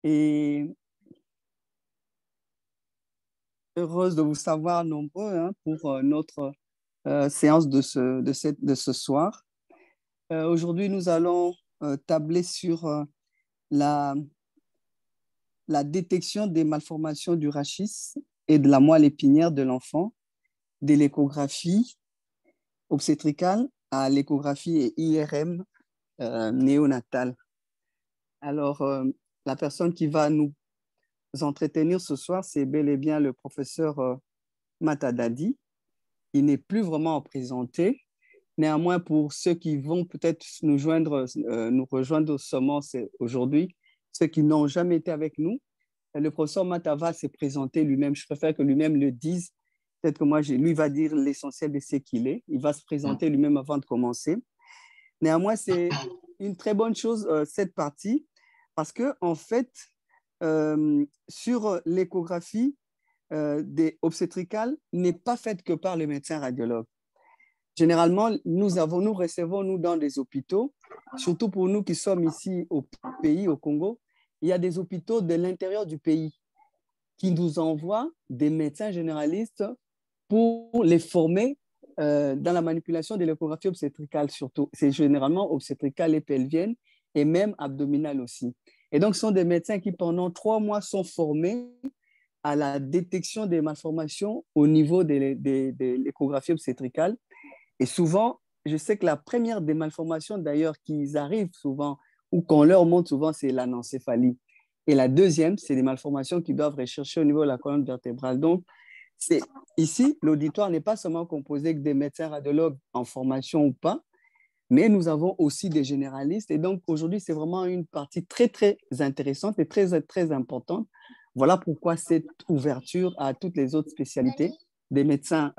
et heureuse de vous savoir nombreux hein, pour notre séance de ce soir. Aujourd'hui, nous allons tabler sur la, la détection des malformations du rachis et de la moelle épinière de l'enfant, de l'échographie obstétricale à l'échographie et IRM néonatale. Alors, la personne qui va nous entretenir ce soir, c'est bel et bien le professeur Matadadi. Il n'est plus vraiment présenté. Néanmoins, pour ceux qui vont peut-être nous rejoindre seulement aujourd'hui, ceux qui n'ont jamais été avec nous, le professeur Matava s'est présenté lui-même. Je préfère que lui-même le dise. Peut-être que lui va dire l'essentiel de ce qu'il est. Il va se présenter lui-même avant de commencer. Néanmoins, c'est une très bonne chose, cette partie, parce que en fait, sur l'échographie des obstétricales n'est pas faite que par les médecins radiologues. Généralement, nous recevons, nous, dans des hôpitaux, surtout pour nous qui sommes ici au pays, au Congo, il y a des hôpitaux de l'intérieur du pays qui nous envoient des médecins généralistes pour les former dans la manipulation de l'échographie obstétricale surtout. C'est généralement obstétricale et pelvienne et même abdominale aussi. Et donc, ce sont des médecins qui, pendant 3 mois, sont formés à la détection des malformations au niveau de l'échographie obstétricale. Et souvent, je sais que la première des malformations, d'ailleurs, qui arrivent souvent, ou qu'on leur montre souvent, c'est l'anencéphalie. Et la deuxième, c'est des malformations qui doivent rechercher au niveau de la colonne vertébrale. Donc, ici, l'auditoire n'est pas seulement composé que des médecins radiologues en formation ou pas, mais nous avons aussi des généralistes. Et donc, aujourd'hui, c'est vraiment une partie très, très intéressante et très, très importante. Voilà pourquoi cette ouverture à toutes les autres spécialités, des médecins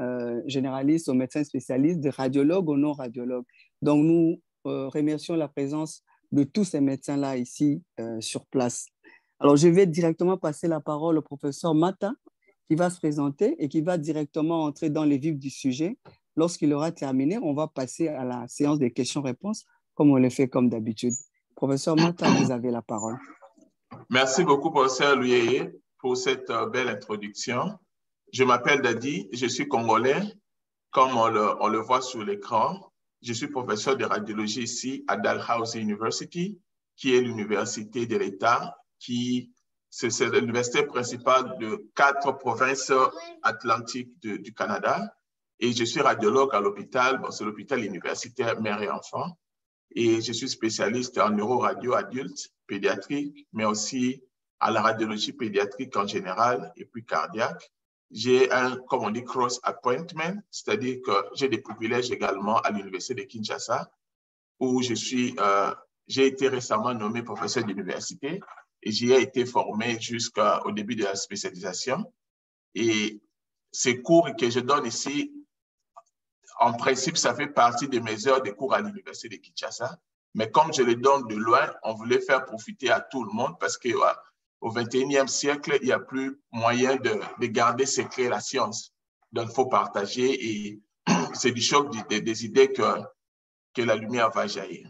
généralistes aux médecins spécialistes, des radiologues aux non-radiologues. Donc, nous remercions la présence de tous ces médecins-là ici sur place. Alors, je vais directement passer la parole au professeur Mata, qui va se présenter et qui va directement entrer dans les vifs du sujet. Lorsqu'il aura terminé, on va passer à la séance des questions-réponses, comme on le fait comme d'habitude. Professeur Mata, vous avez la parole. Merci beaucoup, professeur Luyeye, pour cette belle introduction. Je m'appelle Dadi, je suis congolais, comme on le voit sur l'écran. Je suis professeur de radiologie ici à Dalhousie University, qui est l'université de l'État, c'est l'université principale de 4 provinces atlantiques du Canada. Et je suis radiologue à l'hôpital, c'est l'hôpital universitaire mère et enfant. Et je suis spécialiste en neuroradio adulte, pédiatrique, mais aussi à la radiologie pédiatrique en général et puis cardiaque. J'ai comme on dit, cross appointment, c'est-à-dire que j'ai des privilèges également à l'université de Kinshasa, où j'ai été récemment nommé professeur d'université et j'y ai été formé jusqu'au début de la spécialisation. Et ces cours que je donne ici, en principe, ça fait partie de mes heures de cours à l'université de Kinshasa. Mais comme je les donne de loin, on voulait faire profiter à tout le monde parce qu'au XXIe siècle, il n'y a plus moyen de garder secret la science. Donc, il faut partager et c'est du choc des idées que la lumière va jaillir.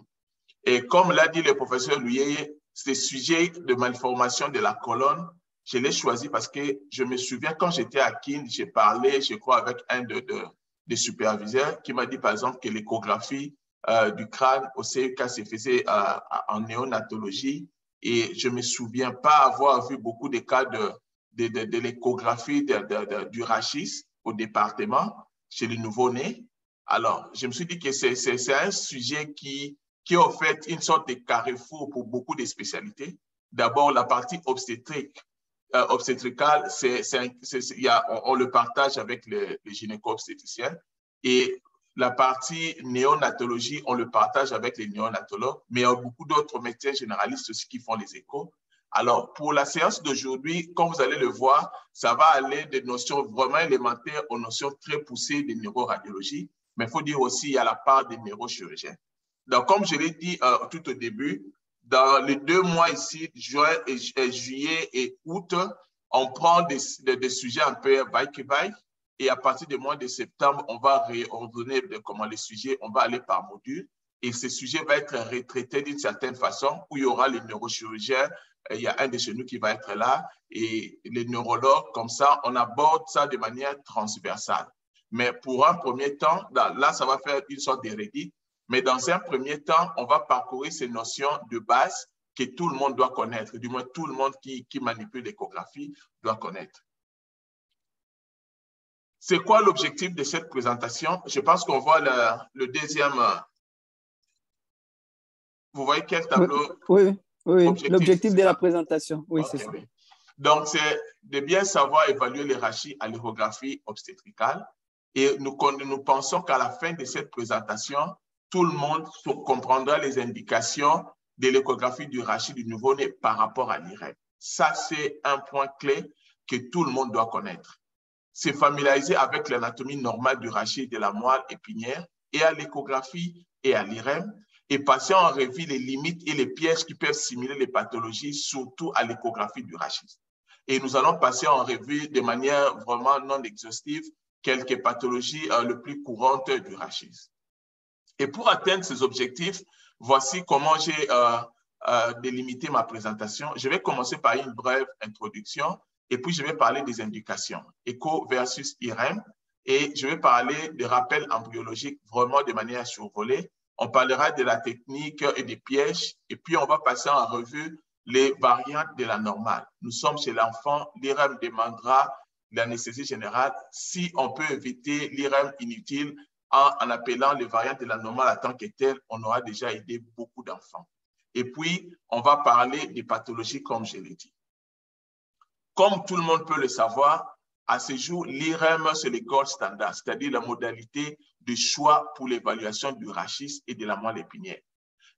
Et comme l'a dit le professeur Luyeye, ce sujet de malformation de la colonne, je l'ai choisi parce que je me souviens quand j'étais à Kin, j'ai parlé, je crois, avec un des superviseurs qui m'a dit, par exemple, que l'échographie du crâne au CEK se faisait en néonatologie. Et je ne me souviens pas avoir vu beaucoup de cas de l'échographie du rachis au département chez les nouveau-nés. Alors, je me suis dit que c'est un sujet qui est en fait une sorte de carrefour pour beaucoup de spécialités. D'abord, la partie obstétricale, on le partage avec les gynéco-obstétriciens. Et la partie néonatologie, on le partage avec les néonatologues, mais il y a beaucoup d'autres médecins généralistes aussi qui font les échos. Alors, pour la séance d'aujourd'hui, comme vous allez le voir, ça va aller de notions vraiment élémentaires aux notions très poussées de neuroradiologie, mais il faut dire aussi, il y a la part des neurochirurgiens. Donc, comme je l'ai dit tout au début, dans les 2 mois ici, juillet et août, on prend des sujets un peu vaille-que-vaille. Et à partir du mois de septembre, on va réordonner comment les sujets, on va aller par module. et ce sujet va être retraité d'une certaine façon où il y aura les neurochirurgiens, il y a un de chez nous qui va être là et les neurologues, comme ça, on aborde ça de manière transversale. Mais pour un premier temps, là, ça va faire une sorte d'érédit, mais dans un premier temps, on va parcourir ces notions de base que tout le monde doit connaître, du moins tout le monde qui manipule l'échographie doit connaître. C'est quoi l'objectif de cette présentation? Je pense qu'on voit le deuxième. Vous voyez quel tableau? Oui. L'objectif de la présentation. Oui, okay, c'est ça. Oui. Donc, c'est de bien savoir évaluer les rachis à l'échographie obstétricale. Et nous pensons qu'à la fin de cette présentation, tout le monde comprendra les indications de l'échographie du rachis du nouveau-né par rapport à l'IRM. Ça, c'est un point clé que tout le monde doit connaître. C'est familiariser avec l'anatomie normale du rachis de la moelle épinière et à l'échographie et à l'IRM et passer en revue les limites et les pièges qui peuvent simuler les pathologies, surtout à l'échographie du rachis. Et nous allons passer en revue de manière vraiment non exhaustive quelques pathologies les plus courantes du rachis. Et pour atteindre ces objectifs, voici comment j'ai délimité ma présentation. Je vais commencer par une brève introduction et puis je vais parler des indications, écho versus IRM, et je vais parler des rappels embryologiques vraiment de manière survolée. On parlera de la technique et des pièges, et puis on va passer en revue les variantes de la normale. Nous sommes chez l'enfant, l'IRM demandera l'anesthésie générale. Si on peut éviter l'IRM inutile en appelant les variantes de la normale en tant que telles, on aura déjà aidé beaucoup d'enfants. Et puis, on va parler des pathologies comme je l'ai dit. Comme tout le monde peut le savoir, à ce jour, l'IRM, c'est le gold standard, c'est-à-dire la modalité de choix pour l'évaluation du rachis et de la moelle épinière.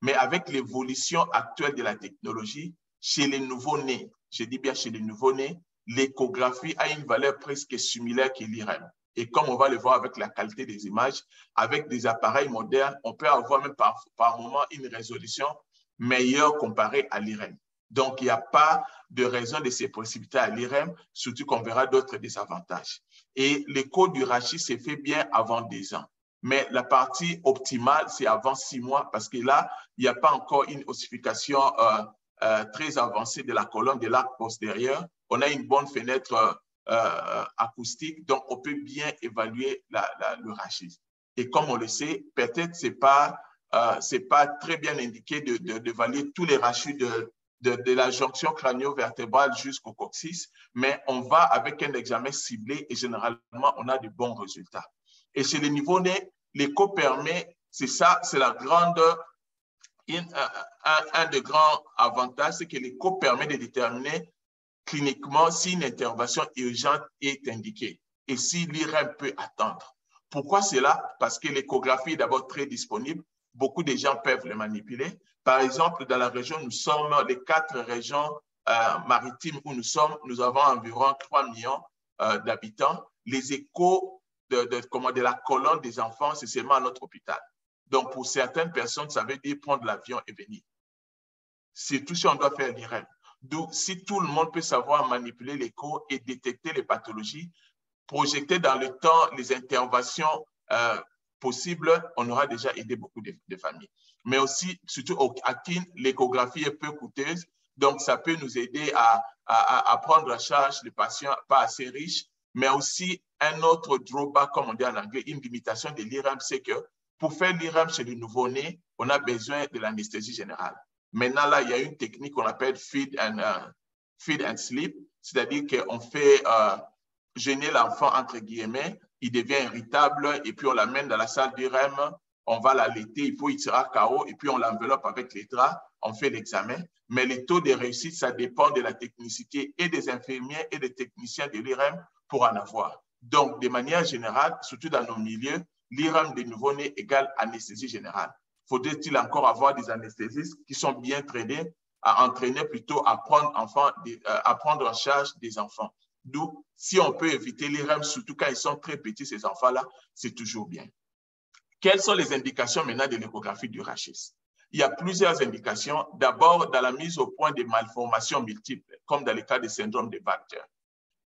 Mais avec l'évolution actuelle de la technologie, chez les nouveau-nés, je dis bien chez les nouveau-nés, l'échographie a une valeur presque similaire que l'IRM. Et comme on va le voir avec la qualité des images, avec des appareils modernes, on peut avoir même par moment une résolution meilleure comparée à l'IRM. Donc, il n'y a pas de raison de se précipiter à l'IRM, surtout qu'on verra d'autres désavantages. Et l'écho du rachis s'est fait bien avant 2 ans. Mais la partie optimale, c'est avant 6 mois, parce que là, il n'y a pas encore une ossification très avancée de la colonne de l'arc postérieur. On a une bonne fenêtre acoustique, donc on peut bien évaluer le rachis. Et comme on le sait, peut-être ce n'est pas très bien indiqué d'évaluer tous les rachis de la jonction crânio-vertébrale jusqu'au coccyx, mais on va avec un examen ciblé et généralement, on a de bons résultats. Et chez les nouveau-nés, l'écho permet, c'est ça, c'est la grande, un des grands avantages, c'est que l'écho permet de déterminer cliniquement si une intervention urgente est indiquée et si l'IRM peut attendre. Pourquoi cela? Parce que l'échographie est d'abord très disponible. Beaucoup de gens peuvent le manipuler. Par exemple, dans la région, nous sommes les 4 régions maritimes où nous avons environ 3 millions d'habitants. Les échos de la colonne des enfants, c'est seulement à notre hôpital. Donc, pour certaines personnes, ça veut dire prendre l'avion et venir. Surtout si on doit faire l'IRM. Donc, si tout le monde peut savoir manipuler l'écho et détecter les pathologies, projeter dans le temps les interventions possibles, on aura déjà aidé beaucoup de familles. Mais aussi, surtout à Kin, l'échographie est peu coûteuse, donc ça peut nous aider à prendre en charge les patients pas assez riches, mais aussi un autre drawback, comme on dit en anglais, une limitation de l'IRM, c'est que pour faire l'IRM chez le nouveau-né, on a besoin de l'anesthésie générale. Maintenant, là, il y a une technique qu'on appelle feed and sleep, c'est-à-dire qu'on fait gêner l'enfant, entre guillemets, il devient irritable et puis on l'amène dans la salle d'IRM, on va l'allaiter, il sera KO et puis on l'enveloppe avec les draps, on fait l'examen. Mais les taux de réussite, ça dépend de la technicité et des infirmiers et des techniciens de l'IRM pour en avoir. Donc, de manière générale, surtout dans nos milieux, l'IRM des nouveau-nés égale anesthésie générale. Faudrait-il encore avoir des anesthésistes qui sont bien traînés à entraîner plutôt à prendre en charge des enfants. D'où, si on peut éviter l'IRM, surtout quand ils sont très petits, ces enfants-là, c'est toujours bien. Quelles sont les indications maintenant de l'échographie du rachis? Il y a plusieurs indications. D'abord, dans la mise au point des malformations multiples, comme dans le cas du syndrome de Baxter.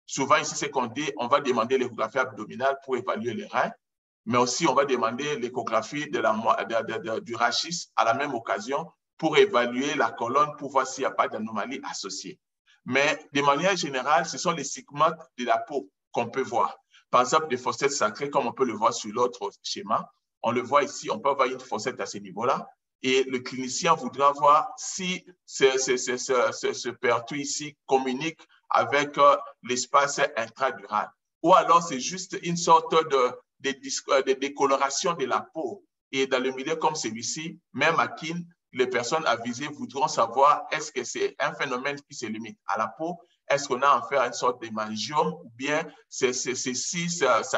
Souvent, ici, c'est qu'on dit, on va demander l'échographie abdominale pour évaluer les reins. Mais aussi, on va demander l'échographie du rachis à la même occasion pour évaluer la colonne pour voir s'il n'y a pas d'anomalie associée. Mais de manière générale, ce sont les stigmates de la peau qu'on peut voir. Par exemple, des fossettes sacrées, comme on peut le voir sur l'autre schéma. On le voit ici, on peut avoir une fossette à ce niveau-là. Et le clinicien voudra voir si ce pertus ici communique avec l'espace intradural. Ou alors, c'est juste une sorte de décoloration de la peau. Et dans le milieu comme celui-ci, même à Keene, les personnes avisées voudront savoir est-ce que c'est un phénomène qui se limite à la peau, est-ce qu'on a affaire à une sorte d'hémangiome ou bien ça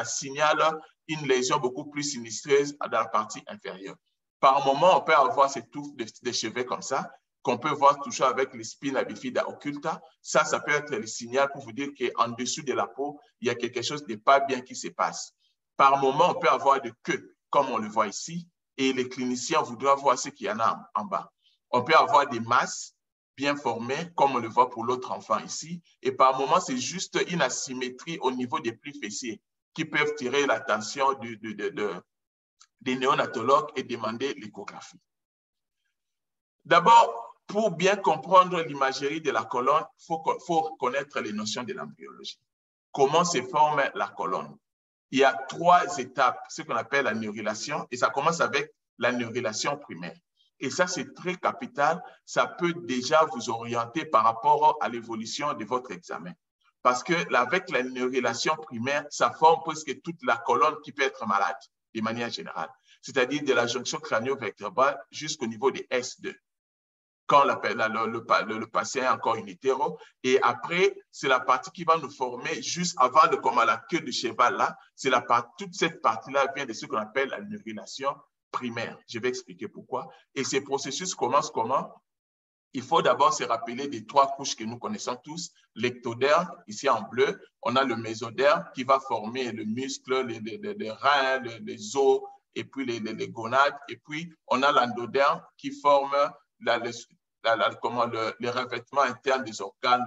signale une lésion beaucoup plus sinistreuse dans la partie inférieure. Par moment, on peut avoir ces touffes de cheveux comme ça, qu'on peut voir toujours avec les spina bifida occulta. Ça peut être le signal pour vous dire qu'en dessous de la peau, il y a quelque chose de pas bien qui se passe. Par moment, on peut avoir de queue, comme on le voit ici, et les cliniciens voudront voir ce qu'il y en a en bas. On peut avoir des masses bien formées, comme on le voit pour l'autre enfant ici, et par moment, c'est juste une asymétrie au niveau des plis fessiers qui peuvent tirer l'attention des néonatologues et demander l'échographie. D'abord, pour bien comprendre l'imagerie de la colonne, il faut connaître les notions de l'embryologie. Comment se forme la colonne? Il y a 3 étapes, ce qu'on appelle la neurulation, et ça commence avec la neurulation primaire. Et ça, c'est très capital. Ça peut déjà vous orienter par rapport à l'évolution de votre examen. Parce qu'avec la neurulation primaire, ça forme presque toute la colonne qui peut être malade, de manière générale. C'est-à-dire de la jonction crânio-vertébrale jusqu'au niveau des S2. Quand le patient est encore in utero. Et après, c'est la partie qui va nous former juste avant de comme à la queue de cheval là. Toute cette partie-là vient de ce qu'on appelle la neurulation primaire. Je vais expliquer pourquoi. Et ces processus commencent comment? Il faut d'abord se rappeler des 3 couches que nous connaissons tous. L'ectoderme, ici en bleu. On a le mésoderme qui va former le muscle, les reins, les os, et puis les gonades. Et puis, on a l'endoderme qui forme le revêtement interne des organes.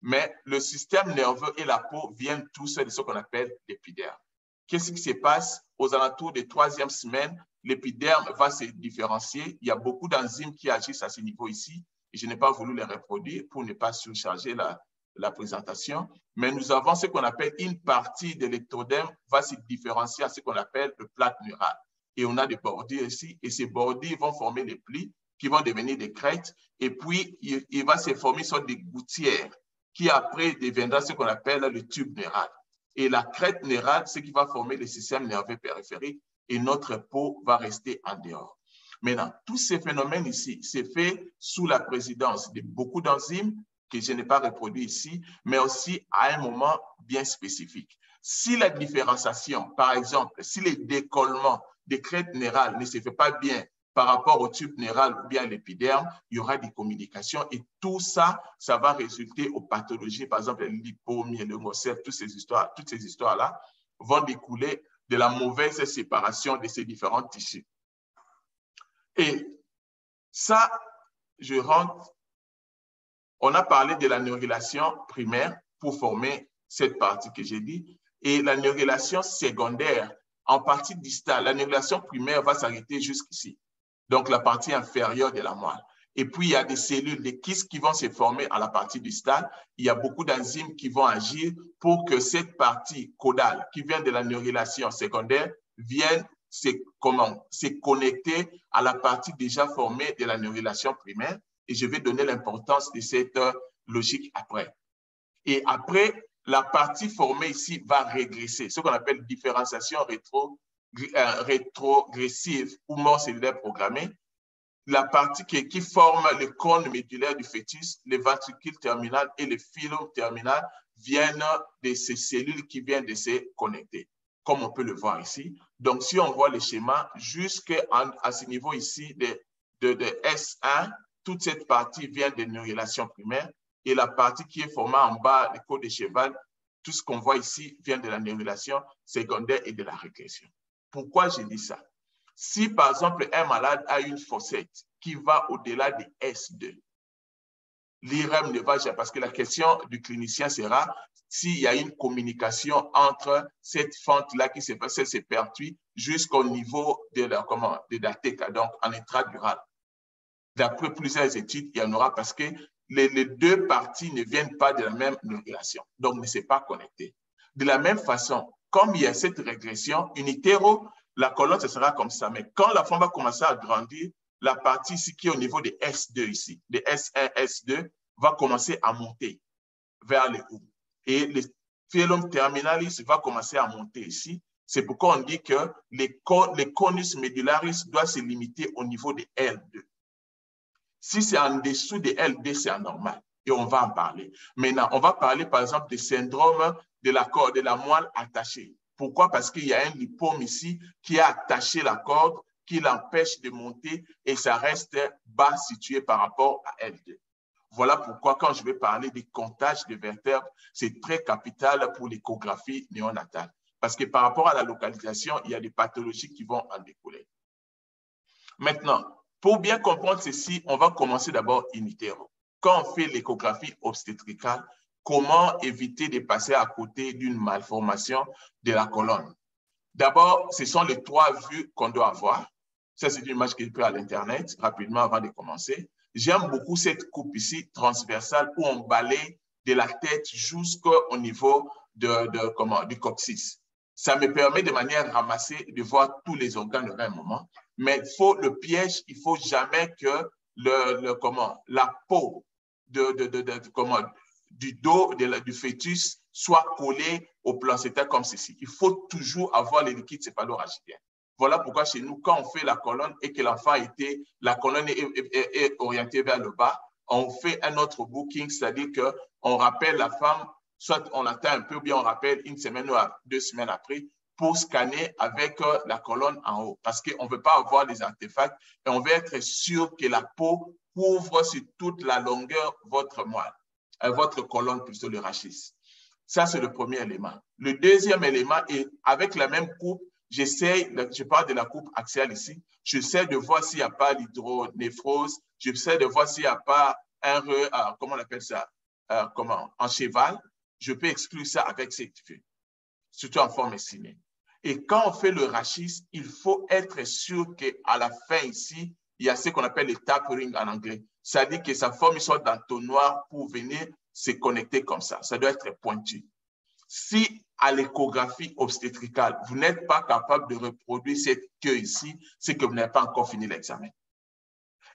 Mais le système nerveux et la peau viennent tous de ce qu'on appelle l'épiderme. Qu'est-ce qui se passe? Aux alentours des 3e semaine, l'épiderme va se différencier. Il y a beaucoup d'enzymes qui agissent à ce niveau ici. Et je n'ai pas voulu les reproduire pour ne pas surcharger la présentation. Mais nous avons ce qu'on appelle une partie de l'ectoderme va se différencier à ce qu'on appelle le plaque neurale. Et on a des bordures ici. Et ces bordures vont former des plis qui vont devenir des crêtes. Et puis, il va se former sur des gouttières qui après deviendra ce qu'on appelle le tube neural. Et la crête neurale, c'est ce qui va former le système nerveux périphérique et notre peau va rester en dehors. Maintenant, tous ces phénomènes ici, c'est fait sous la présidence de beaucoup d'enzymes que je n'ai pas reproduit ici, mais aussi à un moment bien spécifique. Si la différenciation, par exemple, si le décollement des crêtes neurales ne se fait pas bien par rapport au tube neural ou bien à l'épiderme, il y aura des communications et tout ça, ça va résulter aux pathologies, par exemple, l'hypomyélomyose, toutes ces histoires-là vont découler de la mauvaise séparation de ces différents tissus. Et ça, je rentre, on a parlé de la neurulation primaire pour former cette partie que j'ai dit, et la neurulation secondaire, en partie distale, la neurulation primaire va s'arrêter jusqu'ici. Donc, la partie inférieure de la moelle. Et puis, il y a des cellules, des kystes qui vont se former à la partie distale. Il y a beaucoup d'enzymes qui vont agir pour que cette partie caudale qui vient de la neurulation secondaire vienne se connecter à la partie déjà formée de la neurulation primaire. Et je vais donner l'importance de cette logique après. Et après, la partie formée ici va régresser, ce qu'on appelle différenciation rétrogressive ou mort cellulaire programmée. La partie qui forme le cône médulaire du fœtus, les ventricules terminales et le phylum terminal viennent de ces cellules qui viennent de se connecter, comme on peut le voir ici. Donc, si on voit le schéma, jusqu'à ce niveau ici de S1, toute cette partie vient de neurulation primaire et la partie qui est formée en bas, le côte de cheval, tout ce qu'on voit ici vient de la neurulation secondaire et de la régression. Pourquoi je dis ça? Si, par exemple, un malade a une fossette qui va au-delà de S2, l'IRM ne va jamais, parce que la question du clinicien sera s'il y a une communication entre cette fente-là qui s'est passée, s'est perpétue jusqu'au niveau de la TK, donc en intradural. D'après plusieurs études, il y en aura parce que les deux parties ne viennent pas de la même nodulation, donc ne s'est pas connecté. De la même façon, comme il y a cette régression, in utero, la colonne, ce sera comme ça. Mais quand la forme va commencer à grandir, la partie ici qui est au niveau de S2 ici, de S1, S2, va commencer à monter vers le haut. Et le filum terminalis va commencer à monter ici. C'est pourquoi on dit que les conus medullaris doivent se limiter au niveau de L2. Si c'est en dessous de L2, c'est anormal. Et on va en parler. Maintenant, on va parler par exemple du syndrome de la corde, de la moelle attachée. Pourquoi? Parce qu'il y a un lipome ici qui a attaché la corde, qui l'empêche de monter et ça reste bas situé par rapport à L2. Voilà pourquoi quand je vais parler des comptages de vertèbres, c'est très capital pour l'échographie néonatale. Parce que par rapport à la localisation, il y a des pathologies qui vont en découler. Maintenant, pour bien comprendre ceci, on va commencer d'abord in utero. Quand on fait l'échographie obstétricale, comment éviter de passer à côté d'une malformation de la colonne? D'abord, ce sont les 3 vues qu'on doit avoir. Ça, c'est une image que je peux à l'Internet, rapidement avant de commencer. J'aime beaucoup cette coupe ici, transversale, où on balaye de la tête jusqu'au niveau du coccyx. Ça me permet de manière ramassée de voir tous les organes au même moment. Mais le piège, il ne faut jamais que la peau du dos du fœtus soit collée au placenta comme ceci. Il faut toujours avoir les liquides céphalorachidien. Voilà pourquoi chez nous, quand on fait la colonne et que l'enfant la colonne est orientée vers le bas, on fait un autre booking, c'est-à-dire qu'on rappelle la femme, soit on attend un peu, ou bien on rappelle 1 semaine ou 2 semaines après, pour scanner avec la colonne en haut. Parce qu'on ne veut pas avoir des artefacts et on veut être sûr que la peau couvre sur toute la longueur votre colonne, plutôt le rachis. Ça, c'est le premier élément. Le deuxième élément est avec la même coupe, je parle de la coupe axiale ici, j'essaie de voir s'il n'y a pas l'hydronéphrose, j'essaie de voir s'il n'y a pas comment on appelle ça, en cheval. Je peux exclure ça avec cette vue, surtout en forme estimée. Et quand on fait le rachis, il faut être sûr qu'à la fin ici, il y a ce qu'on appelle le tapering en anglais. C'est-à-dire que sa forme soit d'entonnoir pour venir se connecter comme ça. Ça doit être pointu. Si à l'échographie obstétricale, vous n'êtes pas capable de reproduire cette queue ici, c'est que vous n'avez pas encore fini l'examen.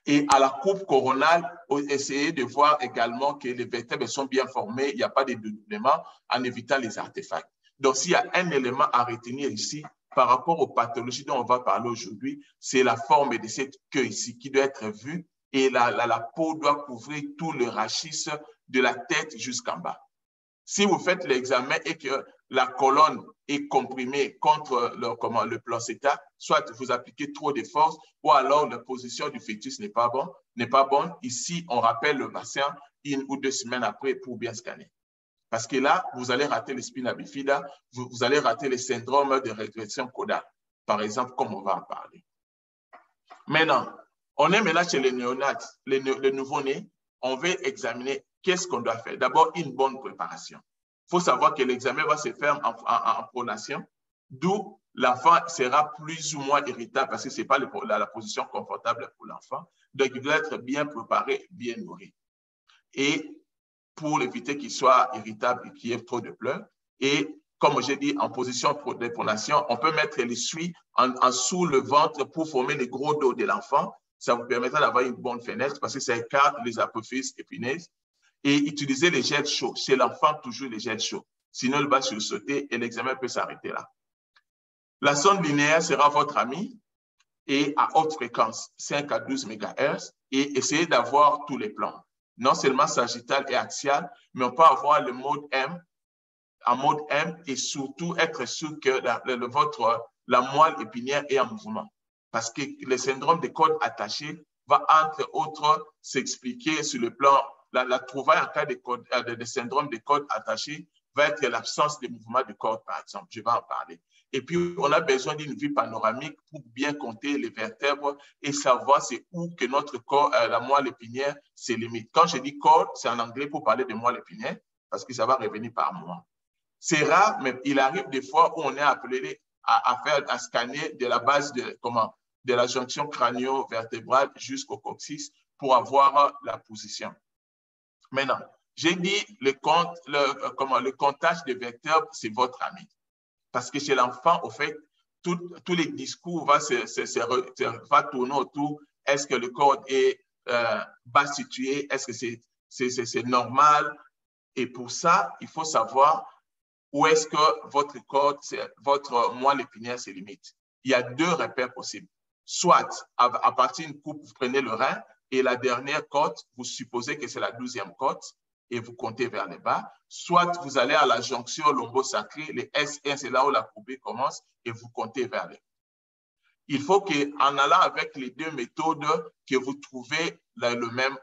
Et à la coupe coronale, essayez de voir également que les vertèbres sont bien formées, il n'y a pas de dédoublement en évitant les artefacts. Donc, s'il y a un élément à retenir ici, par rapport aux pathologies dont on va parler aujourd'hui, c'est la forme de cette queue ici qui doit être vue et la peau doit couvrir tout le rachis de la tête jusqu'en bas. Si vous faites l'examen et que la colonne est comprimée contre le placenta, soit vous appliquez trop de force ou alors la position du fœtus n'est pas bonne. Ici, on rappelle le bassin 1 ou 2 semaines après pour bien scanner. Parce que là, vous allez rater le spina bifida, vous allez rater le syndrome de régression caudale, par exemple, comme on va en parler. Maintenant, on est maintenant chez les néonates, les nouveau-nés, on veut examiner qu'est-ce qu'on doit faire. D'abord, une bonne préparation. Il faut savoir que l'examen va se faire en pronation, d'où l'enfant sera plus ou moins irritable parce que ce n'est pas la position confortable pour l'enfant. Donc, il doit être bien préparé, bien nourri. Et pour éviter qu'il soit irritable et qu'il y ait trop de pleurs. Et comme j'ai dit, en position de pronation, on peut mettre l'essuie en sous le ventre pour former le gros dos de l'enfant. Ça vous permettra d'avoir une bonne fenêtre parce que ça écarte les apophyses épineuses. Et utiliser les gels chauds. Chez l'enfant, toujours les gels chauds. Sinon, il va sursauter et l'examen peut s'arrêter là. La sonde linéaire sera votre ami et à haute fréquence, 5 à 12 MHz, et essayez d'avoir tous les plans. Non seulement sagittal et axial, mais on peut avoir le mode M, en mode M, et surtout être sûr que la moelle épinière est en mouvement. Parce que le syndrome des côtes attachées va, entre autres, s'expliquer sur le plan. La trouvaille en cas de syndrome des côtes attachées va être l'absence de mouvement du corps, par exemple. Je vais en parler. Et puis, on a besoin d'une vue panoramique pour bien compter les vertèbres et savoir c'est où que notre corps, la moelle épinière, se limite. Quand je dis corps, c'est en anglais pour parler de moelle épinière, parce que ça va revenir par mois. C'est rare, mais il arrive des fois où on est appelé à scanner de la base de la jonction crânio-vertébrale jusqu'au coccyx pour avoir la position. Maintenant, j'ai dit le comptage des vertèbres, c'est votre ami. Parce que chez l'enfant, au fait, tous les discours va tourner autour. Est-ce que le corps est bas situé? Est-ce que c'est normal? Et pour ça, il faut savoir où est-ce que votre corps, votre moelle épinière se limite. Il y a deux repères possibles. Soit, à partir d'une coupe, vous prenez le rein et la dernière côte, vous supposez que c'est la 12e côte et vous comptez vers le bas. Soit, vous allez à la jonction lombo-sacrée, les S1, c'est là où la courbée commence et vous comptez vers le bas. Il faut qu'en allant avec les deux méthodes, que vous trouvez le même.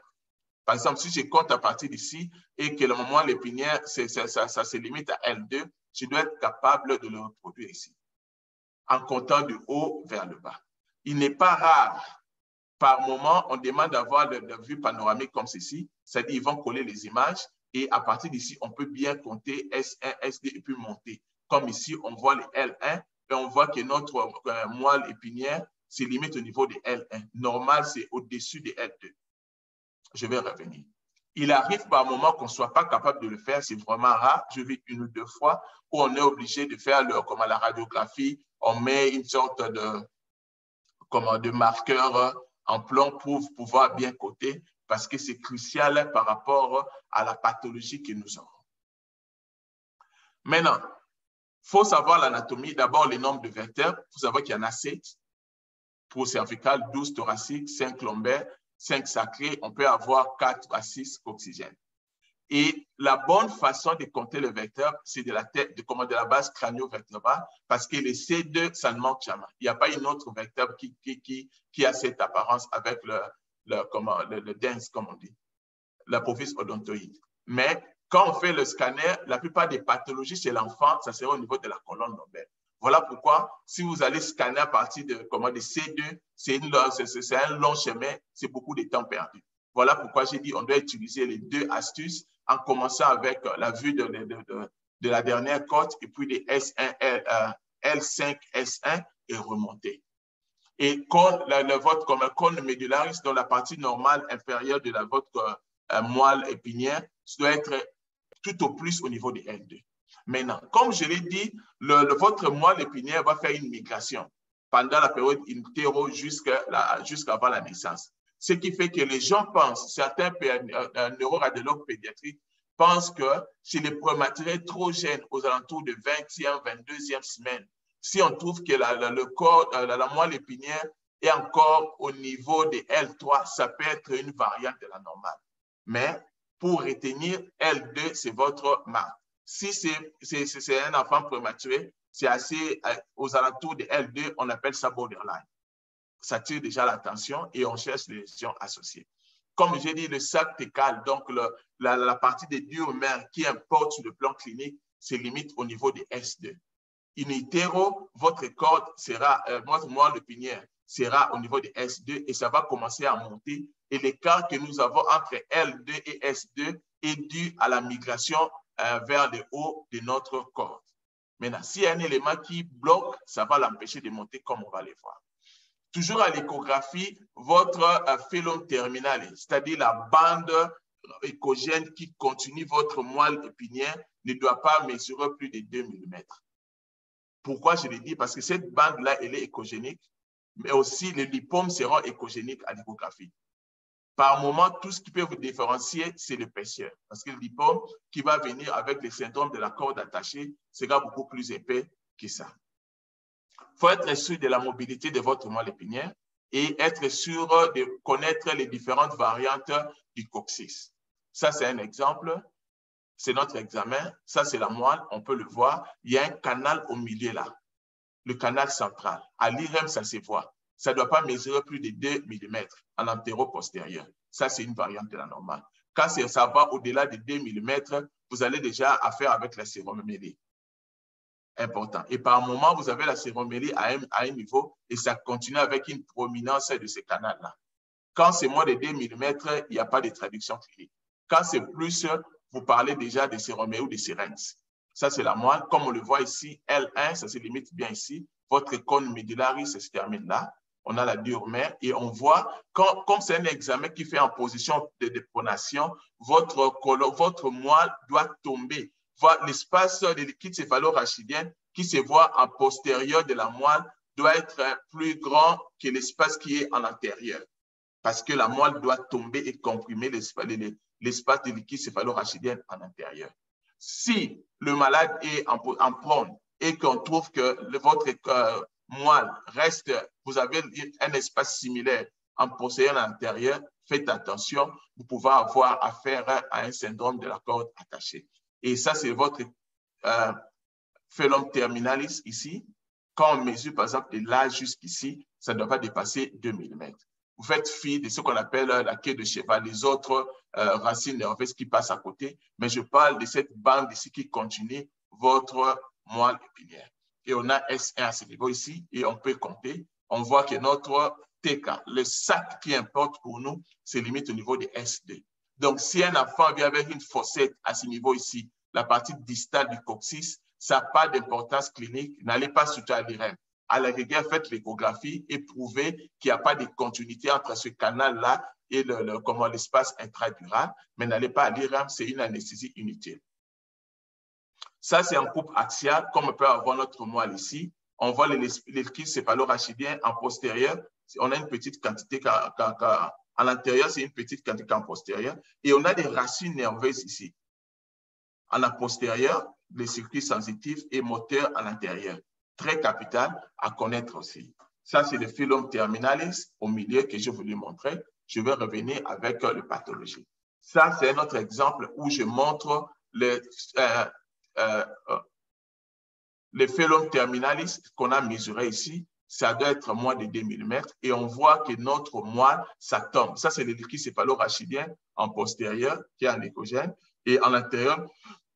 Par exemple, si je compte à partir d'ici et que le moment l'épinière, ça se limite à L2, je dois être capable de le reproduire ici, en comptant du haut vers le bas. Il n'est pas rare, par moment, on demande d'avoir la vue panoramique comme ceci, c'est-à-dire qu'ils vont coller les images et à partir d'ici, on peut bien compter S1, SD et puis monter. Comme ici, on voit les L1 et on voit que notre moelle épinière se limite au niveau des L1. Normal, c'est au-dessus des L2. Je vais revenir. Il arrive par moment qu'on ne soit pas capable de le faire, c'est vraiment rare. Je vis une ou deux fois où on est obligé de faire comme à la radiographie, on met une sorte de marqueur en plomb pour pouvoir bien coter parce que c'est crucial par rapport à la pathologie que nous avons. Maintenant, il faut savoir l'anatomie. D'abord, les nombres de vertèbres. Il faut savoir qu'il y en a 7 pour cervical, 12 thoracique, 5 lombaires, 5 sacrés, on peut avoir 4 à 6 oxygènes. Et la bonne façon de compter les vertèbres, c'est de la base crânio-vertébrale, parce que les C2, ça ne manque jamais. Il n'y a pas une autre vertèbre qui a cette apparence avec le dense, comme on dit, l'apophyse odontoïde. Mais quand on fait le scanner, la plupart des pathologies chez l'enfant, ça sera au niveau de la colonne lombaire. Voilà pourquoi, si vous allez scanner à partir de C2, c'est un long chemin, c'est beaucoup de temps perdu. Voilà pourquoi j'ai dit qu'on doit utiliser les deux astuces en commençant avec la vue de la dernière côte et puis des S1, L5, S1 et remonter. Et comme un cône médullaris dans la partie normale inférieure de votre moelle épinière, ça doit être tout au plus au niveau des L2. Maintenant, comme je l'ai dit, votre moelle épinière va faire une migration pendant la période intéro jusqu'avant la naissance. Ce qui fait que les gens pensent, certains neuroradiologues pédiatriques pensent que chez les prématurés trop jeunes, aux alentours de 20e, 22e semaine, si on trouve que la moelle épinière est encore au niveau des L3, ça peut être une variante de la normale. Mais pour retenir, L2, c'est votre marque. Si c'est un enfant prématuré, c'est assez aux alentours de L2, on appelle ça borderline. Ça tire déjà l'attention et on cherche les lésions associées. Comme j'ai dit, le sac thécal, donc la partie des deux humains qui importe sur le plan clinique, se limite au niveau des S2. In utero, votre corde sera, votre moelle épinière sera au niveau des S2 et ça va commencer à monter. Et l'écart que nous avons entre L2 et S2 est dû à la migration vers le haut de notre corde. Maintenant, s'il y a un élément qui bloque, ça va l'empêcher de monter comme on va le voir. Toujours à l'échographie, votre phylum terminal, c'est-à-dire la bande échogène qui continue votre moelle épinière, ne doit pas mesurer plus de 2 mm. Pourquoi je le dis? Parce que cette bande-là, elle est échogénique, mais aussi les lipomes seront échogéniques à l'échographie. Par moment, tout ce qui peut vous différencier, c'est l'épaisseur. Parce que le lipome qui va venir avec le syndrome de la corde attachée sera beaucoup plus épais que ça. Il faut être sûr de la mobilité de votre moelle épinière et être sûr de connaître les différentes variantes du coccyx. Ça, c'est un exemple. C'est notre examen. Ça, c'est la moelle. On peut le voir. Il y a un canal au milieu là. Le canal central. À l'IRM, ça se voit. Ça ne doit pas mesurer plus de 2 mm en antéro-postérieur. Ça, c'est une variante de la normale. Quand ça va au-delà de 2 mm, vous allez déjà affaire avec la séromélie. important. Et par moment, vous avez la cérémonie à un niveau et ça continue avec une prominence de ces canaux-là. Quand c'est moins de 2 mm, il n'y a pas de traduction clinique. Quand c'est plus, vous parlez déjà de cérémonie ou de syrinx. Ça, c'est la moelle. Comme on le voit ici, L1, ça se limite bien ici. Votre cône médullaris, ça se termine là. On a la dure-mère et on voit, comme c'est un examen qui fait en position de dépronation, votre moelle doit tomber. L'espace de liquide céphalorachidien qui se voit en postérieur de la moelle doit être plus grand que l'espace qui est en antérieur. Parce que la moelle doit tomber et comprimer l'espace de liquide céphalorachidien en intérieur. Si le malade est en prône et qu'on trouve que votre moelle reste, vous avez un espace similaire en postérieur et en antérieur, faites attention, vous pouvez avoir affaire à un syndrome de la corde attachée. Et ça, c'est votre phylum terminalis ici. Quand on mesure, par exemple, de là jusqu'ici, ça ne doit pas dépasser 2 mm. Vous faites fi de ce qu'on appelle la queue de cheval, les autres racines nerveuses qui passent à côté, mais je parle de cette bande ici qui continue votre moelle épinière. Et on a S1 à ce niveau ici, et on peut compter. On voit que notre TK, le sac qui importe pour nous, c'est limite au niveau de S2. Donc, si un enfant vient avec une fossette à ce niveau ici, la partie distale du coccyx, ça n'a pas d'importance clinique, n'allez pas surtout à l'IRM. À la rigueur, faites l'échographie et prouvez qu'il n'y a pas de continuité entre ce canal-là et l'espace intradural, mais n'allez pas à l'IRM, c'est une anesthésie inutile. Ça, c'est en coupe axiale, comme on peut avoir notre moelle ici. On voit les liquides céphalorachidien en postérieur. On a une petite quantité à l'intérieur, c'est une petite quantité en postérieur. Et on a des racines nerveuses ici. En la postérieure, les circuits sensitifs et moteurs à l'intérieur. Très capital à connaître aussi. Ça, c'est le phylum terminalis au milieu que je voulais montrer. Je vais revenir avec le pathologie. Ça, c'est un autre exemple où je montre le phylum terminalis qu'on a mesuré ici. Ça doit être moins de 2 mm et on voit que notre moelle, ça tombe. Ça, c'est le liquide céphalorachidien en postérieur qui est en échogène et en intérieur,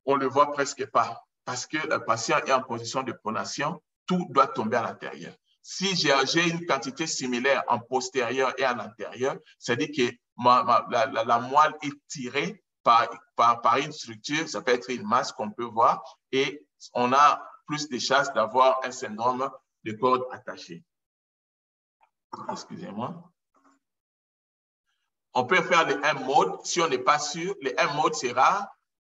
on ne le voit presque pas parce que le patient est en position de pronation, tout doit tomber à l'intérieur. Si j'ai une quantité similaire en postérieur et en intérieur, c'est-à-dire que la moelle est tirée par une structure, ça peut être une masse qu'on peut voir, et on a plus de chances d'avoir un syndrome de corde attachée. Excusez-moi. On peut faire le M-mode si on n'est pas sûr. Le M-mode, c'est rare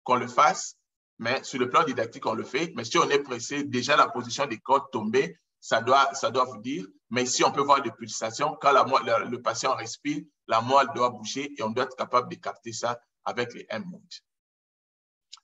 qu'on le fasse, mais sur le plan didactique, on le fait. Mais si on est pressé, déjà la position des cordes tombées, ça doit vous dire. Mais ici, on peut voir des pulsations. Quand le patient respire, la moelle doit bouger et on doit être capable de capter ça avec les M-mode.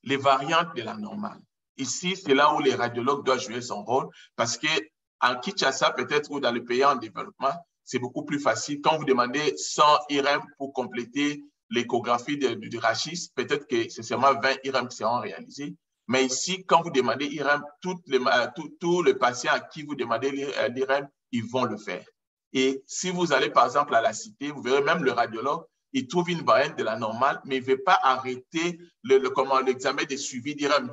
Les variantes de la normale. Ici, c'est là où les radiologues doivent jouer son rôle parce qu'en Kinshasa, peut-être, ou dans le pays en développement, c'est beaucoup plus facile. Quand vous demandez 100 IRM pour compléter l'échographie du rachis, peut-être que c'est seulement 20 IRM qui seront réalisés. Mais ici, quand vous demandez IRM, tous les patients à qui vous demandez l'IRM, ils vont le faire. Et si vous allez, par exemple, à la cité, vous verrez même le radiologue, il trouve une variante de la normale, mais il ne veut pas arrêter l'examen de suivi d'IRM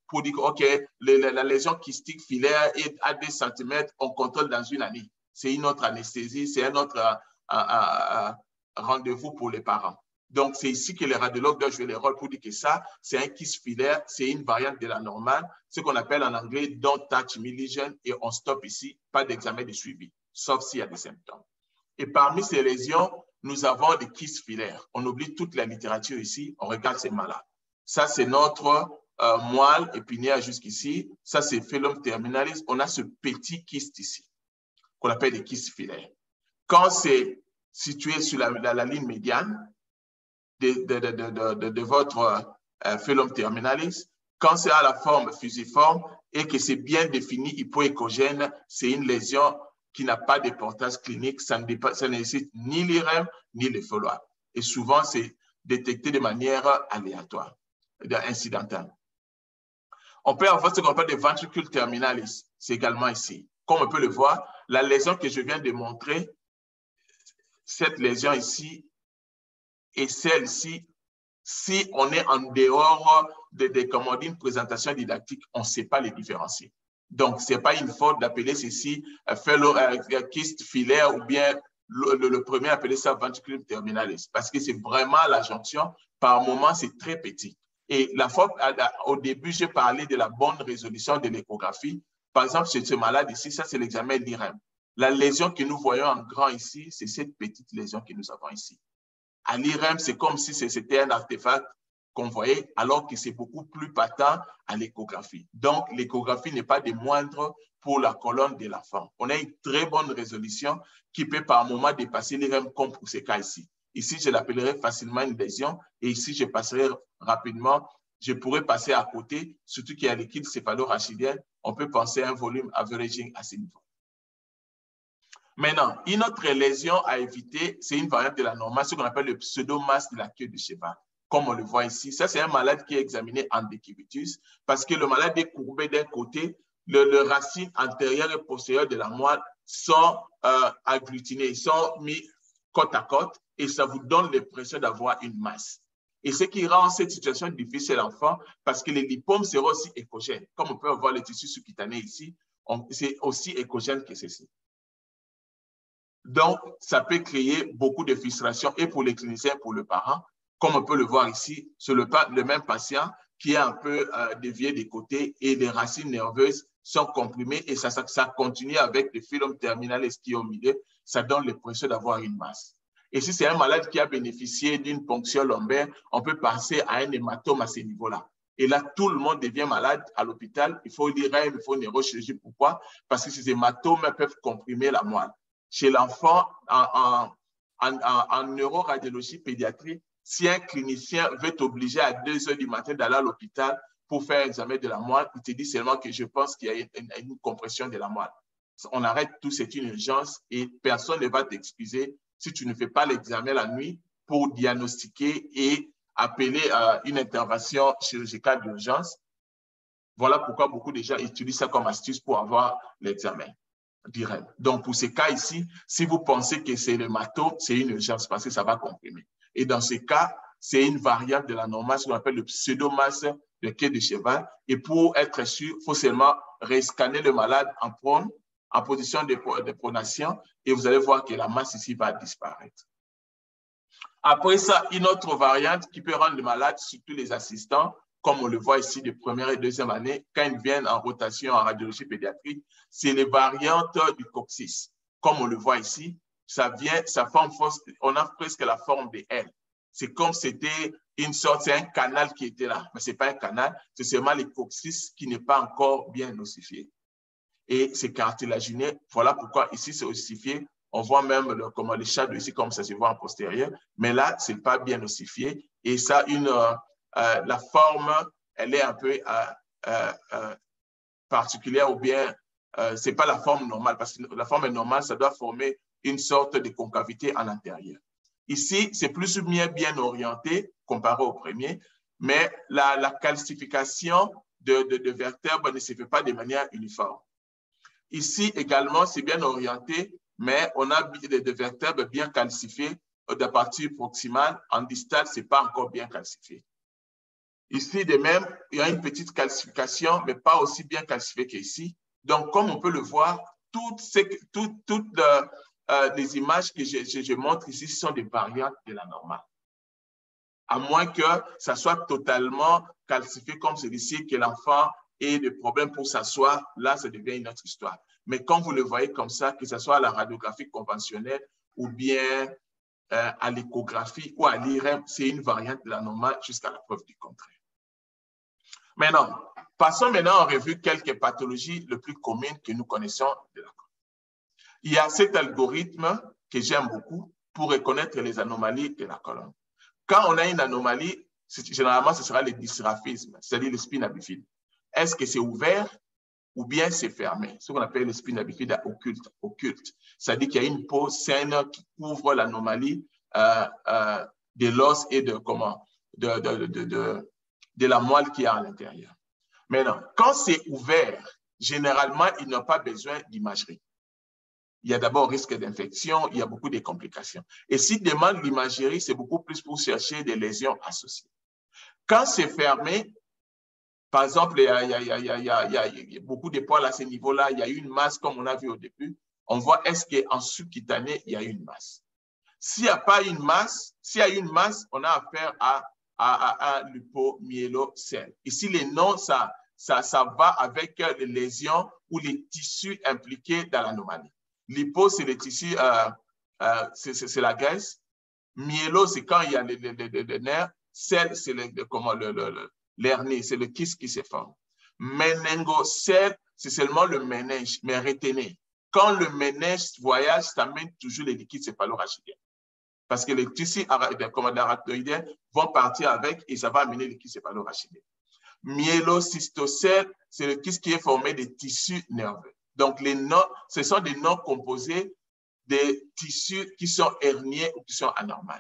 pour dire que OK, la lésion kystique filaire est à 2 cm, on contrôle dans une année. C'est une autre anesthésie, c'est un autre rendez-vous pour les parents. Donc, c'est ici que les radiologues doivent jouer le rôle pour dire que ça, c'est un kyste filaire, c'est une variante de la normale, ce qu'on appelle en anglais don't touch me lesion, et on stoppe ici, pas d'examen de suivi, sauf s'il y a des symptômes. Et parmi ces lésions, nous avons des kystes filaires. On oublie toute la littérature ici, on regarde ces malades. Ça, c'est notre moelle épinière jusqu'ici. Ça, c'est phylum terminalis. On a ce petit kyste ici, qu'on appelle des kystes filaires. Quand c'est situé sur la ligne médiane de votre phylum terminalis, quand c'est à la forme fusiforme et que c'est bien défini hypoéchogène, c'est une lésion qui n'a pas d'importance clinique, ça ne nécessite ni l'IRM ni le follow-up. Et souvent, c'est détecté de manière aléatoire, incidentale. On peut avoir ce qu'on appelle des ventricules terminalis, c'est également ici. Comme on peut le voir, la lésion que je viens de montrer, cette lésion ici et celle-ci, si on est en dehors d'une présentation didactique, on ne sait pas les différencier. Donc, ce n'est pas une faute d'appeler ceci fellow kyste filaire ou bien le premier appeler ça ventriculum terminalis, parce que c'est vraiment la jonction. Par moment, c'est très petit. Et la fois, au début, j'ai parlé de la bonne résolution de l'échographie. Par exemple, chez ce malade ici, ça, c'est l'examen l'IREM. La lésion que nous voyons en grand ici, c'est cette petite lésion que nous avons ici. À l'IREM, c'est comme si c'était un artefact qu'on voyait, alors que c'est beaucoup plus patent à l'échographie. Donc, l'échographie n'est pas des moindres pour la colonne de l'enfant. On a une très bonne résolution qui peut par moment dépasser l'IREM comme pour ces cas ici. Ici, je l'appellerai facilement une lésion et ici, je passerai rapidement. Je pourrais passer à côté, surtout qu'il y a l'équipe céphalo-rachidien. On peut penser à un volume averaging à ce niveau. Maintenant, une autre lésion à éviter, c'est une variante de la normale, ce qu'on appelle le pseudomasse de la queue de cheval. Comme on le voit ici, ça c'est un malade qui est examiné en décubitus parce que le malade est courbé d'un côté, le racine antérieure et postérieure de la moelle sont agglutinés, sont mis côte à côte et ça vous donne l'impression d'avoir une masse. Et ce qui rend cette situation difficile à l'enfant parce que les lipomes seront aussi échogènes. Comme on peut voir les tissus sous-cutanés ici, c'est aussi échogène que ceci. Donc, ça peut créer beaucoup de frustration et pour les cliniciens et pour le parent. Comme on peut le voir ici, c'est le même patient qui est un peu dévié des côtés et les racines nerveuses sont comprimées et ça continue avec le filum terminalis qui est au milieu. Ça donne l'impression d'avoir une masse. Et si c'est un malade qui a bénéficié d'une ponction lombaire, on peut passer à un hématome à ce niveau-là. Et là, tout le monde devient malade à l'hôpital. Il faut l'IREM, il faut une neurochirurgie. Pourquoi? Parce que ces hématomes peuvent comprimer la moelle. Chez l'enfant, en neuroradiologie pédiatrique, si un clinicien veut t'obliger à 2 h du matin d'aller à l'hôpital pour faire un examen de la moelle, il te dit seulement que je pense qu'il y a une compression de la moelle. On arrête tout, c'est une urgence et personne ne va t'excuser si tu ne fais pas l'examen la nuit pour diagnostiquer et appeler une intervention chirurgicale d'urgence. Voilà pourquoi beaucoup de gens utilisent ça comme astuce pour avoir l'examen. Donc, pour ces cas ici, si vous pensez que c'est l'hématome, c'est une urgence parce que ça va comprimer. Et dans ce cas, c'est une variante de la normale, ce qu'on appelle le pseudomasse de queue de cheval. Et pour être sûr, il faut seulement rescanner le malade en prone, en position de pronation, et vous allez voir que la masse ici va disparaître. Après ça, une autre variante qui peut rendre le malade, surtout les assistants, comme on le voit ici de première et deuxième année, quand ils viennent en rotation en radiologie pédiatrique, c'est les variantes du coccyx. Comme on le voit ici, ça forme, on a presque la forme de L. C'est comme c'était une sorte, c'est un canal qui était là, mais ce n'est pas un canal, c'est seulement le coccyx qui n'est pas encore bien ossifié. Et c'est cartilagineux, voilà pourquoi ici c'est ossifié. On voit même les shadows ici, comme ça se voit en postérieur, mais là, ce n'est pas bien ossifié. Et ça, la forme, elle est un peu particulière ou bien ce n'est pas la forme normale, parce que la forme est normale, ça doit former une sorte de concavité en intérieur. Ici, c'est plus ou moins bien orienté comparé au premier, mais la calcification de vertèbres ne se fait pas de manière uniforme. Ici également, c'est bien orienté, mais on a des vertèbres bien calcifiées de la partie proximale. En distal, ce n'est pas encore bien calcifié. Ici, de même, il y a une petite calcification, mais pas aussi bien calcifiée qu'ici. Donc, comme on peut le voir, toutes les images que je montre ici sont des variantes de la normale. À moins que ça soit totalement calcifié comme celui-ci, que l'enfant ait des problèmes pour s'asseoir, là, ça devient une autre histoire. Mais quand vous le voyez comme ça, que ce soit à la radiographie conventionnelle ou bien à l'échographie ou à l'IREM, c'est une variante de la normale jusqu'à la preuve du contraire. Maintenant, passons maintenant en revue quelques pathologies les plus communes que nous connaissons de la colonne. Il y a cet algorithme que j'aime beaucoup pour reconnaître les anomalies de la colonne. Quand on a une anomalie, généralement, ce sera le dysgraphisme, c'est-à-dire le spina bifide. Est-ce que c'est ouvert ou bien c'est fermé? Ce qu'on appelle le spina bifide occulte. C'est-à-dire qu'il y a une peau saine qui couvre l'anomalie de l'os et de la moelle qui est à l'intérieur. Maintenant, quand c'est ouvert, généralement, il n'a pas besoin d'imagerie. Il y a d'abord risque d'infection, il y a beaucoup de complications. Et s'il demande l'imagerie, c'est beaucoup plus pour chercher des lésions associées. Quand c'est fermé, Par exemple, il y a beaucoup de poils à ce niveau-là. Il y a une masse, comme on a vu au début. On voit est-ce qu'en subcutané, il y a une masse. S'il n'y a pas une masse, s'il y a une masse, on a affaire à l'hypomyélocèle. Ici, les noms, ça va avec les lésions ou les tissus impliqués dans l'anomalie. L'hypo, c'est les tissus, c'est la graisse. Myélo, c'est quand il y a les nerfs. Celle, c'est l'hernie, c'est le kyste qui se forme. Méningocèle, c'est seulement le ménage, mais retenez. Quand le ménage voyage, ça amène toujours les liquides céphalorachidien. Parce que les tissus arachnoïdiens vont partir avec et ça va amener les liquides céphalorachidien. Myélocystocèle, c'est le kyste qui est formé des tissus nerveux. Donc, les noms, ce sont des noms composés des tissus qui sont herniés ou qui sont anormaux.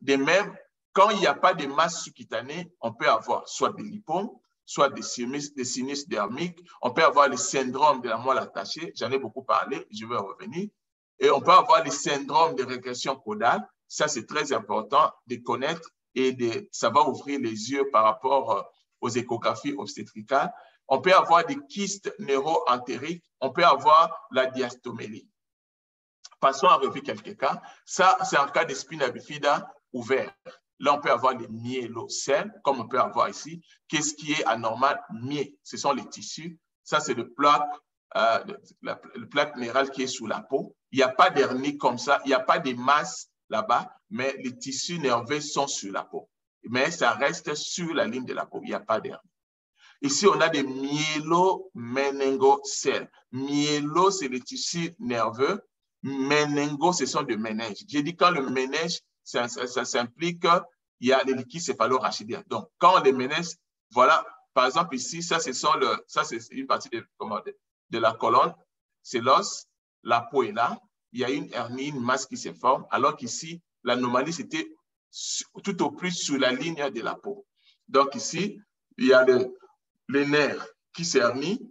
De même, quand il n'y a pas de masse sous-cutanée, on peut avoir soit des lipomes, soit des sinus dermiques, on peut avoir le syndrome de la moelle attachée, j'en ai beaucoup parlé, je vais revenir, et on peut avoir le syndrome de régression caudale, ça c'est très important de connaître et ça va ouvrir les yeux par rapport aux échographies obstétricales. On peut avoir des kystes neuro-entériques, on peut avoir la diastomélie. Passons à revoir quelques cas. Ça, c'est un cas de spina bifida ouvert. Là, on peut avoir les myélocèles, comme on peut avoir ici. Qu'est-ce qui est anormal? Ce sont les tissus. Ça, c'est le plaque minéral qui est sous la peau. Il n'y a pas d'hernie comme ça. Il n'y a pas de masse là-bas, mais les tissus nerveux sont sur la peau. Mais ça reste sur la ligne de la peau. Il n'y a pas d'hernie. Ici, on a des myéloméningocèles. Myélo, c'est les tissus nerveux. Méningo, ce sont des méninges. J'ai dit quand le méninge, ça s'implique qu'il y a les liquides céphalo-rachidiens. Donc, quand les méninges, voilà, par exemple ici, ça c'est une partie de la colonne, c'est l'os, la peau est là, il y a une hernie, une masse qui se forme, alors qu'ici, l'anomalie, c'était tout au plus sur la ligne de la peau. Donc ici, il y a les nerfs qui s'hernient,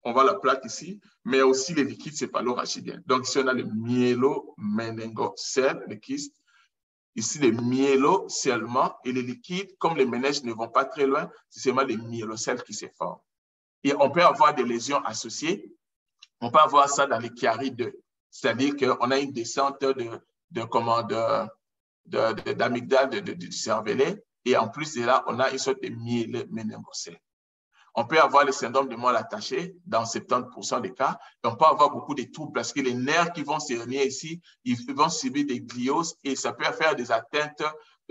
on voit la plaque ici, mais aussi les liquides céphalo-rachidiens. Donc, ici, on a le myéloméningocèle, le kyste. Ici, les myélos seulement. Et les liquides, comme les méninges ne vont pas très loin, c'est seulement les myélocèles qui se forment. Et on peut avoir des lésions associées. On peut avoir ça dans les chiaries 2. C'est-à-dire qu'on a une descente d'amygdale du cervelet. Et en plus de là, on a une sorte de myéloméningocèle. On peut avoir le syndrome de moelle attachée dans 70% des cas. Et on peut avoir beaucoup de troubles parce que les nerfs qui vont s'hernier ici, ils vont subir des glioses et ça peut faire des atteintes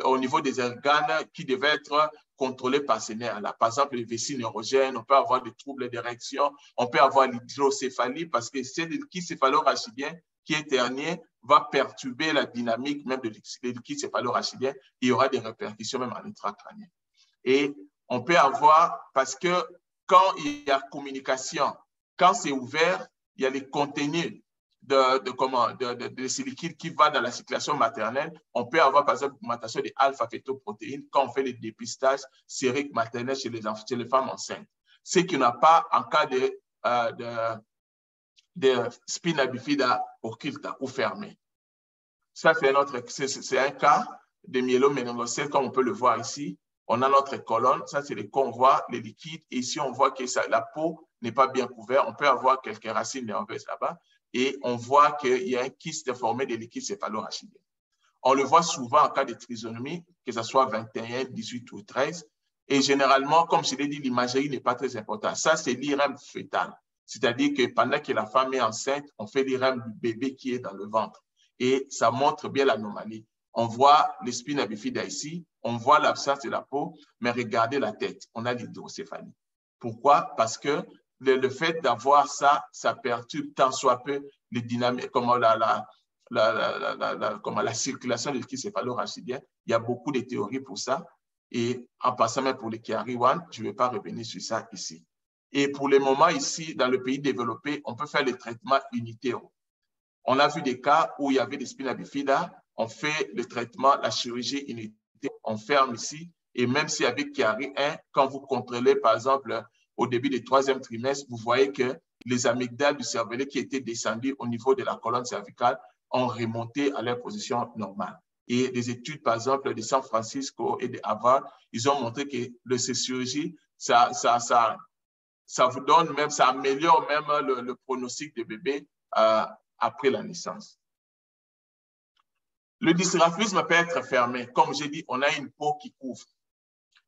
au niveau des organes qui devaient être contrôlés par ces nerfs-là. Par exemple, les vessies neurogènes, on peut avoir des troubles d'érection, on peut avoir l'hydrocéphalie parce que c'est le liquide céphalo-rachidien qui est hernié va perturber la dynamique même des liquides céphalo-rachidiens. Il y aura des répercussions même en intracrânien. Et on peut avoir, parce que quand il y a communication, quand c'est ouvert, il y a les contenus de ces liquides qui vont dans la circulation maternelle. On peut avoir, par exemple, l'augmentation des alpha-fétoprotéines quand on fait les dépistages sériques maternels chez les femmes enceintes. Ce qui n'a pas en cas de spina bifida occulta ou fermée. Ça, c'est un cas de myéloméningocèle, comme on peut le voir ici. On a notre colonne, ça c'est les convois, les liquides. Et ici, on voit que la peau n'est pas bien couverte. On peut avoir quelques racines nerveuses là-bas. Et on voit qu'il y a un kyste formé des liquides céphalo-rachidiens. On le voit souvent en cas de trisonomie, que ce soit 21, 18 ou 13. Et généralement, comme je l'ai dit, l'imagerie n'est pas très importante. Ça, c'est l'IRM fœtal. C'est-à-dire que pendant que la femme est enceinte, on fait l'IRM du bébé qui est dans le ventre. Et ça montre bien l'anomalie. On voit les spina bifida ici, on voit l'absence de la peau, mais regardez la tête, on a l'hydrocéphalie. Pourquoi? Parce que le fait d'avoir ça, ça perturbe tant soit peu les dynamiques, comme la circulation des liquides céphalo-rachidiens. Il y a beaucoup de théories pour ça. Et en passant même pour les chiari 1, je ne vais pas revenir sur ça ici. Et pour le moment ici, dans le pays développé, on peut faire les traitements unitaires. On a vu des cas où il y avait des spina bifida, on fait le traitement, la chirurgie unitaire, on ferme ici, et même si avec chiari 1, quand vous contrôlez, par exemple, au début du 3e trimestre, vous voyez que les amygdales du cervelet qui étaient descendues au niveau de la colonne cervicale ont remonté à leur position normale. Et des études, par exemple, de San Francisco et de Harvard, ils ont montré que ces chirurgies ça vous donne même, ça améliore même le pronostic de bébé après la naissance. Le dysgraphisme peut être fermé. Comme j'ai dit, on a une peau qui couvre.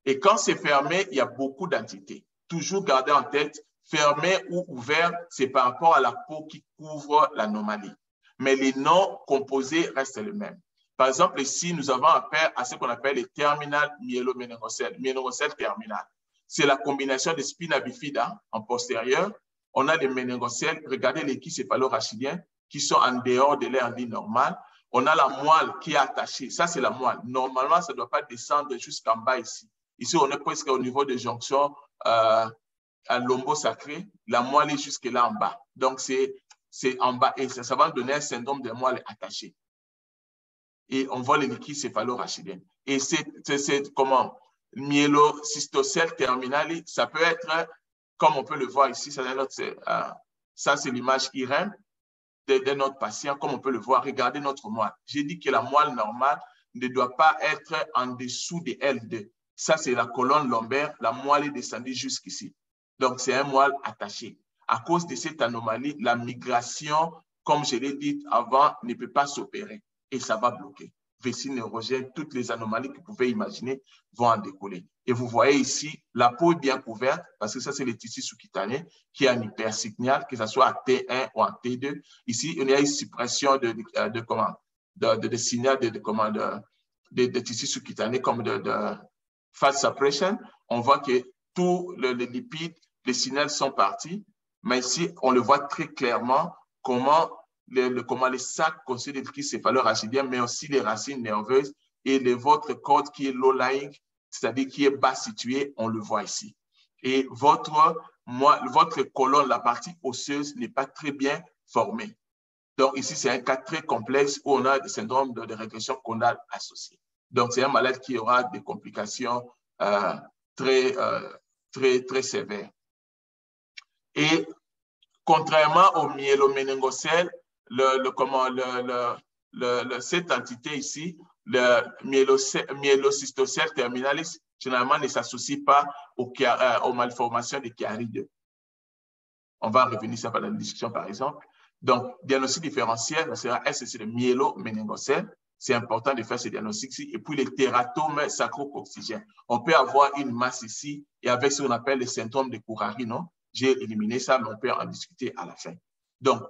Et quand c'est fermé, il y a beaucoup d'entités. Toujours garder en tête, fermé ou ouvert, c'est par rapport à la peau qui couvre l'anomalie. Mais les noms composés restent les mêmes. Par exemple, ici, nous avons affaire à ce qu'on appelle les terminales myéloméningocèles, méningocèles terminales. C'est la combinaison de spina bifida en postérieur. On a les méningocèles, regardez les céphalo-rachidiens qui sont en dehors de leur vie normale. On a la moelle qui est attachée. Ça, c'est la moelle. Normalement, ça ne doit pas descendre jusqu'en bas ici. Ici, on est presque au niveau de jonction à lombo-sacré. La moelle est jusque là en bas. Donc, c'est en bas. Et ça va donner un syndrome de moelle attachée. Et on voit les liquides céphalo-rachidiens. Et c'est comment? Myélocystocèle terminale, ça peut être, comme on peut le voir ici, ça c'est l'image IRM de notre patient, comme on peut le voir. Regardez notre moelle. J'ai dit que la moelle normale ne doit pas être en dessous de L2. Ça, c'est la colonne lombaire. La moelle est descendue jusqu'ici. Donc, c'est un moelle attaché. À cause de cette anomalie, la migration, comme je l'ai dit avant, ne peut pas s'opérer et ça va bloquer. Vessie neurogène, toutes les anomalies que vous pouvez imaginer vont en découler. Et vous voyez ici, la peau est bien couverte parce que ça, c'est le tissu sous-cutané qui est en hypersignal, que ce soit à T1 ou à T2. Ici, il y a une suppression de signal de tissu sous-cutané comme de fat suppression. On voit que tous les lipides, les signaux sont partis, mais ici, on le voit très clairement comment les sacs constituent des céphalo-rachidiens, mais aussi les racines nerveuses et votre corde qui est low-lying, c'est-à-dire qui est bas situé, on le voit ici. Et votre colonne, la partie osseuse, n'est pas très bien formée. Donc ici, c'est un cas très complexe où on a des syndromes de régression condylarale associés. Donc, c'est un malade qui aura des complications très sévères. Et contrairement au myéloméningocèle, cette entité ici, le myélocystocèle terminalis, généralement ne s'associe pas aux malformations des chiarides. On va revenir sur la discussion, par exemple. Donc, diagnostic différentiel, sera est-ce que c'est le myéloméningocèle? C'est important de faire ce diagnostic-ci. Et puis, les tératomes sacro-coccygiens. On peut avoir une masse ici et avec ce qu'on appelle le syndrome de Currari, non? J'ai éliminé ça, mais on peut en discuter à la fin. Donc,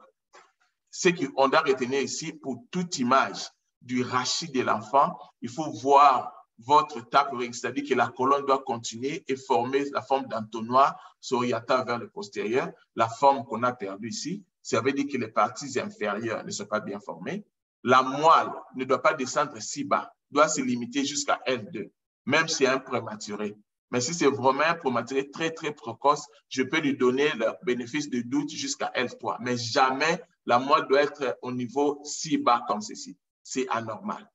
ce qu'on doit retenir ici, pour toute image du rachis de l'enfant, il faut voir votre tapering, c'est-à-dire que la colonne doit continuer et former la forme d'entonnoir s'orientant vers le postérieur, la forme qu'on a perdue ici. Ça veut dire que les parties inférieures ne sont pas bien formées. La moelle ne doit pas descendre si bas, doit se limiter jusqu'à L2, même si c'est un prématuré. Mais si c'est vraiment un prématuré très, très précoce, je peux lui donner le bénéfice de doute jusqu'à L3. Mais jamais la moelle doit être au niveau si bas comme ceci. C'est anormal.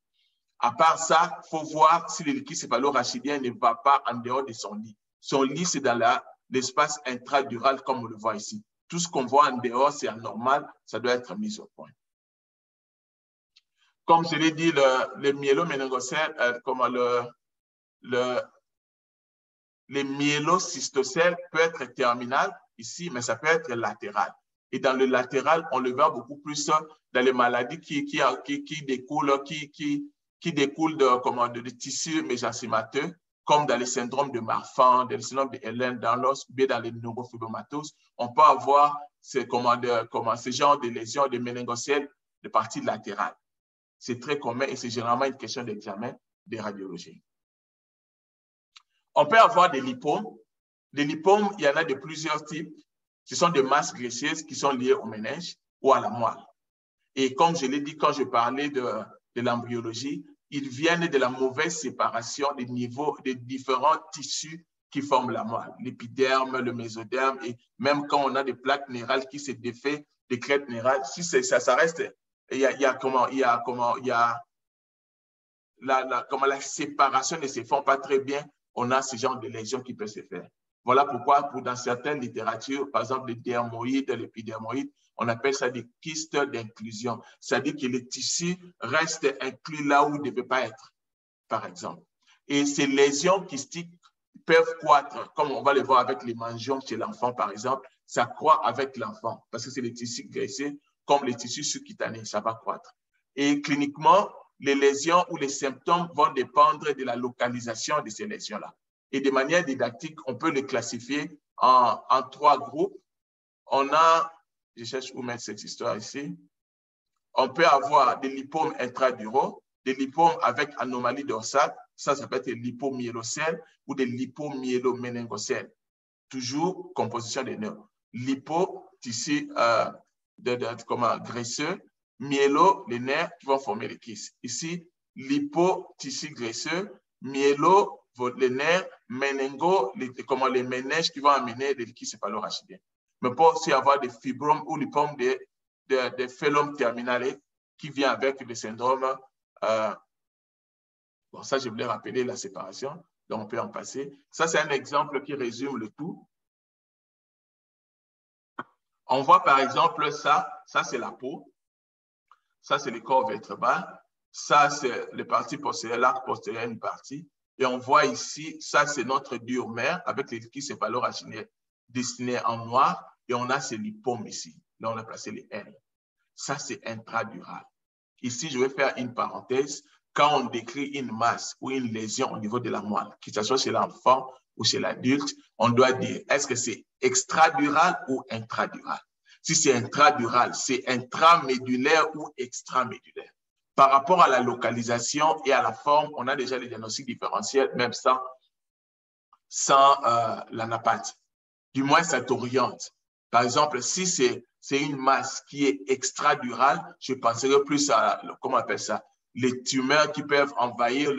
À part ça, il faut voir si le liquide céphalo-rachidien ne va pas en dehors de son lit. Son lit, c'est dans l'espace intradural, comme on le voit ici. Tout ce qu'on voit en dehors, c'est anormal, ça doit être mis au point. Comme je l'ai dit, le myéloméningocèle, les myélocystocèles peut être terminal ici, mais ça peut être latéral. Et dans le latéral, on le voit beaucoup plus dans les maladies qui découlent de tissus mésenchymateux, comme dans les syndromes de Marfan, dans les syndromes de Hélène, dans l'os, bien dans les neurofibromatoses. On peut avoir ce genre de lésions de méningocèles de partie latérale. C'est très commun et c'est généralement une question d'examen de radiologie. On peut avoir des lipomes. Les lipomes, il y en a de plusieurs types. Ce sont des masses graisseuses qui sont liées au méninge ou à la moelle. Et comme je l'ai dit quand je parlais de l'embryologie, ils viennent de la mauvaise séparation des niveaux des différents tissus qui forment la moelle. L'épiderme, le mésoderme, et même quand on a des plaques neurales qui se défait, des crêtes neurales, si ça reste, la séparation ne se fait pas très bien, on a ce genre de lésions qui peuvent se faire. Voilà pourquoi, dans certaines littératures, par exemple les dermoïdes, l'épidermoïde, on appelle ça des kystes d'inclusion. C'est-à-dire que le tissu reste inclus là où il ne devait pas être, par exemple. Et ces lésions kystiques peuvent croître, comme on va le voir avec les mangiomes chez l'enfant, par exemple, ça croît avec l'enfant parce que c'est les tissus graisseux, comme les tissus sous-cutanés, ça va croître. Et cliniquement, les lésions ou les symptômes vont dépendre de la localisation de ces lésions-là. Et de manière didactique, on peut les classifier en 3 groupes. On a, je cherche où mettre cette histoire ici, on peut avoir des lipomes intraduraux, des lipomes avec anomalie dorsale, ça peut être des lipomyélocèles ou des lipomyéloméningocèles. Toujours composition des nerfs. Lipo, tissu graisseux, myélo, les nerfs qui vont former les kystes. Ici, lipo, tissu graisseux, myélo, les nerfs, méningo, les méninges qui vont amener des liquides céphalo-rachidiens. Mais il peut aussi avoir des fibromes ou lipomes des phyllomes terminales qui viennent avec le syndrome. Bon, ça, je voulais rappeler la séparation, donc on peut en passer. Ça, c'est un exemple qui résume le tout. On voit par exemple ça c'est la peau, ça c'est le corps vertébral, ça c'est les parties postérieures, l'arc postérieur une partie, et on voit ici, ça c'est notre diurmère avec les liquides céphalo-rachidiens dessinés en noir, et on a ces lipomes ici, là on a placé les L. Ça c'est intradural. Ici, je vais faire une parenthèse. Quand on décrit une masse ou une lésion au niveau de la moelle, que ce soit chez l'enfant ou chez l'adulte, on doit dire, est-ce que c'est extradural ou intradural? Si c'est intradural, c'est intramédulaire ou extramédulaire. Par rapport à la localisation et à la forme, on a déjà les diagnostics différentiels, même sans l'anapathe. Du moins, ça t'oriente. Par exemple, si c'est une masse qui est extradurale, je penserais plus à, comment on appelle ça, les tumeurs qui peuvent envahir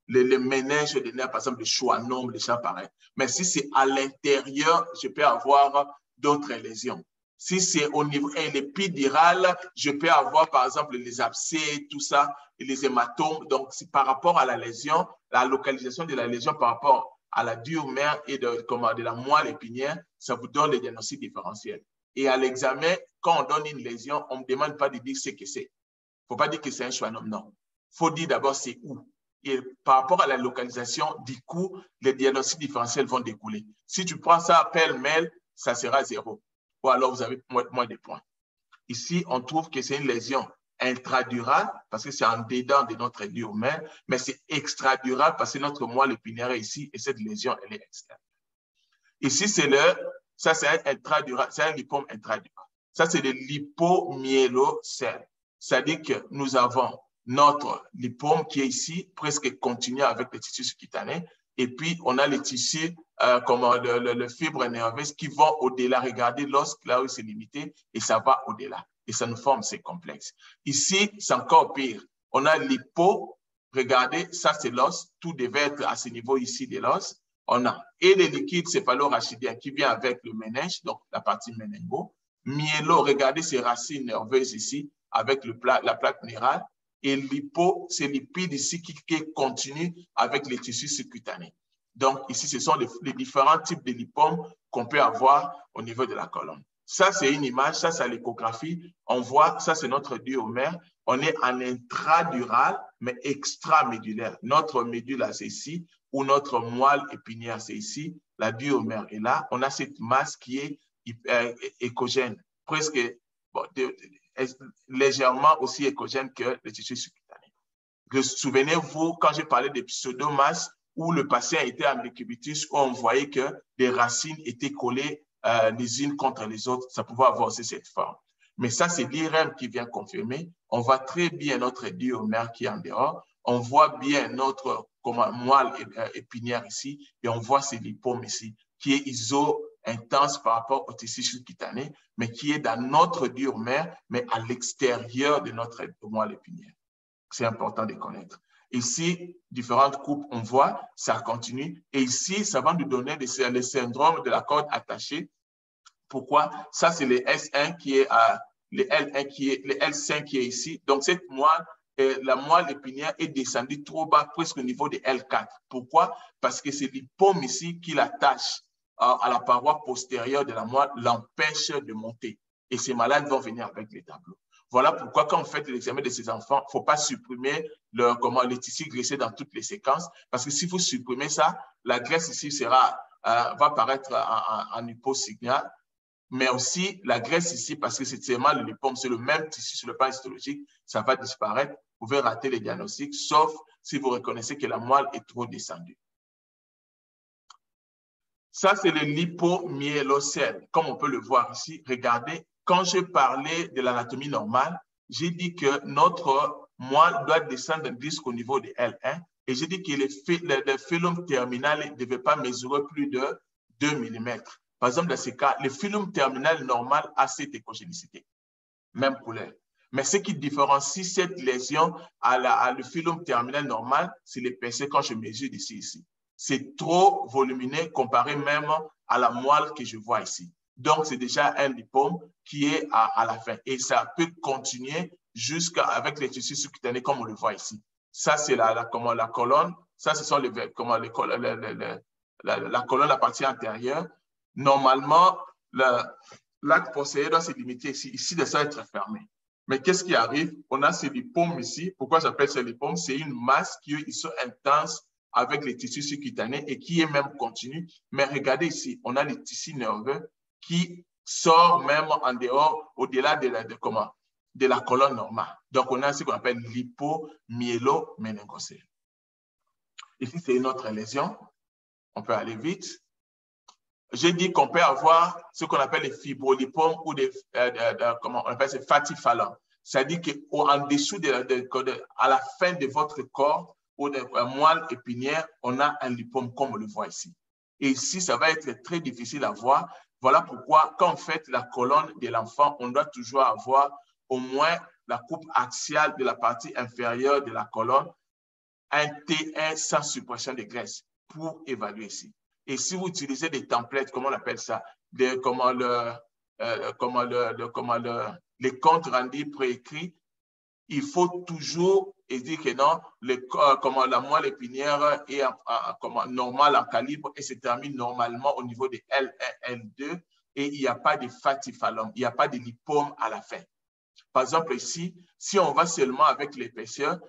les méninges des nerfs, par exemple, les schwannomes, les choses pareils. Mais si c'est à l'intérieur, je peux avoir d'autres lésions. Si c'est au niveau épidural, je peux avoir, par exemple, les abcès, tout ça, et les hématomes. Donc, c'est par rapport à la lésion, la localisation de la lésion par rapport à la diurmère et de la moelle épinière, ça vous donne les diagnostics différentiels. Et à l'examen, quand on donne une lésion, on ne me demande pas de dire ce que c'est. Il ne faut pas dire que c'est un schwannome, non. Il faut dire d'abord c'est où. Et par rapport à la localisation, du coup, les diagnostics différentiels vont découler. Si tu prends ça pêle-mêle, ça sera 0. Ou alors vous avez moins de points. Ici, on trouve que c'est une lésion intradurale parce que c'est en dedans de notre diurmère, mais c'est extradurale parce que notre moelle épinière est ici et cette lésion, elle est externe. Ici, ça c'est un intradural, c'est un lipome intradural. Ça, c'est le lipomyélocèle. C'est-à-dire que nous avons notre lipome qui est ici, presque continu avec les tissus sous-cutanés, et puis on a les tissus comme le fibre nerveuse qui vont au-delà. Regardez l'os, là où c'est limité, et ça va au-delà. Et ça nous forme ces complexes. Ici, c'est encore pire. On a l'hypo, regardez, ça c'est l'os, tout devait être à ce niveau ici de l'os. On a et les liquides céphalo-rachidiens qui viennent avec le méninge, donc la partie méningo. Myélo, regardez ces racines nerveuses ici, avec la plaque neurale. Et l'hypo, c'est lipide ici qui continue avec les tissus sous-cutanés. Donc, ici, ce sont les différents types de lipomes qu'on peut avoir au niveau de la colonne. Ça, c'est une image, ça, c'est l'échographie. On voit, ça, c'est notre diurmère. On est en intradural, mais extramédulaire. Notre médule, c'est ici, ou notre moelle épinière, c'est ici. La diurmère est là. On a cette masse qui est échogène, presque légèrement aussi échogène que le tissu sous-cutané. Souvenez-vous, quand j'ai parlé des pseudomasses, où le patient était en décubitus, où on voyait que les racines étaient collées les unes contre les autres, ça pouvait avoir aussi cette forme. Mais ça, c'est l'IRM qui vient confirmer. On voit très bien notre diurmère qui est en dehors. On voit bien notre moelle épinière ici et on voit ces lipomes ici, qui est iso-intense par rapport au tissu sous-cutané, mais qui est dans notre diurmère, mais à l'extérieur de notre moelle épinière. C'est important de connaître. Ici, différentes coupes, on voit, ça continue. Et ici, ça va nous donner le syndrome de la corde attachée. Pourquoi? Ça, c'est le S1 qui est le L1 qui est, le L5 qui est ici. Donc, cette moelle, la moelle épinière est descendue trop bas, presque au niveau de L4. Pourquoi? Parce que c'est l'hypome ici qui l'attache à la paroi postérieure de la moelle, l'empêche de monter. Et ces malades vont venir avec les tableaux. Voilà pourquoi, quand vous faites l'examen de ces enfants, il ne faut pas supprimer les tissus graissés dans toutes les séquences, parce que si vous supprimez ça, la graisse ici va apparaître en hyposignal, mais aussi la graisse ici, parce que c'est seulement le lipome, c'est le même tissu sur le plan histologique, ça va disparaître. Vous pouvez rater les diagnostics, sauf si vous reconnaissez que la moelle est trop descendue. Ça, c'est le lipomyélocèle, comme on peut le voir ici. Regardez, quand je parlais de l'anatomie normale, j'ai dit que notre moelle doit descendre jusqu'au niveau de L1 et j'ai dit que le filum terminal ne devait pas mesurer plus de 2 mm. Par exemple, dans ce cas, le filum terminal normal a cette écogénicité, même couleur. Mais ce qui différencie cette lésion à le filum terminal normal, c'est l'épaisseur quand je mesure ici. C'est trop volumineux comparé même à la moelle que je vois ici. Donc, c'est déjà un lipome qui est à la fin. Et ça peut continuer jusqu'avec les tissus sous-cutanés comme on le voit ici. Ça, c'est la colonne. Ça, ce sont la colonne, la partie antérieure. Normalement, l'acte postérieur doit se limiter ici. Ici, ça doit être fermé. Mais qu'est-ce qui arrive? On a ces lipomes ici. Pourquoi j'appelle ces lipomes? C'est une masse qui sont intenses avec les tissus sous-cutanés et qui est même continu. Mais regardez ici, on a les tissus nerveux qui sortent même en dehors, au-delà de la colonne normale. Donc, on a ce qu'on appelle l'hypomyéloméningocèle. Ici, c'est une autre lésion. On peut aller vite. J'ai dit qu'on peut avoir ce qu'on appelle les fibrolipomes ou comment on appelle ça, fatifalums. C'est-à-dire qu'en dessous, à la fin de votre corps, ou de moelle épinière, on a un lipome comme on le voit ici. Et ici, ça va être très difficile à voir. Voilà pourquoi, quand on fait la colonne de l'enfant, on doit toujours avoir au moins la coupe axiale de la partie inférieure de la colonne, un T1 sans suppression de graisse pour évaluer ici. Et si vous utilisez des templates, comment on appelle ça, les comptes rendus préécrits, il faut toujours dire que non, la moelle épinière est normale en calibre et se termine normalement au niveau de L1, L2 et il n'y a pas de fatifalum, il n'y a pas de lipome à la fin. Par exemple, ici, si on va seulement avec l'épaisseur,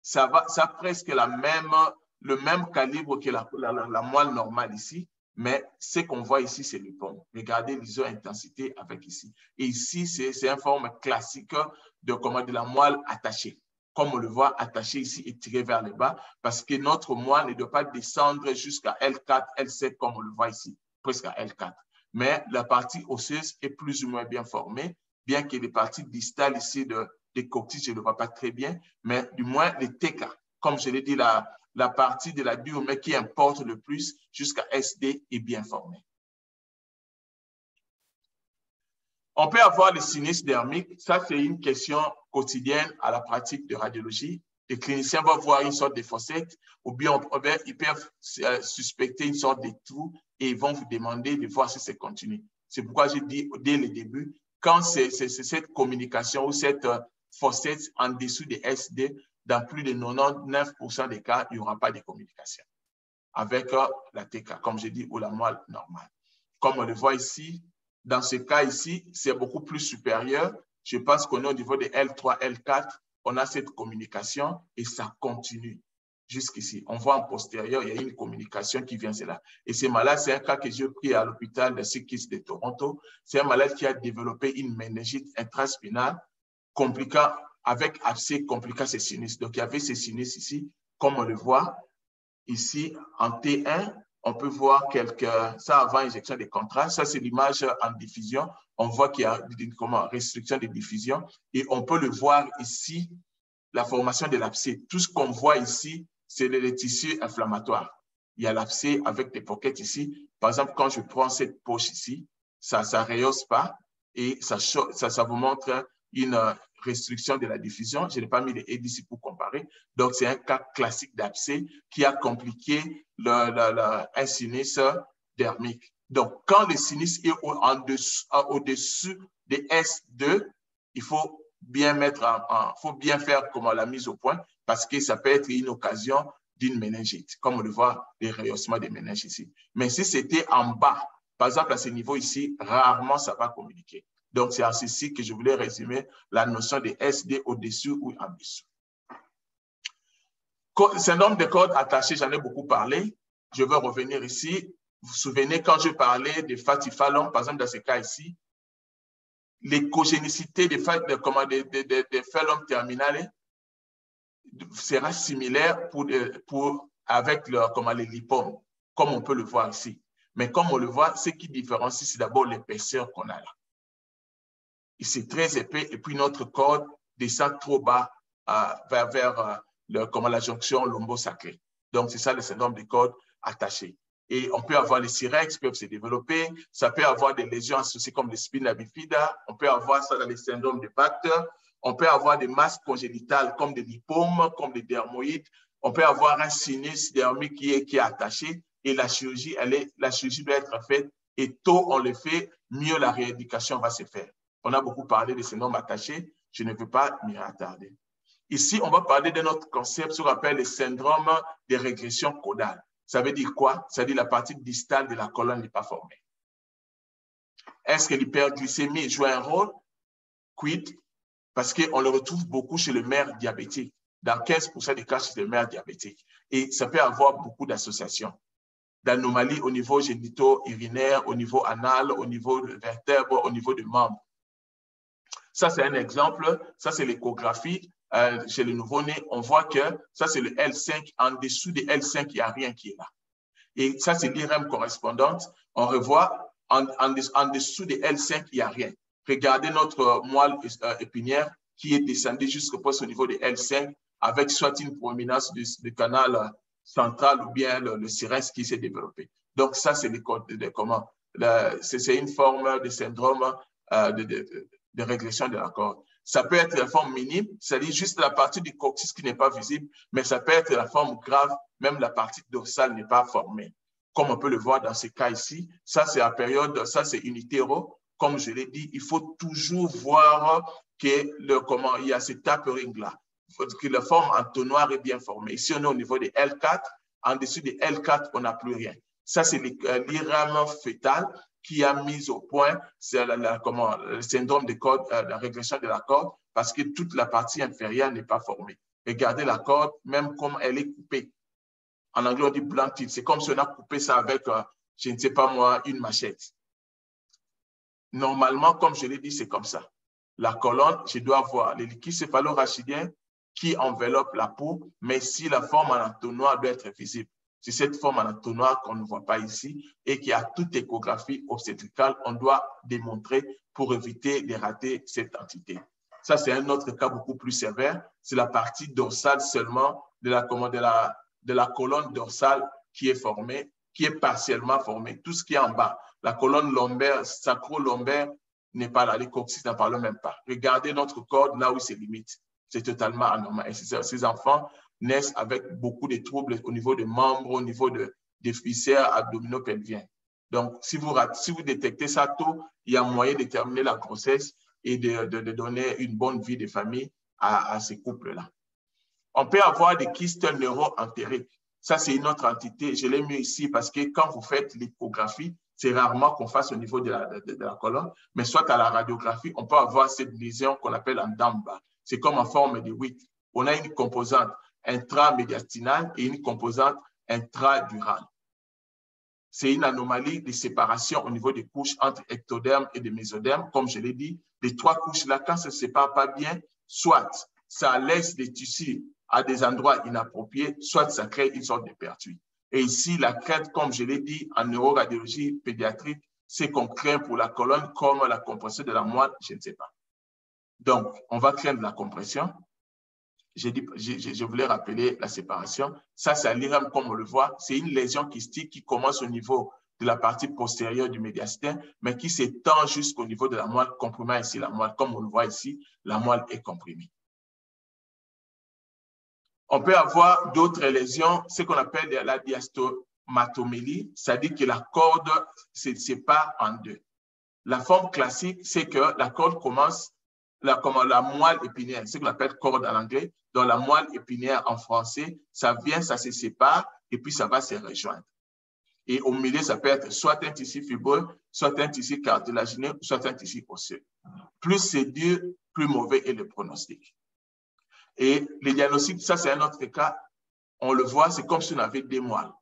ça a presque le même calibre que la moelle normale ici, mais ce qu'on voit ici, c'est le lipome. Regardez l'iso-intensité avec ici. Et ici, c'est une forme classique de la moelle attachée. Comme on le voit, attaché ici et tiré vers le bas, parce que notre moelle ne doit pas descendre jusqu'à L4, L7, comme on le voit ici, presque à L4. Mais la partie osseuse est plus ou moins bien formée, bien que les parties distales ici des coccyx, je ne le vois pas très bien, mais du moins les TK, comme je l'ai dit, la partie de la dure, mais qui importe le plus jusqu'à SD est bien formée. On peut avoir le sinus dermique. Ça, c'est une question quotidienne à la pratique de radiologie. Les cliniciens vont voir une sorte de fossette ou bien ils peuvent suspecter une sorte de trou et ils vont vous demander de voir si c'est continu. C'est pourquoi j'ai dit dès le début, quand c'est cette communication ou cette fossette en dessous de SD, dans plus de 99% des cas, il n'y aura pas de communication avec la TK, comme je dis, ou la moelle normale. Comme on le voit ici, dans ce cas ici, c'est beaucoup plus supérieur. Je pense qu'on est au niveau de L3, L4, on a cette communication et ça continue jusqu'ici. On voit en postérieur, il y a une communication qui vient de là. Et ce malade, c'est un cas que j'ai pris à l'hôpital de Sikis de Toronto. C'est un malade qui a développé une méningite intraspinale compliquant avec abcès compliquant ses sinus. Donc, il y avait ces sinus ici, comme on le voit ici en T1. On peut voir ça avant injection de contraste. Ça, c'est l'image en diffusion. On voit qu'il y a une restriction de diffusion. Et on peut le voir ici, la formation de l'abcès. Tout ce qu'on voit ici, c'est les tissus inflammatoires. Il y a l'abcès avec des pockets ici. Par exemple, quand je prends cette poche ici, ça ne rehausse pas et ça vous montre une restriction de la diffusion. Je n'ai pas mis les aides ici pour comparer. Donc, c'est un cas classique d'abcès qui a compliqué un sinus dermique. Donc, quand le sinus est au-dessus de S2, il faut bien faire la mise au point parce que ça peut être une occasion d'une méningite, comme on le voit, les rehaussements des méninges ici. Mais si c'était en bas, par exemple à ce niveau ici, rarement ça va communiquer. Donc, c'est ainsi ici que je voulais résumer la notion de SD au-dessus ou en dessous. Syndrome des cordes attachées, j'en ai beaucoup parlé. Je vais revenir ici. Vous vous souvenez, quand je parlais des fatifalons, par exemple, dans ce cas ici, l'écogénicité des phalons terminales sera similaire avec les lipomes, comme on peut le voir ici. Mais comme on le voit, ce qui différencie, c'est d'abord l'épaisseur qu'on a là. C'est très épais et puis notre corde descend trop bas vers la jonction lombo-sacrée. Donc, c'est ça le syndrome des cordes attachées. Et on peut avoir les syrinx qui peuvent se développer. Ça peut avoir des lésions associées comme les spina bifida. On peut avoir ça dans les syndromes de Bacter. On peut avoir des masses congénitales comme des lipomes, comme des dermoïdes. On peut avoir un sinus dermique qui est attaché. Et la chirurgie doit être faite. Et tôt on le fait, mieux la rééducation va se faire. On a beaucoup parlé des syndromes attachés. Je ne veux pas m'y attarder. Ici, on va parler d'un autre concept, ce qu'on appelle le syndrome de régression caudale. Ça veut dire quoi? Ça veut dire la partie distale de la colonne n'est pas formée. Est-ce que l'hyperglycémie joue un rôle? Quid? Parce qu'on le retrouve beaucoup chez le mère diabétique. Dans 15% des cas chez le mère diabétique. Et ça peut avoir beaucoup d'associations, d'anomalies au niveau génito-urinaire, au niveau anal, au niveau de vertèbres, au niveau des membres. Ça, c'est un exemple. Ça, c'est l'échographie. Chez le nouveau-né, on voit que ça, c'est le L5. En dessous de L5, il n'y a rien qui est là. Et ça, c'est l'IRM correspondante. On revoit en dessous de L5, il n'y a rien. Regardez notre moelle épinière qui est descendue jusqu'au poste au niveau de L5 avec soit une proéminence du canal central ou bien le syrinx qui s'est développé. Donc, ça, c'est c'est une forme de syndrome de régression de la corde. Ça peut être la forme minime, c'est-à-dire juste la partie du coccyx qui n'est pas visible, mais ça peut être la forme grave, même la partie dorsale n'est pas formée. Comme on peut le voir dans ce cas ici, ça c'est la période, ça c'est in utero. Comme je l'ai dit, il faut toujours voir que il y a ce tapering-là, que la forme entonnoir est bien formée. Ici, on est au niveau de L4. En dessous de L4, on n'a plus rien. Ça, c'est l'IRM fœtal qui a mis au point le syndrome de corde, la régression de la corde, parce que toute la partie inférieure n'est pas formée. Regardez la corde, même comme elle est coupée. En anglais, on dit blunted. C'est comme si on a coupé ça avec, je ne sais pas moi, une machette. Normalement, comme je l'ai dit, c'est comme ça. La colonne, je dois avoir les liquides céphalo-rachidiens qui enveloppent la peau, mais si la forme en entonnoir doit être visible. C'est cette forme en entonnoir qu'on ne voit pas ici et qui a toute échographie obstétricale, on doit démontrer pour éviter de rater cette entité. Ça, c'est un autre cas beaucoup plus sévère. C'est la partie dorsale seulement de la colonne dorsale qui est formée, qui est partiellement formée. Tout ce qui est en bas, la colonne lombaire, sacro-lombaire n'est pas là. Les coccyx n'en parlent même pas. Regardez notre corde là où c'est limite. C'est totalement anormal. Et ces enfants naissent avec beaucoup de troubles au niveau des membres, au niveau des viscères abdominaux-pelviens. Donc, si vous détectez ça tôt, il y a moyen de terminer la grossesse et de donner une bonne vie de famille à ces couples-là. On peut avoir des kystes neuro-entériques. Ça, c'est une autre entité. Je l'ai mis ici parce que quand vous faites l'échographie, c'est rarement qu'on fasse au niveau de la colonne, mais soit à la radiographie, on peut avoir cette lésion qu'on appelle en dents bas. C'est comme en forme de 8. On a une composante intramédiastinale et une composante intradurale. C'est une anomalie de séparation au niveau des couches entre ectoderme et de mésoderme. Comme je l'ai dit, les trois couches-là, quand ça ne se sépare pas bien, soit ça laisse des tissus à des endroits inappropriés, soit ça crée une sorte de pertuis. Et ici, la crainte, comme je l'ai dit, en neuroradiologie pédiatrique, c'est qu'on craint pour la colonne comme la compression de la moelle, je ne sais pas. Donc, on va craindre la compression. Je voulais rappeler la séparation. Ça, c'est l'IRM, comme on le voit. C'est une lésion kystique qui commence au niveau de la partie postérieure du médiastin, mais qui s'étend jusqu'au niveau de la moelle, comprimant ici la moelle. Comme on le voit ici, la moelle est comprimée. On peut avoir d'autres lésions, ce qu'on appelle la diastomatomélie, c'est-à-dire que la corde se sépare en deux. La forme classique, c'est que la corde commence la moelle épinière, c'est ce qu'on appelle corde en anglais. Dans la moelle épinière en français, ça vient, ça se sépare et puis ça va se rejoindre. Et au milieu, ça peut être soit un tissu fibreux, soit un tissu cartilagineux, soit un tissu osseux. Plus c'est dur, plus mauvais est le pronostic. Et les diagnostics, ça c'est un autre cas, on le voit, c'est comme si on avait des moelles.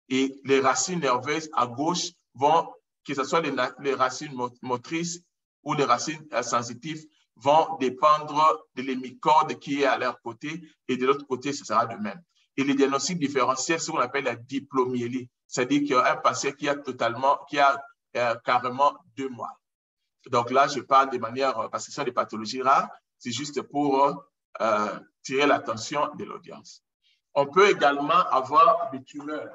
Et les racines nerveuses à gauche vont, que ce soit les racines motrices ou les racines sensitives, vont dépendre de l'hémicorde qui est à leur côté, et de l'autre côté, ce sera de même. Et les diagnostics différentiels, c'est ce qu'on appelle la diplomyélie, c'est-à-dire qu'il y a un patient qui a carrément 2 mois. Donc là, je parle de manière, parce que ce sont des pathologies rares, c'est juste pour tirer l'attention de l'audience. On peut également avoir des tumeurs.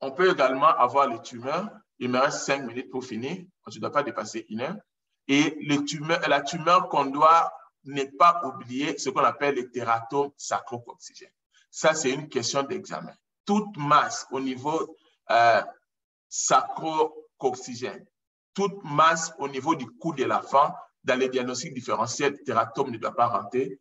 On peut également avoir les tumeurs. Il me reste 5 minutes pour finir. Je ne dois pas dépasser 1 heure. Et la tumeur qu'on doit ne pas oublier, ce qu'on appelle les tératomes sacro-coccygènes. Ça, c'est une question d'examen. Toute masse au niveau sacro-coccygène, toute masse au niveau du cou de l'enfant, dans les diagnostics différentiels, tératome ne doit pas rentrer,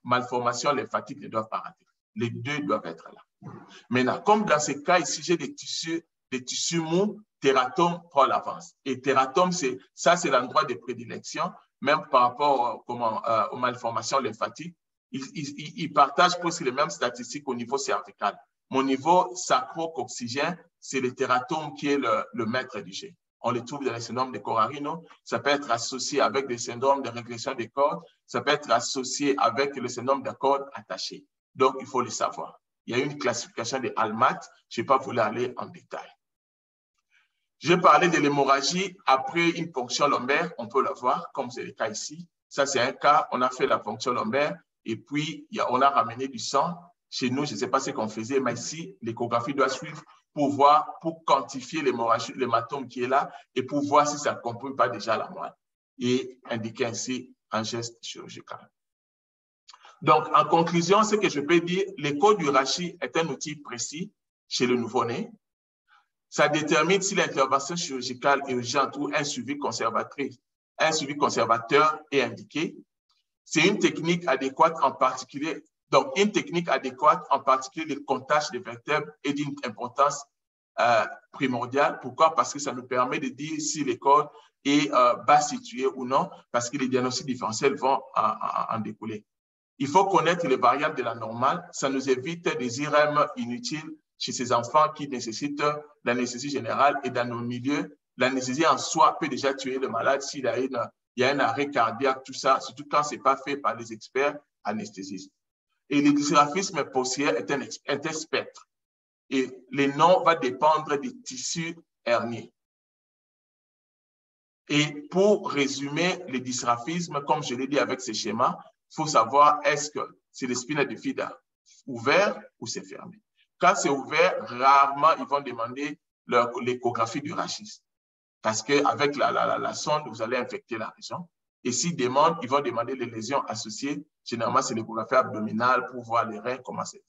malformation lymphatique ne doit pas rentrer. Les deux doivent être là. Maintenant, comme dans ces cas ici, j'ai des tissus mous, tératome prend l'avance. Et tératome, c'est l'endroit de prédilection, même par rapport aux malformations lymphatiques. Ils partagent presque les mêmes statistiques au niveau cervical. Mon niveau sacro-coccygène, c'est le tératome qui est le maître du jeu. On le trouve dans les syndromes de Corarino. Ça peut être associé avec des syndromes de régression des cordes. Ça peut être associé avec le syndrome de cordes attachées. Donc, il faut le savoir. Il y a une classification des ALMAT. Je ne vais pas vous aller en détail. Je parlais de l'hémorragie après une ponction lombaire. On peut la voir, comme c'est le cas ici. Ça, c'est un cas. On a fait la ponction lombaire et puis on a ramené du sang. Chez nous, je ne sais pas ce qu'on faisait, mais ici, l'échographie doit suivre pour quantifier l'hémorragie, l'hématome qui est là et pour voir si ça ne comprime pas déjà la moelle et indiquer ainsi un geste chirurgical. Donc, en conclusion, ce que je peux dire, l'écho du rachis est un outil précis chez le nouveau-né. Ça détermine si l'intervention chirurgicale est urgente ou un suivi conservateur est indiqué. C'est une technique adéquate en particulier. Donc, une technique adéquate, en particulier le comptage des vertèbres, est d'une importance primordiale. Pourquoi? Parce que ça nous permet de dire si l'école est bas située ou non, parce que les diagnostics différentiels vont en découler. Il faut connaître les variables de la normale. Ça nous évite des IRM inutiles chez ces enfants qui nécessitent l'anesthésie générale. Et dans nos milieux, l'anesthésie en soi peut déjà tuer le malade s'il y a un arrêt cardiaque, tout ça, surtout quand ce n'est pas fait par les experts anesthésistes. Et le dysgraphisme possière est un spectre. Et le nom va dépendre des tissus herniés. Et pour résumer le dysgraphisme, comme je l'ai dit avec ces schémas, il faut savoir est-ce que c'est le spina bifida ouvert ou c'est fermé. Quand c'est ouvert, rarement ils vont demander l'échographie du rachis. Parce qu'avec la sonde, vous allez infecter la région. Et s'ils demandent, ils vont demander les lésions associées. Généralement, c'est l'échographie abdominale pour voir les reins, comment c'est.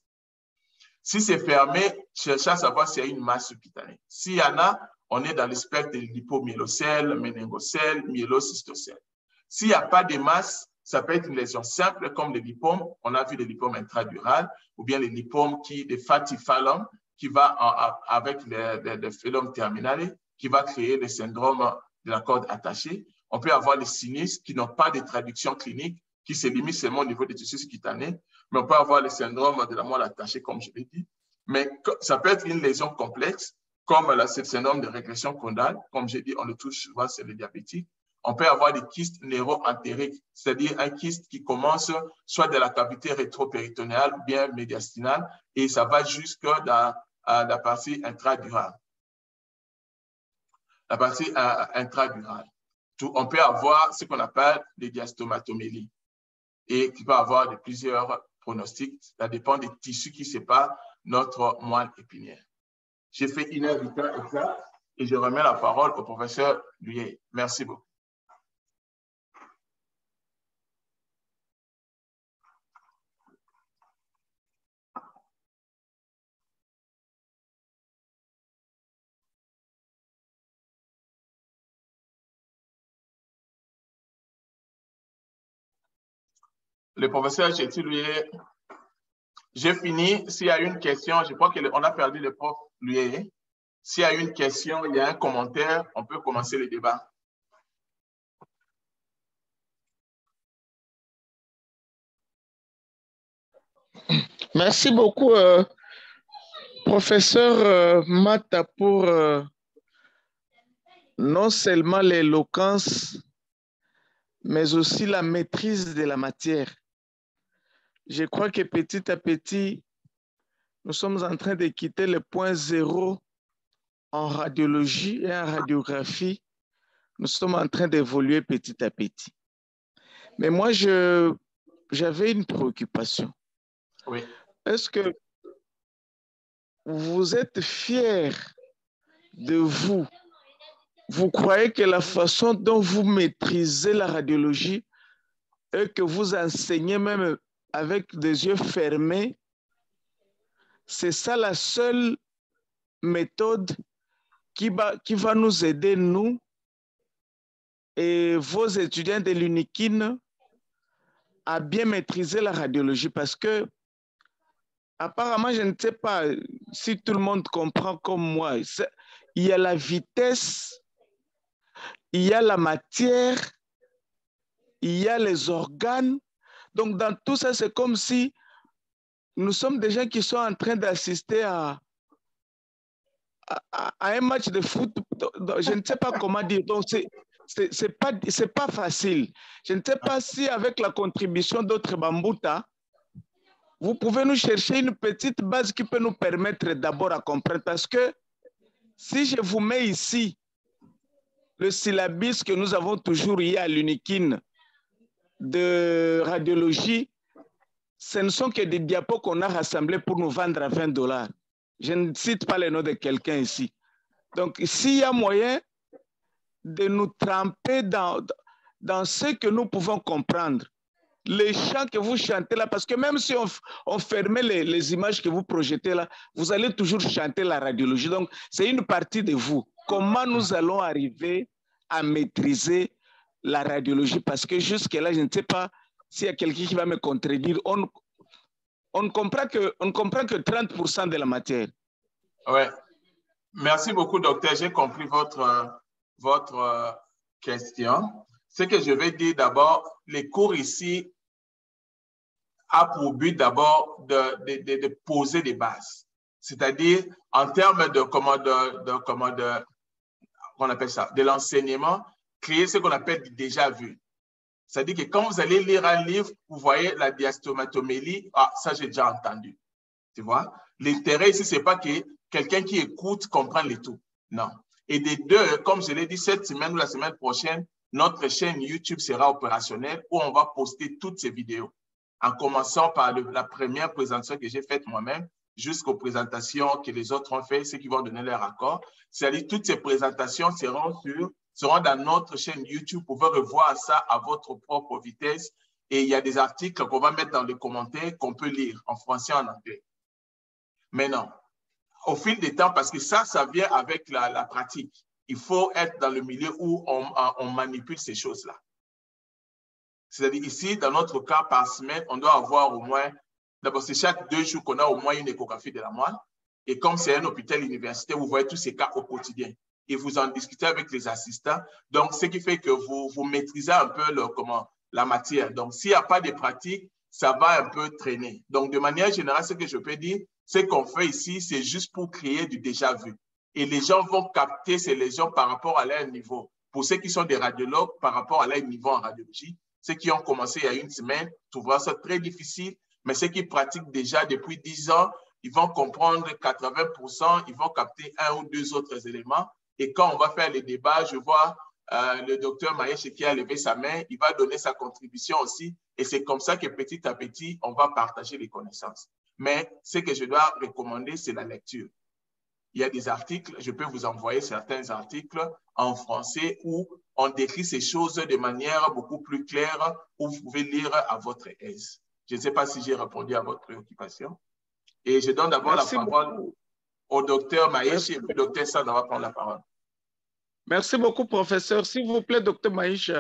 Si c'est fermé, cherchez à savoir s'il y a une masse subcutanée. S'il y en a, on est dans le spectre de l'hypomyélocèle, méningocèle, myélocystocèle. S'il n'y a pas de masse, ça peut être une lésion simple comme les lipomes. On a vu les lipomes intradurales ou bien les lipomes des fatifallum qui va avec le phylum terminal qui va créer le syndrome de la corde attachée. On peut avoir les sinus qui n'ont pas de traduction clinique, qui se limitent seulement au niveau des tissus cutanés, mais on peut avoir le syndrome de la moelle attachée, comme je l'ai dit. Mais ça peut être une lésion complexe, comme le syndrome de régression caudale. Comme j'ai dit, on le touche souvent, c'est les diabétiques. On peut avoir des kystes neuro-entériques, c'est-à-dire un kyste qui commence soit de la cavité rétropéritonéale ou bien médiastinale, et ça va jusque dans la partie intradurale. La partie intradurale. On peut avoir ce qu'on appelle des diastomatomélies et qui peut avoir de plusieurs pronostics. Ça dépend des tissus qui séparent notre moelle épinière. J'ai fait 1h08 exact et je remets la parole au professeur Luyé. Merci beaucoup. Le professeur Chéti Luyé J'ai fini. S'il y a une question, je crois qu'on a perdu le prof, lui. S'il y a une question, il y a un commentaire, on peut commencer le débat. Merci beaucoup, professeur Mata, pour non seulement l'éloquence, mais aussi la maîtrise de la matière. Je crois que petit à petit, nous sommes en train de quitter le point zéro en radiologie et en radiographie. Nous sommes en train d'évoluer petit à petit. Mais moi, j'avais une préoccupation. Oui. Est-ce que vous êtes fiers de vous? Vous croyez que la façon dont vous maîtrisez la radiologie et que vous enseignez même avec des yeux fermés, c'est ça la seule méthode qui va nous aider, nous et vos étudiants de l'UNIKIN, à bien maîtriser la radiologie? Parce que apparemment, je ne sais pas si tout le monde comprend comme moi. Il y a la vitesse, il y a la matière, il y a les organes. Donc, dans tout ça, c'est comme si nous sommes des gens qui sont en train d'assister à un match de foot. Je ne sais pas comment dire. Donc, c'est pas facile. Je ne sais pas si avec la contribution d'autres Bambouta, vous pouvez nous chercher une petite base qui peut nous permettre d'abord à comprendre. Parce que si je vous mets ici le syllabus que nous avons toujours eu à l'UNIKIN de radiologie, ce ne sont que des diapos qu'on a rassemblés pour nous vendre à $20. Je ne cite pas le nom de quelqu'un ici. Donc, s'il y a moyen de nous tremper dans ce que nous pouvons comprendre, les chants que vous chantez là, parce que même si on fermait les images que vous projetez là, vous allez toujours chanter la radiologie. Donc, c'est une partie de vous. Comment nous allons arriver à maîtriser la radiologie? Parce que jusque-là, je ne sais pas s'il y a quelqu'un qui va me contredire. On ne comprend que 30% de la matière. Ouais. Merci beaucoup, docteur. J'ai compris votre question. Ce que je vais dire d'abord, les cours ici a pour but d'abord de poser des bases. C'est-à-dire, en termes qu'on appelle ça, de l'enseignement, créer ce qu'on appelle du déjà vu. C'est-à-dire que quand vous allez lire un livre, vous voyez la diastomatomélie, ah, ça j'ai déjà entendu. Tu vois? L'intérêt ici, ce n'est pas que quelqu'un qui écoute comprend les tout. Non. Et des deux, comme je l'ai dit, cette semaine ou la semaine prochaine, notre chaîne YouTube sera opérationnelle où on va poster toutes ces vidéos. En commençant par la première présentation que j'ai faite moi-même, jusqu'aux présentations que les autres ont faites, ceux qui vont donner leur accord. C'est-à-dire toutes ces présentations seront dans notre chaîne YouTube. Vous pouvez revoir ça à votre propre vitesse. Et il y a des articles qu'on va mettre dans les commentaires qu'on peut lire en français et en anglais. Maintenant, au fil des temps, parce que ça vient avec la pratique. Il faut être dans le milieu où on manipule ces choses-là. C'est-à-dire ici, dans notre cas, par semaine, on doit avoir au moins, d'abord c'est chaque 2 jours qu'on a au moins une échographie de la moelle. Et comme c'est un hôpital universitaire, vous voyez tous ces cas au quotidien. Et vous en discutez avec les assistants. Donc, ce qui fait que vous maîtrisez un peu la matière. Donc, s'il n'y a pas de pratique, ça va un peu traîner. Donc, de manière générale, ce que je peux dire, ce qu'on fait ici, c'est juste pour créer du déjà vu. Et les gens vont capter ces lésions par rapport à leur niveau. Pour ceux qui sont des radiologues, par rapport à leur niveau en radiologie, ceux qui ont commencé il y a une semaine trouveront ça très difficile, mais ceux qui pratiquent déjà depuis 10 ans, ils vont comprendre 80%, ils vont capter 1 ou 2 autres éléments. Et quand on va faire les débats, je vois le docteur Maïche qui a levé sa main, il va donner sa contribution aussi. Et c'est comme ça que petit à petit, on va partager les connaissances. Mais ce que je dois recommander, c'est la lecture. Il y a des articles, je peux vous envoyer certains articles en français où on décrit ces choses de manière beaucoup plus claire, où vous pouvez lire à votre aise. Je ne sais pas si j'ai répondu à votre préoccupation. Et je donne d'abord la parole au docteur Maïche et puis le docteur Sanda va prendre la parole. Merci beaucoup, professeur. S'il vous plaît, docteur Maïche,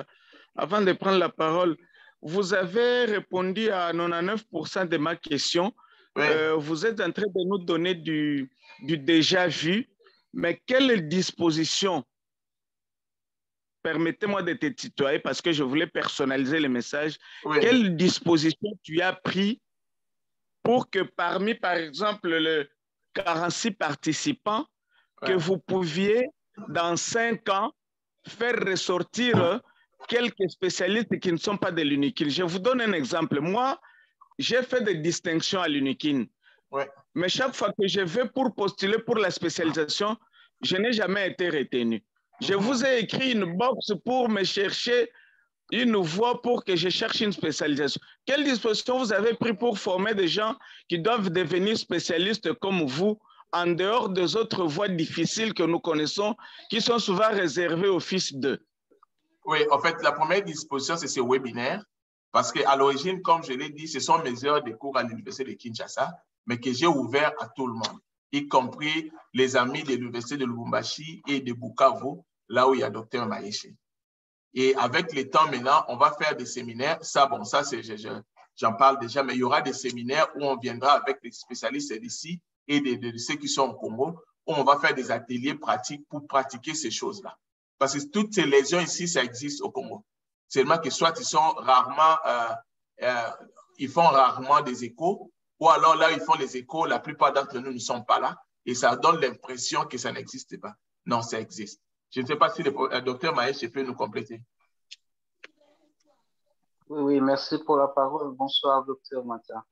avant de prendre la parole, vous avez répondu à 99% de ma question. Oui. Vous êtes en train de nous donner du déjà vu, mais quelle disposition, permettez-moi de te tutoyer parce que je voulais personnaliser le message, Oui. quelle disposition tu as pris pour que parmi, par exemple, les 46 participants, que vous pouviez, dans 5 ans, faire ressortir quelques spécialistes qui ne sont pas de l'UNIKIN. Je vous donne un exemple. Moi, j'ai fait des distinctions à l'UNIKIN. Ouais. Mais chaque fois que je vais pour postuler pour la spécialisation, je n'ai jamais été retenu. Je vous ai écrit une box pour me chercher une voie pour que je cherche une spécialisation. Quelle disposition vous avez pris pour former des gens qui doivent devenir spécialistes comme vous, en dehors des autres voies difficiles que nous connaissons, qui sont souvent réservées aux fils d'eux? Oui, en fait, la première disposition, c'est ce webinaire. Parce qu'à l'origine, comme je l'ai dit, ce sont mes heures de cours à l'Université de Kinshasa, mais que j'ai ouvert à tout le monde, y compris les amis de l'Université de Lubumbashi et de Bukavu, là où il y a Dr Maïché. Et avec le temps maintenant, on va faire des séminaires. Ça, bon, ça, j'en parle déjà, mais il y aura des séminaires où on viendra avec des spécialistes d'ici et de ceux qui sont au Congo, où on va faire des ateliers pratiques pour pratiquer ces choses-là. Parce que toutes ces lésions ici, ça existe au Congo. Seulement que soit ils sont rarement, ils font rarement des échos, ou alors là, ils font les échos, la plupart d'entre nous ne sont pas là, et ça donne l'impression que ça n'existe pas. Non, ça existe. Je ne sais pas si le docteur Maïché peut nous compléter. Oui, merci pour la parole. Bonsoir, docteur Mata.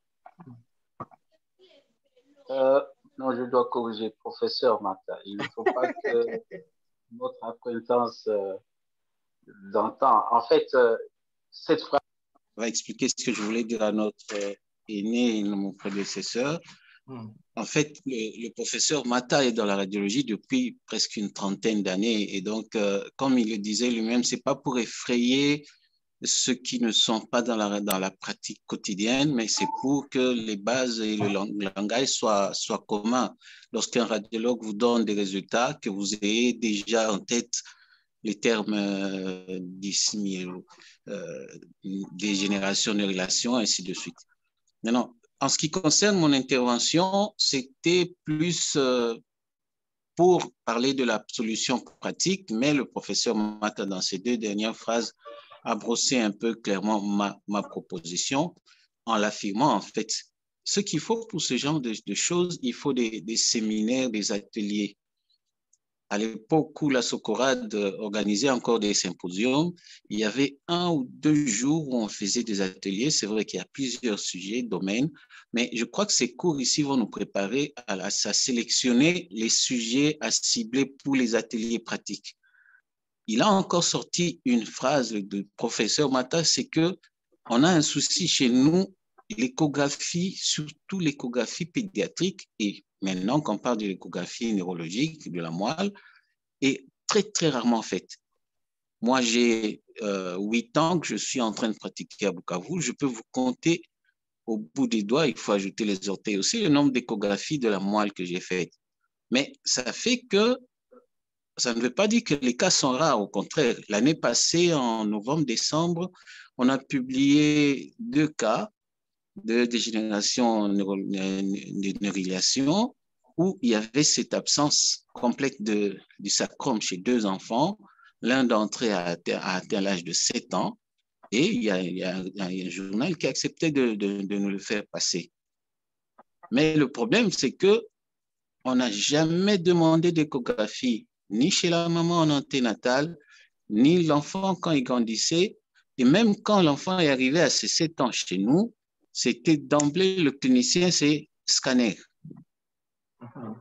Non, je dois corriger, professeur Mata. Il ne faut pas que notre acquaintance d'antan. En fait, cette phrase va expliquer ce que je voulais dire à notre aîné et mon prédécesseur. En fait, le professeur Mata est dans la radiologie depuis presque une trentaine d'années. Et donc, comme il le disait lui-même, ce n'est pas pour effrayer ceux qui ne sont pas dans la pratique quotidienne, mais c'est pour que les bases et le langage soient communs. Lorsqu'un radiologue vous donne des résultats, que vous ayez déjà en tête les termes dégénération de relations, ainsi de suite. Maintenant, en ce qui concerne mon intervention, c'était plus pour parler de la solution pratique, mais le professeur Mata, dans ses 2 dernières phrases, a brossé un peu clairement ma proposition en l'affirmant, en fait. Ce qu'il faut pour ce genre de choses, il faut des séminaires, des ateliers. À l'époque où la Socorade organisait encore des symposiums, il y avait 1 ou 2 jours où on faisait des ateliers. C'est vrai qu'il y a plusieurs sujets, domaines, mais je crois que ces cours ici vont nous préparer à sélectionner les sujets à cibler pour les ateliers pratiques. Il a encore sorti une phrase du professeur Mata, c'est qu'on a un souci chez nous, l'échographie, surtout l'échographie pédiatrique, et maintenant qu'on parle de l'échographie neurologique de la moelle, est très, très rarement faite. Moi, j'ai 8 ans que je suis en train de pratiquer à Bukavu. Je peux vous compter au bout des doigts, il faut ajouter les orteils aussi, le nombre d'échographies de la moelle que j'ai faites. Mais ça fait que ça ne veut pas dire que les cas sont rares, au contraire. L'année passée, en novembre-décembre, on a publié 2 cas de dégénération de neurulation où il y avait cette absence complète du sacrum chez 2 enfants. L'un d'entre eux a atteint l'âge de 7 ans et il y a un journal qui acceptait de nous le faire passer. Mais le problème, c'est qu'on n'a jamais demandé d'échographie, ni chez la maman en anténatale, ni l'enfant quand il grandissait. Et même quand l'enfant est arrivé à ses 7 ans chez nous, c'était d'emblée le clinicien, c'est scanner.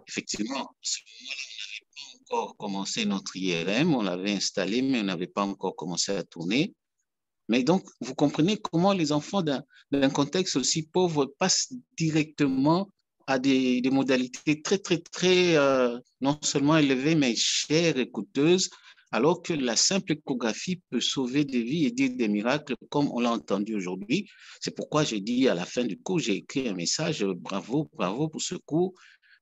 Effectivement, à ce moment-là, on n'avait pas encore commencé notre IRM, on l'avait installé, mais on n'avait pas encore commencé à tourner. Mais donc, vous comprenez comment les enfants d'un contexte aussi pauvre passent directement à des modalités très, très, très, non seulement élevées, mais chères et coûteuses, alors que la simple échographie peut sauver des vies et dire des miracles, comme on l'a entendu aujourd'hui. C'est pourquoi j'ai dit à la fin du cours, j'ai écrit un message, bravo, bravo pour ce cours.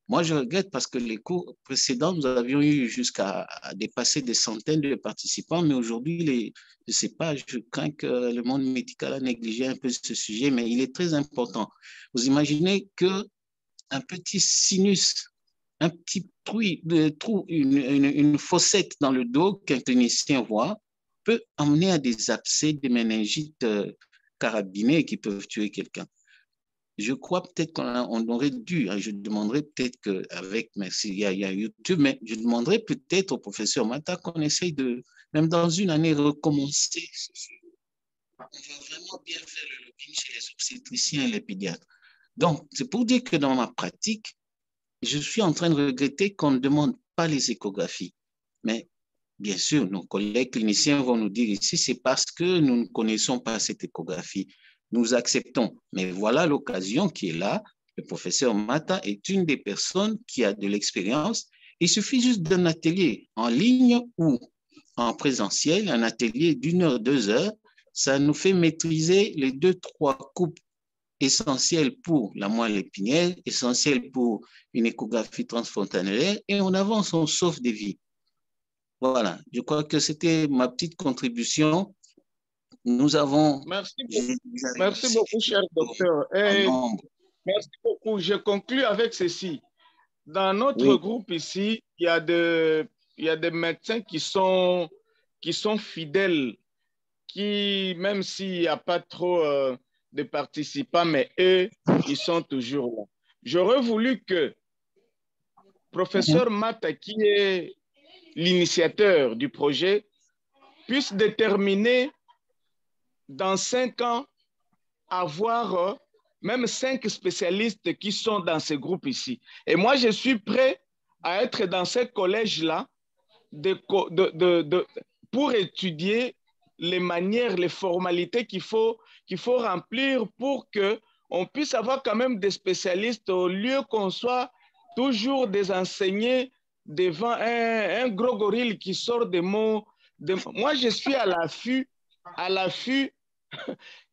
Moi, je regrette parce que les cours précédents, nous avions eu jusqu'à dépasser des centaines de participants, mais aujourd'hui, je ne sais pas, je crains que le monde médical a négligé un peu ce sujet, mais il est très important. Vous imaginez qu'un petit sinus, un petit trou, une fossette dans le dos qu'un clinicien voit peut amener à des abcès, des méningites carabinés qui peuvent tuer quelqu'un. Je crois peut-être qu'on aurait dû, je demanderais peut-être qu'avec, merci, il y a YouTube, mais je demanderais peut-être au professeur Mata qu'on essaye de, même dans une année, recommencer. On va vraiment bien faire le lobbying chez les obstétriciens et les pédiatres. Donc, c'est pour dire que dans ma pratique, je suis en train de regretter qu'on ne demande pas les échographies. Mais bien sûr, nos collègues cliniciens vont nous dire ici, c'est parce que nous ne connaissons pas cette échographie. Nous acceptons. Mais voilà l'occasion qui est là. Le professeur Mata est une des personnes qui a de l'expérience. Il suffit juste d'un atelier en ligne ou en présentiel, un atelier d'1 heure, 2 heures. Ça nous fait maîtriser les 2-3 coupes essentielles pour la moelle épinière, essentielles pour une échographie transfrontalière, et on avance, on sauve des vies. Voilà, je crois que c'était ma petite contribution. Nous avons... Merci beaucoup, cher docteur. Merci beaucoup. Je conclue avec ceci. Dans notre groupe ici, il y a des médecins qui sont fidèles, qui, même s'il n'y a pas trop de participants, mais eux, ils sont toujours là. J'aurais voulu que professeur Mata, qui est l'initiateur du projet, puisse déterminer dans 5 ans avoir même 5 spécialistes qui sont dans ce groupe ici. Et moi, je suis prêt à être dans ce collège-là pour étudier les manières, les formalités qu'il faut remplir pour qu'on puisse avoir quand même des spécialistes au lieu qu'on soit toujours des enseignés devant un gros gorille qui sort des mots. Moi, je suis à l'affût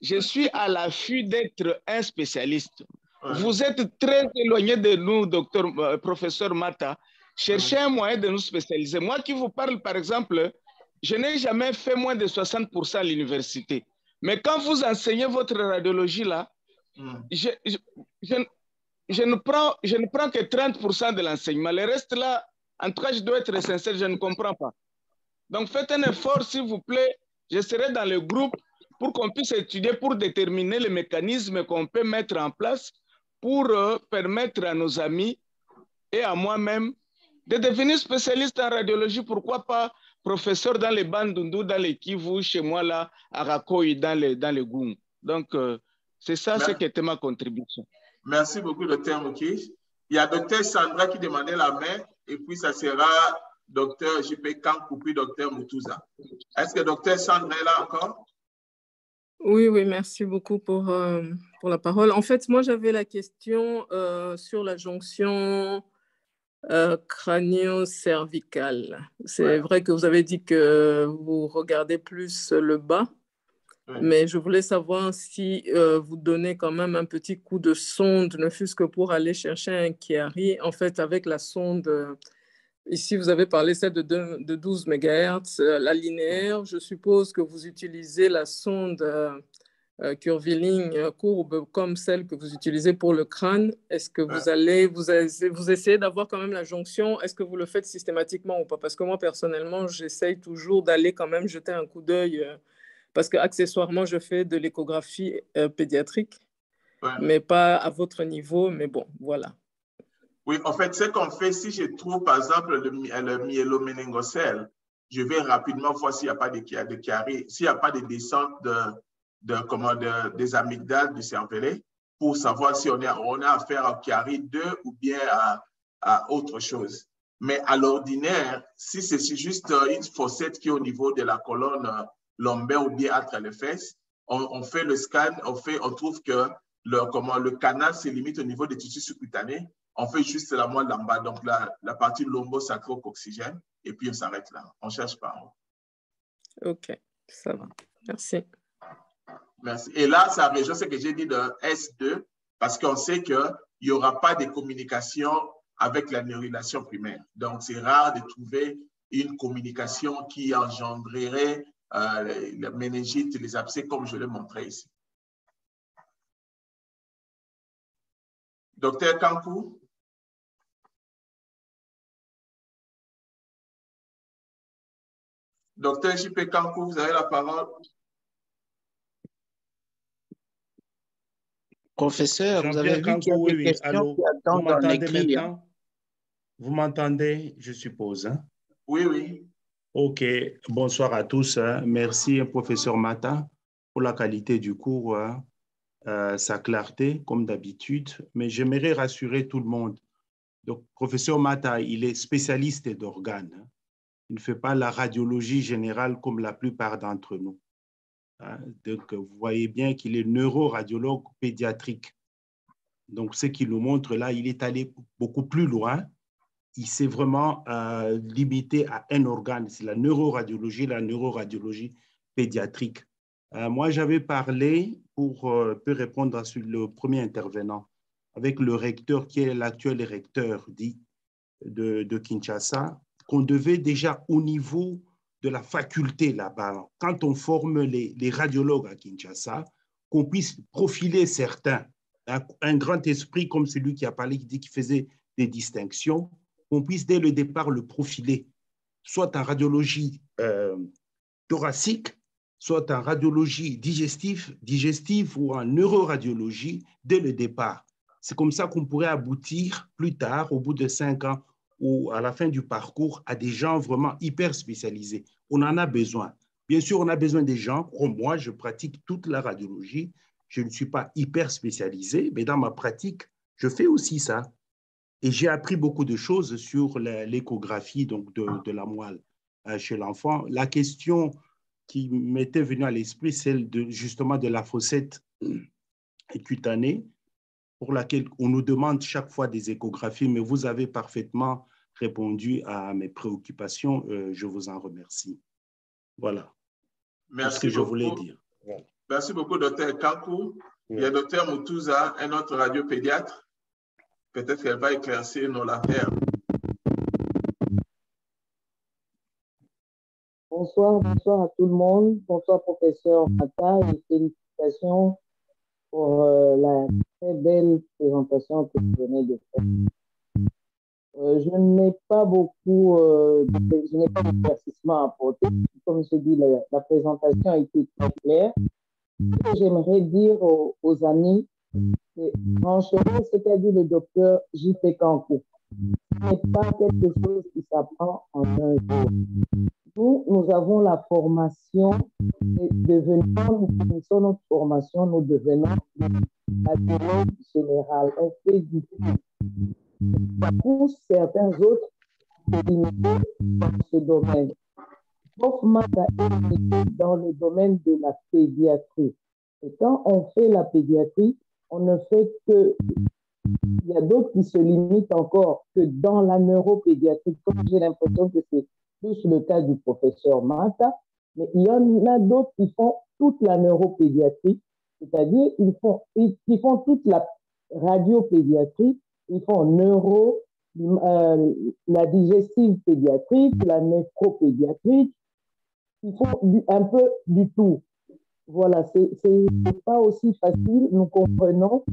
je suis à l'affût d'être un spécialiste. Vous êtes très éloigné de nous, professeur Mata. Cherchez un moyen de nous spécialiser. Moi qui vous parle, par exemple, je n'ai jamais fait moins de 60% à l'université. Mais quand vous enseignez votre radiologie là, je ne prends que 30% de l'enseignement. Le reste là, en tout cas, je dois être sincère, je ne comprends pas. Donc faites un effort, s'il vous plaît. Je serai dans le groupe pour qu'on puisse étudier, pour déterminer les mécanismes qu'on peut mettre en place pour permettre à nos amis et à moi-même de devenir spécialiste en radiologie. Pourquoi pas professeur dans les Bandundu, dans les Kivu, chez moi là, à Rakoy, dans les Goum. Donc, c'est ça, ce qui était ma contribution. Merci beaucoup, docteur Mouki. Il y a docteur Sandra qui demandait la main, et puis ça sera docteur JP Kankou, puis docteur Moutouza. Est-ce que docteur Sandra est là encore? Oui, merci beaucoup pour la parole. En fait, moi, j'avais la question sur la jonction crânio-cervicale. C'est vrai que vous avez dit que vous regardez plus le bas, mais je voulais savoir si vous donnez quand même un petit coup de sonde, ne fût-ce que pour aller chercher un Chiari. En fait, avec la sonde... Ici, vous avez parlé de 12 MHz, la linéaire. Je suppose que vous utilisez la sonde curviligne courbe comme celle que vous utilisez pour le crâne. Est-ce que vous essayez d'avoir quand même la jonction? Est-ce que vous le faites systématiquement ou pas? Parce que moi, personnellement, j'essaye toujours d'aller quand même jeter un coup d'œil parce qu'accessoirement, je fais de l'échographie pédiatrique, mais pas à votre niveau. Mais bon, voilà. Oui, en fait, ce qu'on fait, si je trouve par exemple le myéloméningocèle, je vais rapidement voir s'il n'y a pas de chiari, s'il n'y a pas de descente des amygdales du cervelet pour savoir si on a affaire à chiari 2 ou bien à autre chose. Mais à l'ordinaire, si c'est juste une fossette qui est au niveau de la colonne lombaire ou bien entre les fesses, on fait le scan, on trouve que le canal se limite au niveau des tissus sous-cutanés. On fait juste la moelle en bas, donc la partie lombo-sacro-coccygène, et puis on s'arrête là. On ne cherche pas en haut. OK, ça va. Merci. Merci. Et là, ça rejoint ce que j'ai dit de S2, parce qu'on sait qu'il n'y aura pas de communication avec la néurulation primaire. Donc, c'est rare de trouver une communication qui engendrerait la méningite, les abcès, comme je l'ai montré ici. Docteur Kankou? Docteur J.P. Kankou, vous avez la parole. Professeur, vous avez vu qu'il y a des questions qui attendent dans l'écrit. Vous m'entendez, je suppose, hein? Oui, oui. OK. Bonsoir à tous. Merci, professeur Mata, pour la qualité du cours, sa clarté, comme d'habitude. Mais j'aimerais rassurer tout le monde. Donc, professeur Mata, il est spécialiste d'organes. Il ne fait pas la radiologie générale comme la plupart d'entre nous. Donc, vous voyez bien qu'il est neuroradiologue pédiatrique. Donc, ce qu'il nous montre là, il est allé beaucoup plus loin. Il s'est vraiment limité à un organe, c'est la neuroradiologie pédiatrique. Moi, j'avais parlé, pour peu répondre sur le premier intervenant, avec le recteur qui est l'actuel recteur dit de Kinshasa, qu'on devait déjà au niveau de la faculté là-bas, quand on forme les radiologues à Kinshasa, qu'on puisse profiler certains, un grand esprit comme celui qui a parlé, qui dit qu'il faisait des distinctions, qu'on puisse dès le départ le profiler, soit en radiologie thoracique, soit en radiologie digestive ou en neuroradiologie dès le départ. C'est comme ça qu'on pourrait aboutir plus tard, au bout de 5 ans ou à la fin du parcours, à des gens vraiment hyper spécialisés. On en a besoin. Bien sûr, on a besoin des gens, comme moi, je pratique toute la radiologie. Je ne suis pas hyper spécialisé, mais dans ma pratique, je fais aussi ça. Et j'ai appris beaucoup de choses sur l'échographie donc de la moelle chez l'enfant. La question qui m'était venue à l'esprit, celle justement de la fossette cutanée, pour laquelle on nous demande chaque fois des échographies, mais vous avez parfaitement répondu à mes préoccupations. Je vous en remercie. Voilà. Merci ce que beaucoup. Je voulais dire. Voilà. Merci beaucoup, docteur Kankou. Il y a docteur Moutouza, un autre radiopédiatre. Peut-être qu'elle va éclaircir nos affaires. Bonsoir à tout le monde. Bonsoir, professeur Mata, et félicitations pour la très belle présentation que vous venez de faire. Je n'ai pas beaucoup d'éclaircissement à apporter. Comme je dis, la présentation a été très claire. Ce que j'aimerais dire aux amis, c'est franchement, ce qu'a dit le docteur J.P. Kankou. Ce n'est pas quelque chose qui s'apprend en un jour. Nous avons la formation et nous finissons notre formation, nous devenons radiologue général. On fait du pour certains autres dans ce domaine. Prof Mata est dans le domaine de la pédiatrie. Et quand on fait la pédiatrie, on ne fait que... Il y a d'autres qui se limitent encore que dans la neuropédiatrie, comme j'ai l'impression que c'est plus le cas du professeur Mata, mais il y en a d'autres qui font toute la neuropédiatrie, c'est-à-dire ils font toute la radiopédiatrie, ils font neuro, la digestive pédiatrique, la néphropédiatrique, ils font un peu du tout. Voilà, c'est pas aussi facile, nous comprenons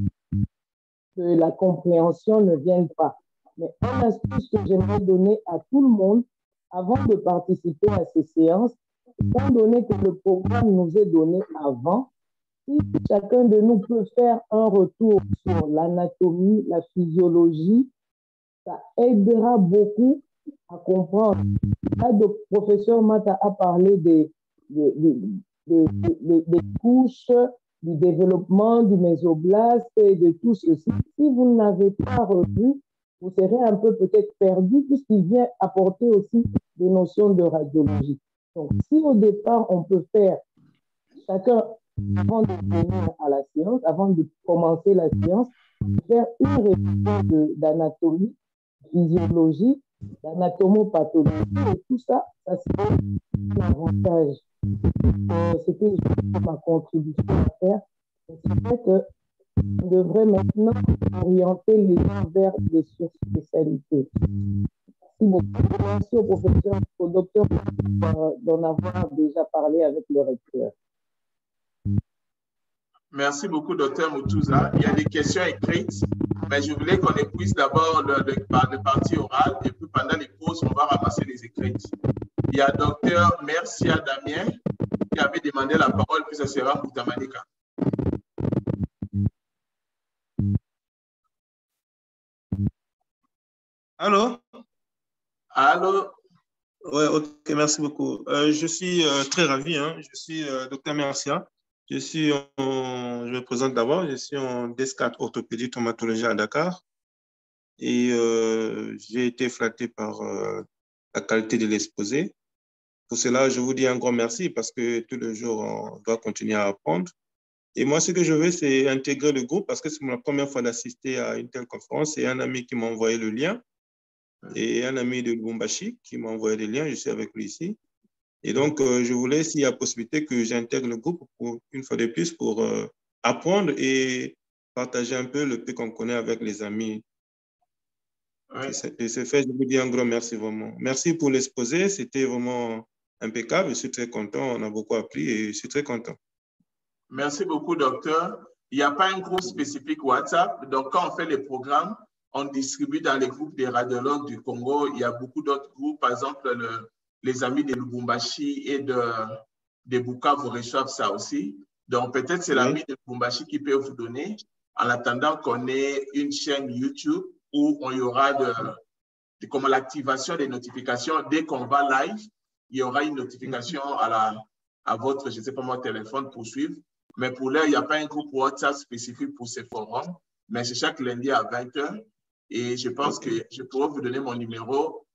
que la compréhension ne vienne pas. Mais un astuce que j'aimerais donner à tout le monde avant de participer à ces séances, étant donné que le programme nous est donné avant, si chacun de nous peut faire un retour sur l'anatomie, la physiologie, ça aidera beaucoup à comprendre. Là, le professeur Mata a parlé des couches, du développement du mésoblaste et de tout ceci. Si vous n'avez pas revu, vous serez un peu peut-être perdu puisqu'il vient apporter aussi des notions de radiologie. Donc, si au départ, on peut faire chacun, avant de venir à la séance, avant de commencer la séance, faire une révision d'anatomie, physiologie, d'anatomopathologie, et tout ça, ça serait un avantage. C'était ma contribution à faire. C'est vrai que on devrait maintenant orienter les gens vers des surspécialités. Merci beaucoup. Merci au professeur, au docteur d'en avoir déjà parlé avec le recteur. Merci beaucoup, docteur Moutouza. Il y a des questions écrites, mais je voulais qu'on épuise d'abord le parti oral et puis pendant les pauses, on va ramasser les écrites. Il y a docteur Mercia Damien qui avait demandé la parole, puis ça sera Moutamanika. Allô? Allô? Ouais, ok, merci beaucoup. Je suis très ravi, hein. Je suis docteur Mercia. Je me présente d'abord, je suis en DES4 orthopédie traumatologie à Dakar et j'ai été flatté par la qualité de l'exposé. Pour cela, je vous dis un grand merci parce que tous les jours, on doit continuer à apprendre. Et moi, ce que je veux, c'est intégrer le groupe parce que c'est ma première fois d'assister à une telle conférence. C'est un ami qui m'a envoyé le lien et un ami de Lubumbashi qui m'a envoyé le lien. Je suis avec lui ici. Et donc, je voulais, s'il y a possibilité, que j'intègre le groupe pour, une fois de plus pour apprendre et partager un peu le peu qu'on connaît avec les amis. Ouais. Et c'est fait, je vous dis un grand merci vraiment. Merci pour l'exposé, c'était vraiment impeccable. Je suis très content, on a beaucoup appris et je suis très content. Merci beaucoup, docteur. Il n'y a pas un groupe spécifique WhatsApp. Donc, quand on fait les programmes, on distribue dans les groupes des radiologues du Congo. Il y a beaucoup d'autres groupes, par exemple, les amis de Lubumbashi et de Bukavu reçoivent ça aussi. Donc, peut-être c'est l'ami de Lubumbashi qui peut vous donner, en attendant qu'on ait une chaîne YouTube où il y aura comme l'activation des notifications. Dès qu'on va live, il y aura une notification à votre, je ne sais pas moi, téléphone pour suivre. Mais pour l'heure, il n'y a pas un groupe WhatsApp spécifique pour ces forums, mais c'est chaque lundi à 20h. Et je pense que je pourrais vous donner mon numéro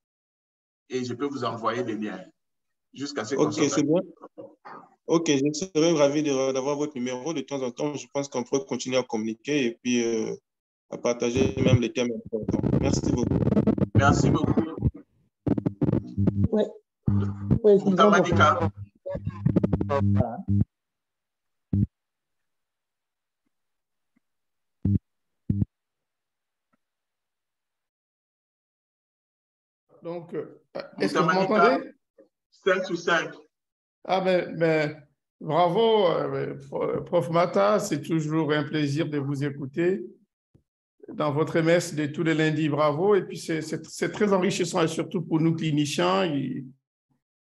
et je peux vous envoyer les liens jusqu'à ce qu'on c'est bien. Ok, je serais ravi d'avoir votre numéro. De temps en temps, je pense qu'on peut continuer à communiquer et puis à partager même les thèmes importants. Merci beaucoup. Merci beaucoup. Oui. Moutamanika. Donc, est-ce que vous m'entendez? 5 sur 5. Ah ben bravo, prof Mata, c'est toujours un plaisir de vous écouter dans votre MS de tous les lundis, bravo. Et puis c'est très enrichissant et surtout pour nous cliniciens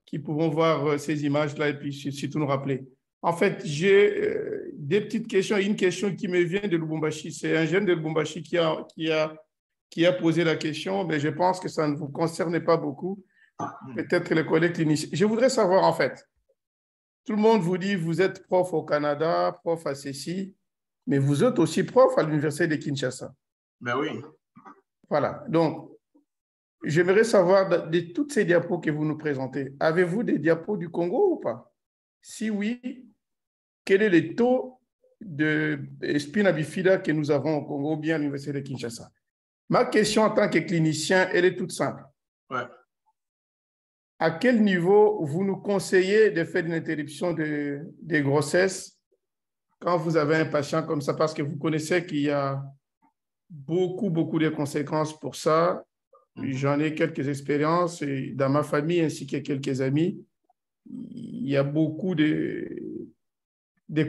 qui pouvons voir ces images-là et puis surtout nous rappeler. En fait, j'ai des petites questions, une question qui me vient de Lubumbashi. C'est un jeune de Lubumbashi qui a posé la question, mais je pense que ça ne vous concerne pas beaucoup. Peut-être les collègues cliniciens. Je voudrais savoir, en fait, tout le monde vous dit, vous êtes prof au Canada, prof à CECI, mais vous êtes aussi prof à l'Université de Kinshasa. Ben oui. Voilà. Donc, j'aimerais savoir, de toutes ces diapos que vous nous présentez, avez-vous des diapos du Congo ou pas? Si oui, quel est le taux de spina bifida que nous avons au Congo ou bien à l'Université de Kinshasa? Ma question en tant que clinicien, elle est toute simple. Ouais. À quel niveau vous nous conseillez de faire une interruption des grossesses quand vous avez un patient comme ça? Parce que vous connaissez qu'il y a beaucoup de conséquences pour ça. J'en ai quelques expériences et dans ma famille ainsi que quelques amis. Il y a beaucoup de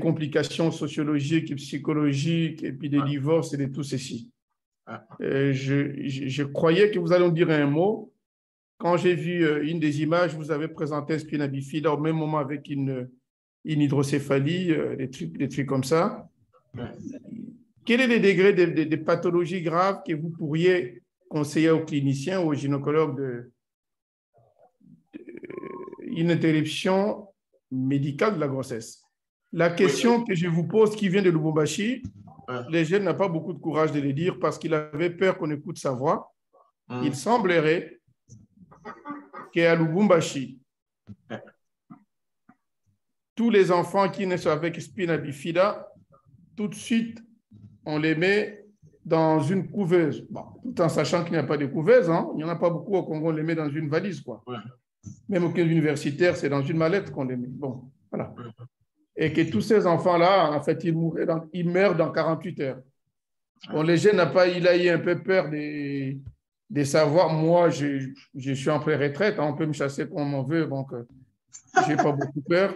complications sociologiques et psychologiques et puis des divorces et de tout ceci. Je croyais que vous alliez me dire un mot. Quand j'ai vu une des images, vous avez présenté un spina bifida au même moment avec une hydrocéphalie, des trucs comme ça. Quel est le degré de pathologies graves que vous pourriez conseiller aux cliniciens ou aux gynécologues une interruption médicale de la grossesse? La question que je vous pose, qui vient de Lubumbashi, les jeunes n'ont pas beaucoup de courage de le dire parce qu'il avait peur qu'on écoute sa voix. Il semblerait qu'à Lubumbashi, tous les enfants qui naissent avec spina bifida, tout de suite, on les met dans une couveuse. Bon, tout en sachant qu'il n'y a pas de couveuse, hein. Il n'y en a pas beaucoup au Congo, on les met dans une valise, quoi. Même aucun universitaire, c'est dans une mallette qu'on les met. Bon, voilà. et que tous ces enfants-là, en fait, ils meurent dans 48 heures. Bon, les jeunes il a eu un peu peur de savoir. Moi, je suis en pré-retraite, on peut me chasser comme on veut, donc je n'ai pas beaucoup peur.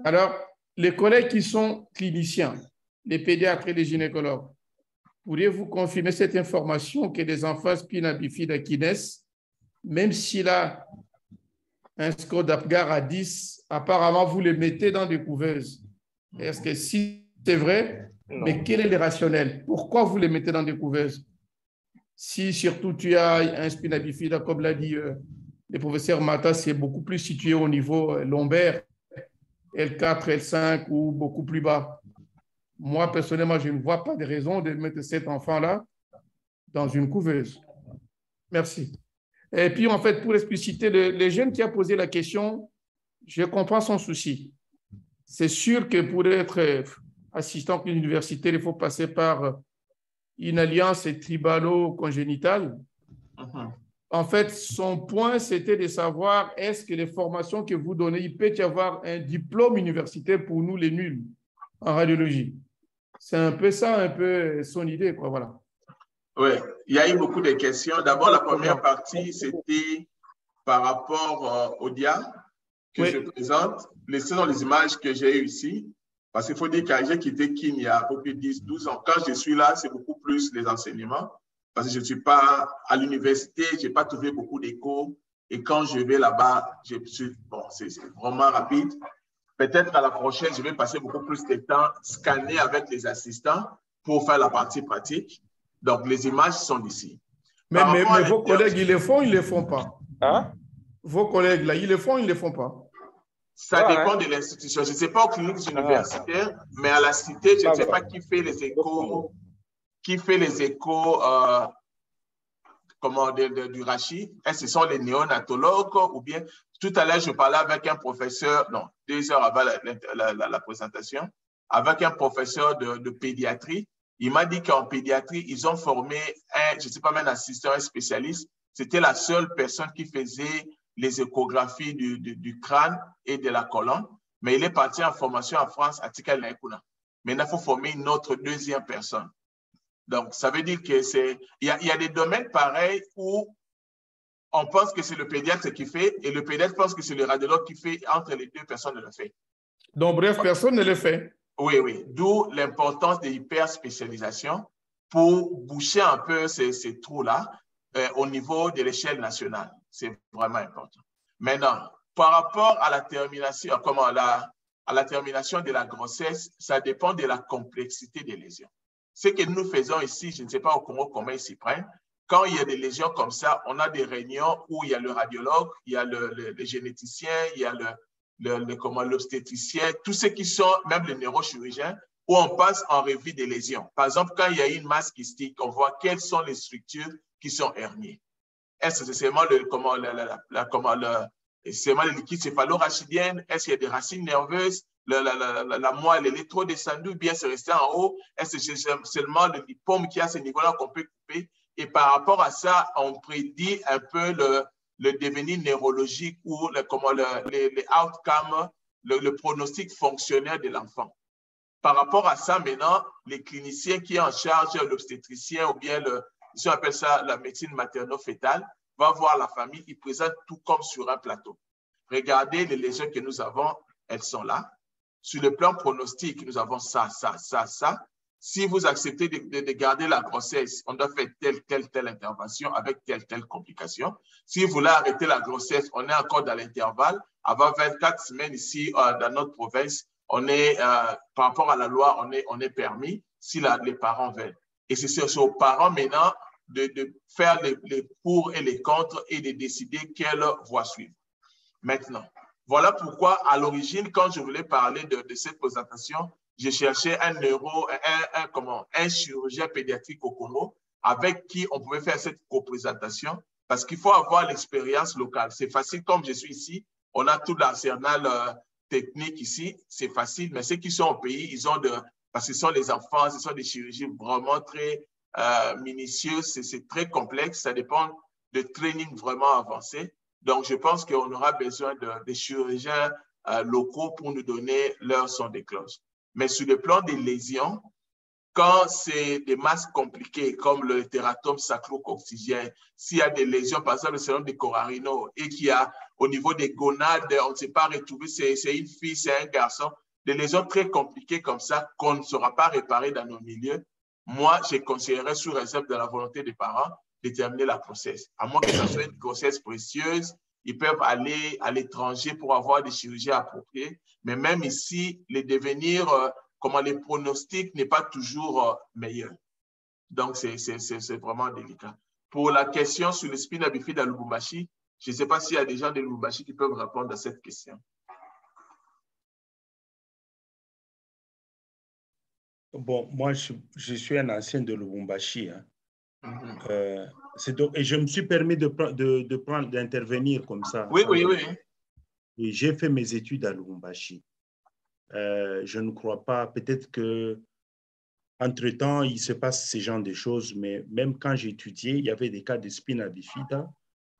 Alors, les collègues qui sont cliniciens, les pédiatres et les gynécologues, pourriez-vous confirmer cette information que des enfants spina bifida qui naissent, même s'il a un score d'Apgar à 10, apparemment, vous les mettez dans des couveuses? Est-ce que si c'est vrai, mais quel est le rationnel? Pourquoi vous les mettez dans des couveuses? Si surtout tu as un spina bifida, comme l'a dit le professeur Mata, c'est beaucoup plus situé au niveau lombaire, L4, L5 ou beaucoup plus bas. Moi, personnellement, je ne vois pas de raison de mettre cet enfant-là dans une couveuse. Merci. Et puis, en fait, pour expliciter, le jeune qui a posé la question, je comprends son souci. C'est sûr que pour être assistant universitaire, il faut passer par une alliance tribalo-congénitale. En fait, son point, c'était de savoir est-ce que les formations que vous donnez, il peut y avoir un diplôme universitaire pour nous, les nuls, en radiologie. C'est un peu ça, un peu son idée, quoi, voilà. Oui, il y a eu beaucoup de questions. D'abord, la première partie, c'était par rapport au dia que je présente. Ce sont les images que j'ai eues ici. Parce qu'il faut dire que j'ai quitté Kin il y a à peu près 10-12 ans. Quand je suis là, c'est beaucoup plus les enseignements. Parce que je ne suis pas à l'université, je n'ai pas trouvé beaucoup d'écho. Et quand je vais là-bas, bon, c'est vraiment rapide. Peut-être à la prochaine, je vais passer beaucoup plus de temps scanner avec les assistants pour faire la partie pratique. Donc, les images sont d'ici. Mais vos collègues, ils le font, ils ne le font pas. Hein? Vos collègues, là, ils le font, ils ne le font pas. Ça dépend de l'institution. Je ne sais pas aux cliniques universitaires, mais à la cité, je ne sais pas qui fait les échos, du rachis. Est-ce que ce sont les néonatologues ou bien… Tout à l'heure, je parlais avec un professeur, non, 2 heures avant la présentation, avec un professeur de pédiatrie. Il m'a dit qu'en pédiatrie, ils ont formé je ne sais pas, même un assistant, un spécialiste. C'était la seule personne qui faisait les échographies du crâne et de la colonne. Mais il est parti en formation en France à Tikal Naikuna. Maintenant, il faut former une autre deuxième personne. Donc, ça veut dire que il y a des domaines pareils où on pense que c'est le pédiatre qui fait et le pédiatre pense que c'est le radiologue qui fait. Entre les deux personnes le fait. Donc, bref, personne ne le fait. Oui, oui. D'où l'importance de l'hyperspécialisation pour boucher un peu ces trous-là au niveau de l'échelle nationale. C'est vraiment important. Maintenant, par rapport à la termination, à la termination de la grossesse, ça dépend de la complexité des lésions. Ce que nous faisons ici, je ne sais pas au Congo comment ils s'y prennent. Quand il y a des lésions comme ça, on a des réunions où il y a le radiologue, il y a le généticien, il y a l'obstétricien, tous ceux qui sont, même les neurochirurgiens, où on passe en revue des lésions. Par exemple, quand il y a une masse kystique, on voit quelles sont les structures qui sont herniées. Est-ce que c'est seulement le liquide céphalo-rachidienne? Est-ce qu'il y a des racines nerveuses? La moelle, elle est trop descendue, ou bien c'est resté en haut? Est-ce que c'est seulement le lipome qui est à ce niveau-là qu'on peut couper? Et par rapport à ça, on prédit un peu le devenir neurologique ou les outcomes, le pronostic fonctionnel de l'enfant. Par rapport à ça, maintenant, les cliniciens qui sont en charge, l'obstétricien ou bien on appelle ça la médecine materno-fétale, va voir la famille, ils présentent tout comme sur un plateau. Regardez les lésions que nous avons, elles sont là. Sur le plan pronostic, nous avons ça, ça, ça, ça. Si vous acceptez de garder la grossesse, on doit faire telle intervention avec telle complication. Si vous voulez arrêter la grossesse, on est encore dans l'intervalle. Avant 24 semaines ici, dans notre province, on est, par rapport à la loi, on est permis si les parents veulent. Et c'est aux parents maintenant de faire les pour et les contre et de décider quelle voie suivre. Maintenant, voilà pourquoi à l'origine, quand je voulais parler de cette présentation, j'ai cherché un chirurgien pédiatrique au Congo avec qui on pouvait faire cette co-présentation parce qu'il faut avoir l'expérience locale. C'est facile, comme je suis ici, on a tout l'arsenal technique ici, c'est facile, mais ceux qui sont au pays, parce que ce sont les enfants, ce sont des chirurgies vraiment très minutieuses, c'est très complexe, ça dépend de training vraiment avancé. Donc, je pense qu'on aura besoin de chirurgiens locaux pour nous donner leur son de cloche. Mais sur le plan des lésions, quand c'est des masses compliquées comme le tératome sacro-coccygeal, s'il y a des lésions, par exemple le syndrome de Corarino, et qu'il y a au niveau des gonades, on ne sait pas retrouver, c'est une fille, c'est un garçon, des lésions très compliquées comme ça qu'on ne saura pas réparer dans nos milieux, moi, je conseillerais sous réserve de la volonté des parents de terminer la grossesse. À moins que ce soit une grossesse précieuse, ils peuvent aller à l'étranger pour avoir des chirurgies appropriées. Mais même ici, les devenirs, comment les pronostics n'est pas toujours meilleur. Donc, c'est vraiment délicat. Pour la question sur le spina bifida à Lubumbashi, je ne sais pas s'il y a des gens de Lubumbashi qui peuvent répondre à cette question. Bon, moi, je suis un ancien de Lubumbashi. Hein. Et je me suis permis d'intervenir comme ça. Oui, oui, oui. Et j'ai fait mes études à Lubumbashi. Je ne crois pas, peut-être que entre-temps, il se passe ce genre de choses, mais même quand j'étudiais, il y avait des cas de spina bifida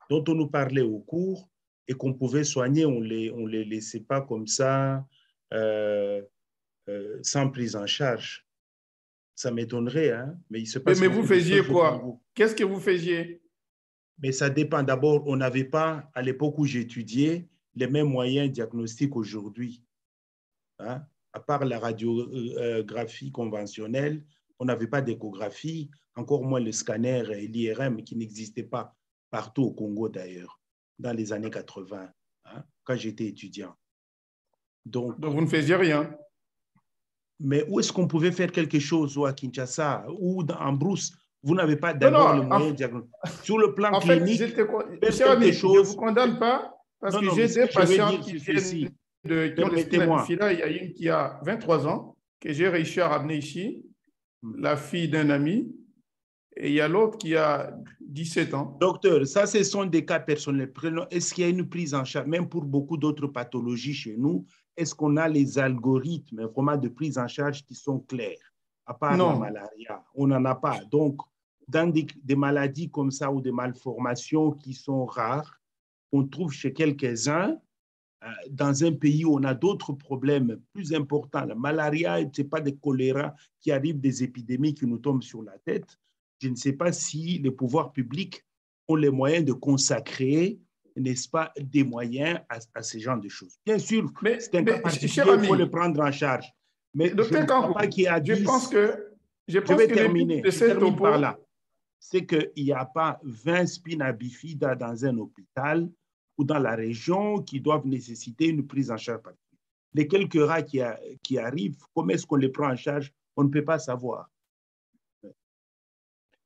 dont on nous parlait au cours et qu'on pouvait soigner, on les laissait pas comme ça, sans prise en charge. Ça m'étonnerait, hein? Mais il se passe. Mais vous faisiez quoi? Qu'est-ce que vous faisiez? Mais ça dépend. D'abord, on n'avait pas, à l'époque où j'étudiais, les mêmes moyens diagnostiques aujourd'hui. Hein? À part la radiographie conventionnelle, on n'avait pas d'échographie, encore moins le scanner et l'IRM qui n'existaient pas partout au Congo d'ailleurs, dans les années 80, hein, quand j'étais étudiant. Donc, vous ne faisiez rien? Mais où est-ce qu'on pouvait faire quelque chose, ou à Kinshasa, ou en Brousse? Vous n'avez pas d'abord le moyen diagnostique. Sur le plan clinique, cher ami, je ne vous condamne pas, parce que j'ai des patients qui viennent qui ont le spina bifida. Il y a une qui a 23 ans, que j'ai réussi à ramener ici, la fille d'un ami, et il y a l'autre qui a 17 ans. Docteur, ça, ce sont des cas personnels. Est-ce qu'il y a une prise en charge, même pour beaucoup d'autres pathologies chez nous, est-ce qu'on a les algorithmes vraiment de prise en charge qui sont clairs? À part la malaria, on n'en a pas. Donc, dans des maladies comme ça ou des malformations qui sont rares, on trouve chez quelques-uns, dans un pays où on a d'autres problèmes plus importants. La malaria, ce n'est pas des choléra qui arrivent, des épidémies qui nous tombent sur la tête. Je ne sais pas si les pouvoirs publics ont les moyens de consacrer, n'est-ce pas, des moyens à ce genre de choses. Bien sûr, c'est un cas particulier, il faut le prendre en charge. Mais je ne crois pas qu'il y a 10... Je vais terminer par là. C'est qu'il n'y a pas 20 spina bifida dans un hôpital ou dans la région qui doivent nécessiter une prise en charge particulière. Les quelques rats qui arrivent, comment est-ce qu'on les prend en charge? On ne peut pas savoir.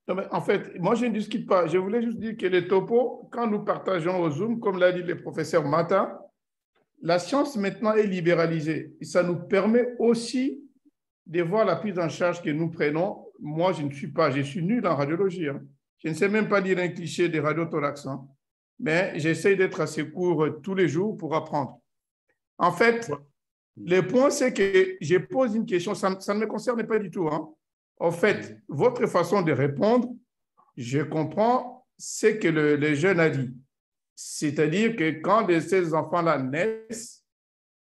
Non, mais en fait, moi, je ne discute pas. Je voulais juste dire que les topos, quand nous partageons au Zoom, comme l'a dit le professeur Mata, la science maintenant est libéralisée. Et ça nous permet aussi de voir la prise en charge que nous prenons. Moi, je suis nul en radiologie. Hein. Je ne sais même pas dire un cliché des radiothorax. Hein. Mais j'essaie d'être assez court tous les jours pour apprendre. En fait, le point, c'est que je pose une question, ça ne me concerne pas du tout. Hein. En fait, votre façon de répondre, je comprends ce que le jeune a dit. C'est-à-dire que quand ces enfants-là naissent,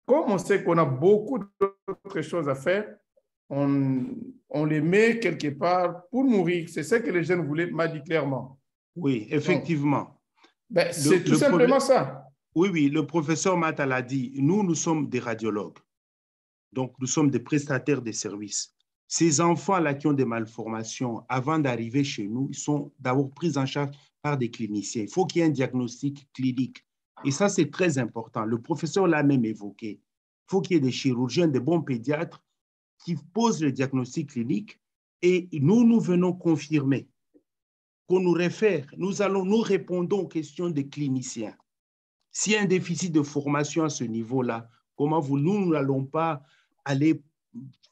comme on sait qu'on a beaucoup d'autres choses à faire, on les met quelque part pour mourir. C'est ce que le jeune m'a dit clairement. Oui, effectivement. C'est tout simplement ça. Oui, oui, le professeur Mata l'a dit. Nous sommes des radiologues. Donc, nous sommes des prestataires de services. Ces enfants-là qui ont des malformations, avant d'arriver chez nous, ils sont d'abord pris en charge par des cliniciens. Il faut qu'il y ait un diagnostic clinique. Et ça, c'est très important. Le professeur l'a même évoqué. Il faut qu'il y ait des chirurgiens, des bons pédiatres qui posent le diagnostic clinique et nous venons confirmer qu'on nous réfère. Nous répondons aux questions des cliniciens. S'il y a un déficit de formation à ce niveau-là, comment nous n'allons pas aller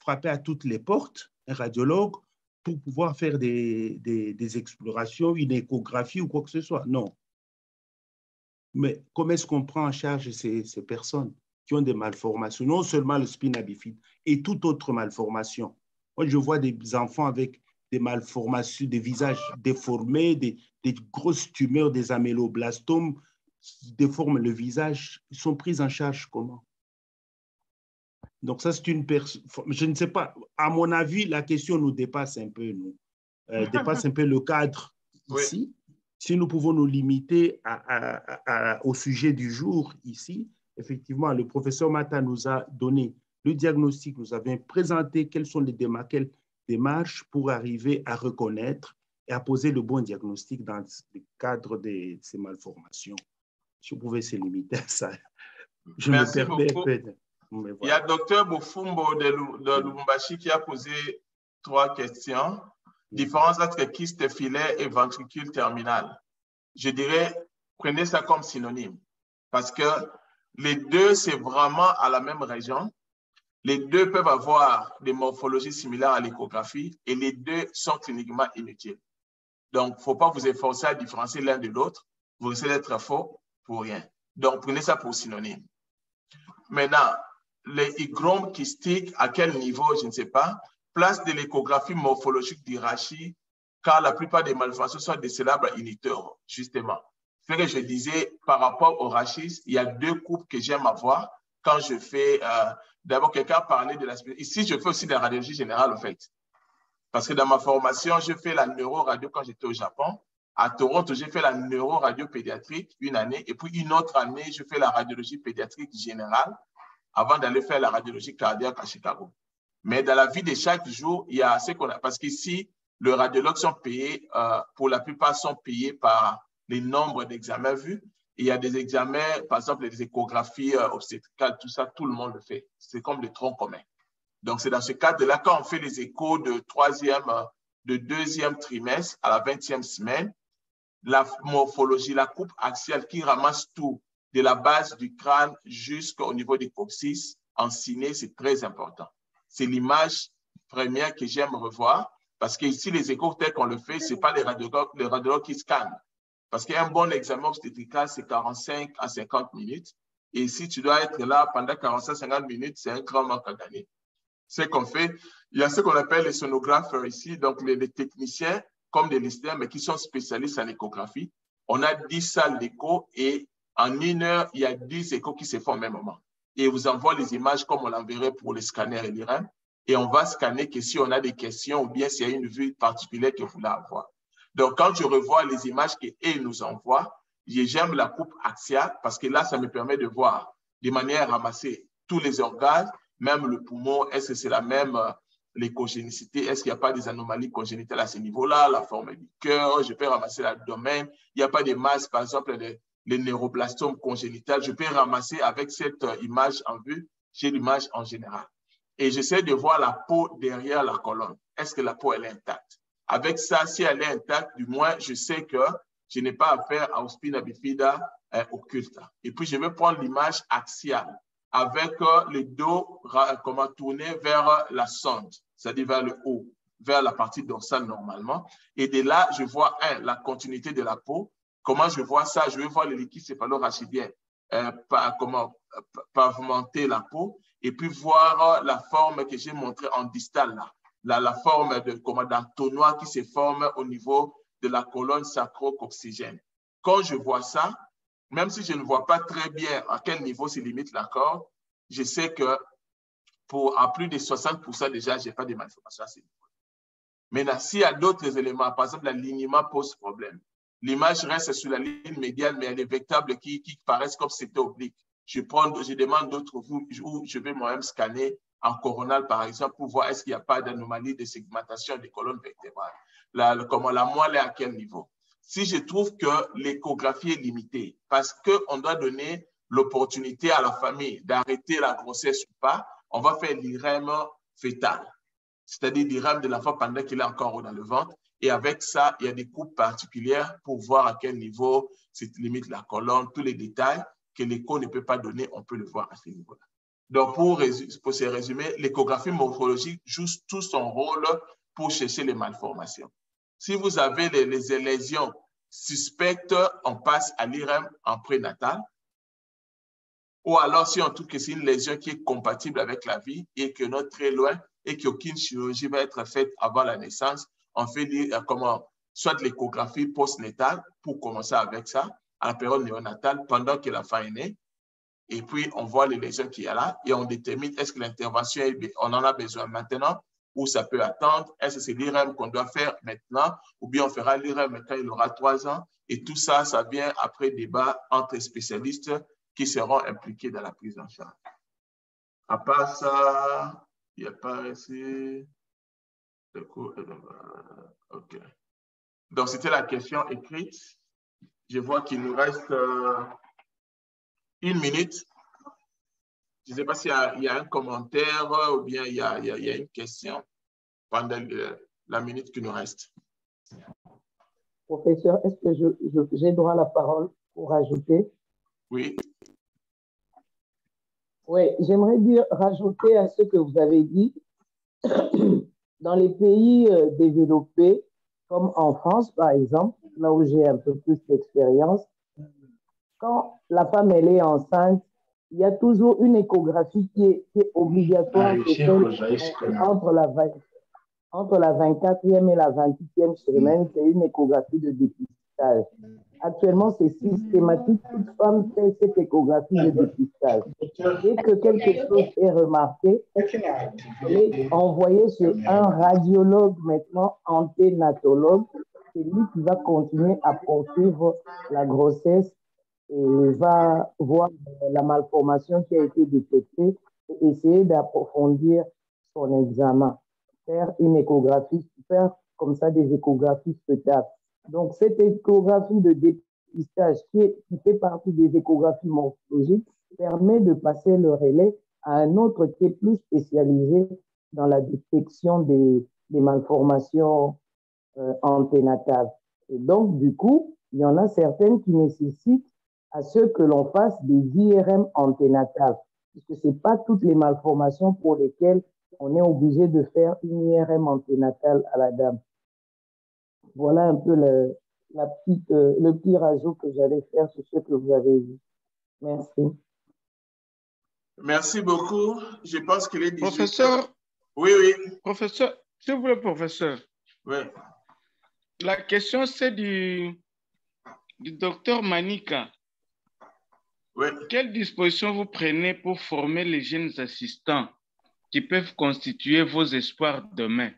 frapper à toutes les portes, un radiologue, pour pouvoir faire des explorations, une échographie ou quoi que ce soit. Non. Mais comment est-ce qu'on prend en charge ces personnes qui ont des malformations, non seulement le spina bifida, et toute autre malformation? Moi, je vois des enfants avec des malformations, des visages déformés, des grosses tumeurs, des améloblastomes qui déforment le visage. Ils sont pris en charge comment? Donc ça, c'est une personne, je ne sais pas, à mon avis, la question nous dépasse un peu, nous. Dépasse un peu le cadre ici. Oui. Si nous pouvons nous limiter au sujet du jour ici, effectivement, le professeur Mata nous a donné le diagnostic, nous avait présenté quelles sont les démarches pour arriver à reconnaître et à poser le bon diagnostic dans le cadre de ces malformations. Si vous pouvez se limiter à ça. Je Merci me permets beaucoup. Voilà. Il y a Dr Bofumbo de Lubumbashi qui a posé 3 questions. Différence entre kyste filaire et ventricule terminal. Je dirais, prenez ça comme synonyme. Parce que les deux, c'est vraiment à la même région. Les deux peuvent avoir des morphologies similaires à l'échographie et les deux sont cliniquement inutiles. Donc, il ne faut pas vous efforcer à différencier l'un de l'autre. Vous risquez d'être faux pour rien. Donc, prenez ça pour synonyme. Maintenant, les hygromes kystiques, à quel niveau, je ne sais pas. Place de l'échographie morphologique du rachis, car la plupart des malformations sont décélables à initero, justement. Ce que je disais, par rapport au rachis, il y a 2 coupes que j'aime avoir quand je fais, d'abord, quelqu'un parlait de la... Ici, je fais aussi de la radiologie générale, en fait. Parce que dans ma formation, je fais la neuroradio quand j'étais au Japon. À Toronto, j'ai fait la neuroradio pédiatrique 1 année, et puis une autre année, je fais la radiologie pédiatrique générale avant d'aller faire la radiologie cardiaque à Chicago. Mais dans la vie de chaque jour, il y a ce qu'on a, parce qu'ici, les radiologues sont payés, pour la plupart sont payés par les nombres d'examens vus. Il y a des examens, par exemple, les échographies obstétricales, tout ça, tout le monde le fait. C'est comme le tronc commun. Donc, c'est dans ce cadre-là, quand on fait les échos de 2e trimestre à la 20e semaine, la morphologie, la coupe axiale qui ramasse tout, de la base du crâne jusqu'au niveau du coccyx, en ciné, c'est très important. C'est l'image première que j'aime revoir, parce qu'ici, les échos tels qu'on le fait, ce n'est pas les radiologues qui scannent. Parce qu'un bon examen obstétrical, c'est 45 à 50 minutes. Et si tu dois être là pendant 45-50 minutes, c'est un grand manque à gagner. Ce qu'on fait, il y a ce qu'on appelle les sonographes ici, donc les techniciens, comme des lycéens, mais qui sont spécialistes en échographie. On a 10 salles d'écho et en 1 heure, il y a 10 échos qui se font au même moment. Et vous envoie les images comme on l'enverrait pour les scanners et l'IRM. Et on va scanner que si on a des questions ou bien s'il y a une vue particulière que vous voulez avoir. Donc, quand je revois les images qu'ils nous envoient, j'aime la coupe axiale parce que là, ça me permet de voir de manière ramassée tous les organes, même le poumon, est-ce que c'est la même l'échogénicité, est-ce qu'il n'y a pas des anomalies congénitales à ce niveau-là, la forme du cœur, je peux ramasser l'abdomen, il n'y a pas de masse, par exemple, les neuroblastomes congénitales, je peux ramasser avec cette image en vue, j'ai l'image en général. Et j'essaie de voir la peau derrière la colonne. Est-ce que la peau, elle est intacte? Avec ça, si elle est intacte, du moins, je sais que je n'ai pas affaire à spina bifida occulta. Et puis, je vais prendre l'image axiale avec le dos tourné vers la sonde, c'est-à-dire vers le haut, vers la partie dorsale normalement. Et de là, je vois, la continuité de la peau. Comment je vois ça? Je vais voir le liquide céphalo-rachidien pavimenter la peau et puis voir la forme que j'ai montrée en distal là. La forme d'entonnoir qui se forme au niveau de la colonne sacro-coccygienne. Quand je vois ça, même si je ne vois pas très bien à quel niveau se limite la corde, je sais que à plus de 60% déjà, je n'ai pas de malformation à ce niveau. Maintenant, s'il y a d'autres éléments, par exemple, l'alignement pose problème. L'image reste sur la ligne médiane, mais elle est vectable qui paraissent comme si c'était oblique. Je demande d'autres où je vais moi-même scanner en coronal, par exemple, pour voir est-ce qu'il n'y a pas d'anomalie de segmentation des colonnes vertébrales. La moelle est à quel niveau? Si je trouve que l'échographie est limitée, parce qu'on doit donner l'opportunité à la famille d'arrêter la grossesse ou pas, on va faire l'IRM fœtal, c'est-à-dire l'IRM de l'enfant pendant qu'il est encore dans le ventre. Et avec ça, il y a des coupes particulières pour voir à quel niveau se limite la colonne, tous les détails que l'écho ne peut pas donner, on peut le voir à ce niveau-là. Donc, pour se résumer, l'échographie morphologique joue tout son rôle pour chercher les malformations. Si vous avez les lésions suspectes, on passe à l'IRM en prénatal. Ou alors, si on trouve que c'est une lésion qui est compatible avec la vie et que non très loin et qu'aucune chirurgie va être faite avant la naissance, on fait soit l'échographie postnatale pour commencer avec ça, à la période néonatale, pendant que l'enfant est né. et puis on voit les lésions qu'il y a là et on détermine est-ce que l'intervention, on en a besoin maintenant ou ça peut attendre, est-ce que c'est l'IRM qu'on doit faire maintenant ou bien on fera l'IRM quand il aura 3 ans et tout ça, ça vient après débat entre spécialistes qui seront impliqués dans la prise en charge. À part ça, il n'y a pas ici. OK. Donc, c'était la question écrite. Je vois qu'il nous reste 1 minute. Je ne sais pas s'il y a un commentaire ou bien il y a une question pendant la minute qui nous reste. Professeur, est-ce que j'ai droit à la parole pour ajouter? Oui. Oui, j'aimerais rajouter à ce que vous avez dit. Dans les pays développés, comme en France, par exemple, là où j'ai un peu plus d'expérience, quand la femme elle est enceinte, il y a toujours une échographie qui est obligatoire entre la 24e et la 28e semaine, c'est une échographie de dépistage. Actuellement, c'est systématique. Toute femme fait cette échographie de dépistage. Dès que quelque chose est remarqué, elle est envoyée sur un radiologue maintenant, anténatologue. C'est lui qui va continuer à poursuivre la grossesse et va voir la malformation qui a été détectée et essayer d'approfondir son examen. Faire une échographie, faire comme ça des échographies souhaitables. Donc, cette échographie de dépistage qui fait partie des échographies morphologiques permet de passer le relais à un autre qui est plus spécialisé dans la détection des malformations anténatales. Et donc, du coup, il y en a certaines qui nécessitent à ce que l'on fasse des IRM anténatales, puisque ce n'est pas toutes les malformations pour lesquelles on est obligé de faire une IRM anténatale à la dame. Voilà un peu le petit rajout que j'allais faire sur ce que vous avez dit. Merci. Merci beaucoup. Je pense qu'il est 18. Professeur. Oui, oui. Professeur, s'il vous plaît, professeur. Oui. La question, c'est du docteur Manika. Oui. Quelles dispositions vous prenez pour former les jeunes assistants qui peuvent constituer vos espoirs demain?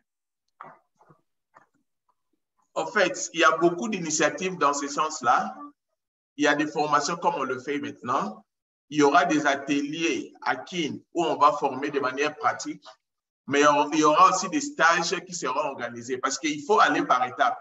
En fait, il y a beaucoup d'initiatives dans ce sens-là. Il y a des formations comme on le fait maintenant. Il y aura des ateliers à Kin où on va former de manière pratique, mais il y aura aussi des stages qui seront organisés parce qu'il faut aller par étapes.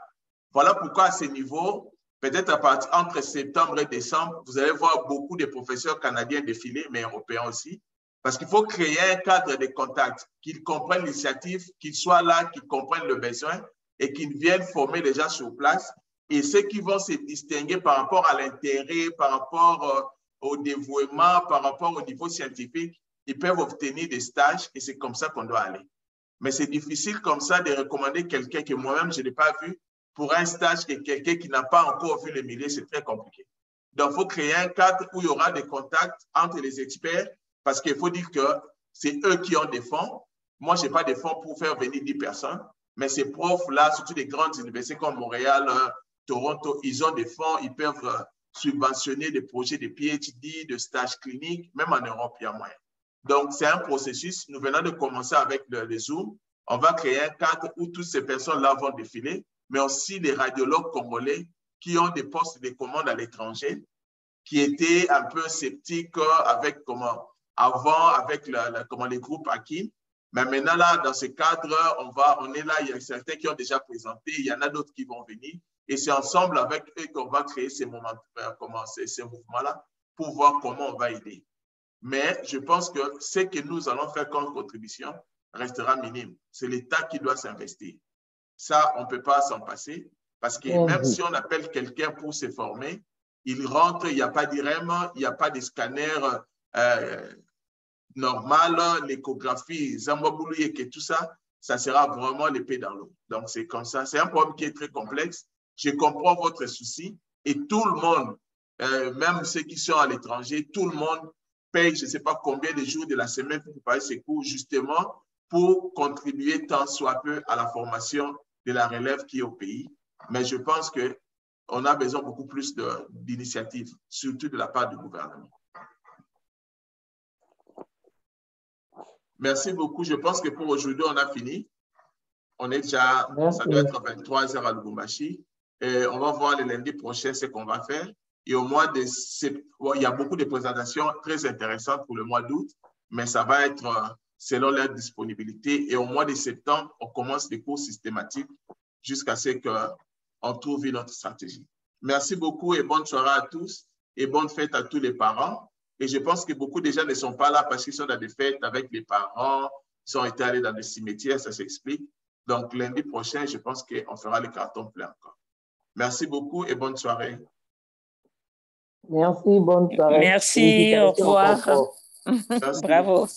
Voilà pourquoi à ce niveau, peut-être à partir entre septembre et décembre, vous allez voir beaucoup de professeurs canadiens défiler, mais européens aussi, parce qu'il faut créer un cadre de contact, qu'ils comprennent l'initiative, qu'ils soient là, qu'ils comprennent le besoin et qu'ils viennent former les gens sur place. Et ceux qui vont se distinguer par rapport à l'intérêt, par rapport au dévouement, par rapport au niveau scientifique, ils peuvent obtenir des stages et c'est comme ça qu'on doit aller. Mais c'est difficile comme ça de recommander quelqu'un que moi-même, je n'ai pas vu pour un stage que quelqu'un qui n'a pas encore vu le milieu, c'est très compliqué. Donc, il faut créer un cadre où il y aura des contacts entre les experts parce qu'il faut dire que c'est eux qui ont des fonds. Moi, je n'ai pas de fonds pour faire venir 10 personnes, mais ces profs-là, surtout des grandes universités comme Montréal, Toronto, ils ont des fonds, ils peuvent subventionner des projets de PhD, de stages cliniques, même en Europe, il y a moyen. Donc, c'est un processus. Nous venons de commencer avec le Zoom. On va créer un cadre où toutes ces personnes-là vont défiler, mais aussi les radiologues congolais qui ont des postes de commande à l'étranger, qui étaient un peu sceptiques avec avant avec les groupes Akin. Mais maintenant, là, dans ce cadre, on est là, il y a certains qui ont déjà présenté, il y en a d'autres qui vont venir. Et c'est ensemble avec eux qu'on va créer ces mouvements-là pour voir comment on va aider. Mais je pense que ce que nous allons faire comme contribution restera minime. C'est l'État qui doit s'investir. Ça, on ne peut pas s'en passer parce que même si on appelle quelqu'un pour se former, il rentre, il n'y a pas d'IRM, il n'y a pas de scanner normal, l'échographie, Zambabulu et que tout ça, ça sera vraiment l'épée dans l'eau. Donc, c'est comme ça. C'est un problème qui est très complexe. Je comprends votre souci et tout le monde, même ceux qui sont à l'étranger, tout le monde paye, je ne sais pas combien de jours de la semaine pour préparer ces cours, justement pour contribuer tant soit peu à la formation de la relève qui est au pays. Mais je pense qu'on a besoin beaucoup plus d'initiatives, surtout de la part du gouvernement. Merci beaucoup. Je pense que pour aujourd'hui, on a fini. On est déjà, ça doit être 23 heures à Lubumbashi. Et on va voir le lundi prochain ce qu'on va faire. Et au mois de septembre, il y a beaucoup de présentations très intéressantes pour le mois d'août, mais ça va être selon leur disponibilité. Et au mois de septembre, on commence des cours systématiques jusqu'à ce qu'on trouve une autre stratégie. Merci beaucoup et bonne soirée à tous et bonne fête à tous les parents. Et je pense que beaucoup de gens ne sont pas là parce qu'ils sont dans des fêtes avec les parents, ils ont été allés dans des cimetières, ça s'explique. Donc, lundi prochain, je pense qu'on fera le carton plein encore. Merci beaucoup et bonne soirée. Merci, bonne soirée. Merci, au revoir. Bravo.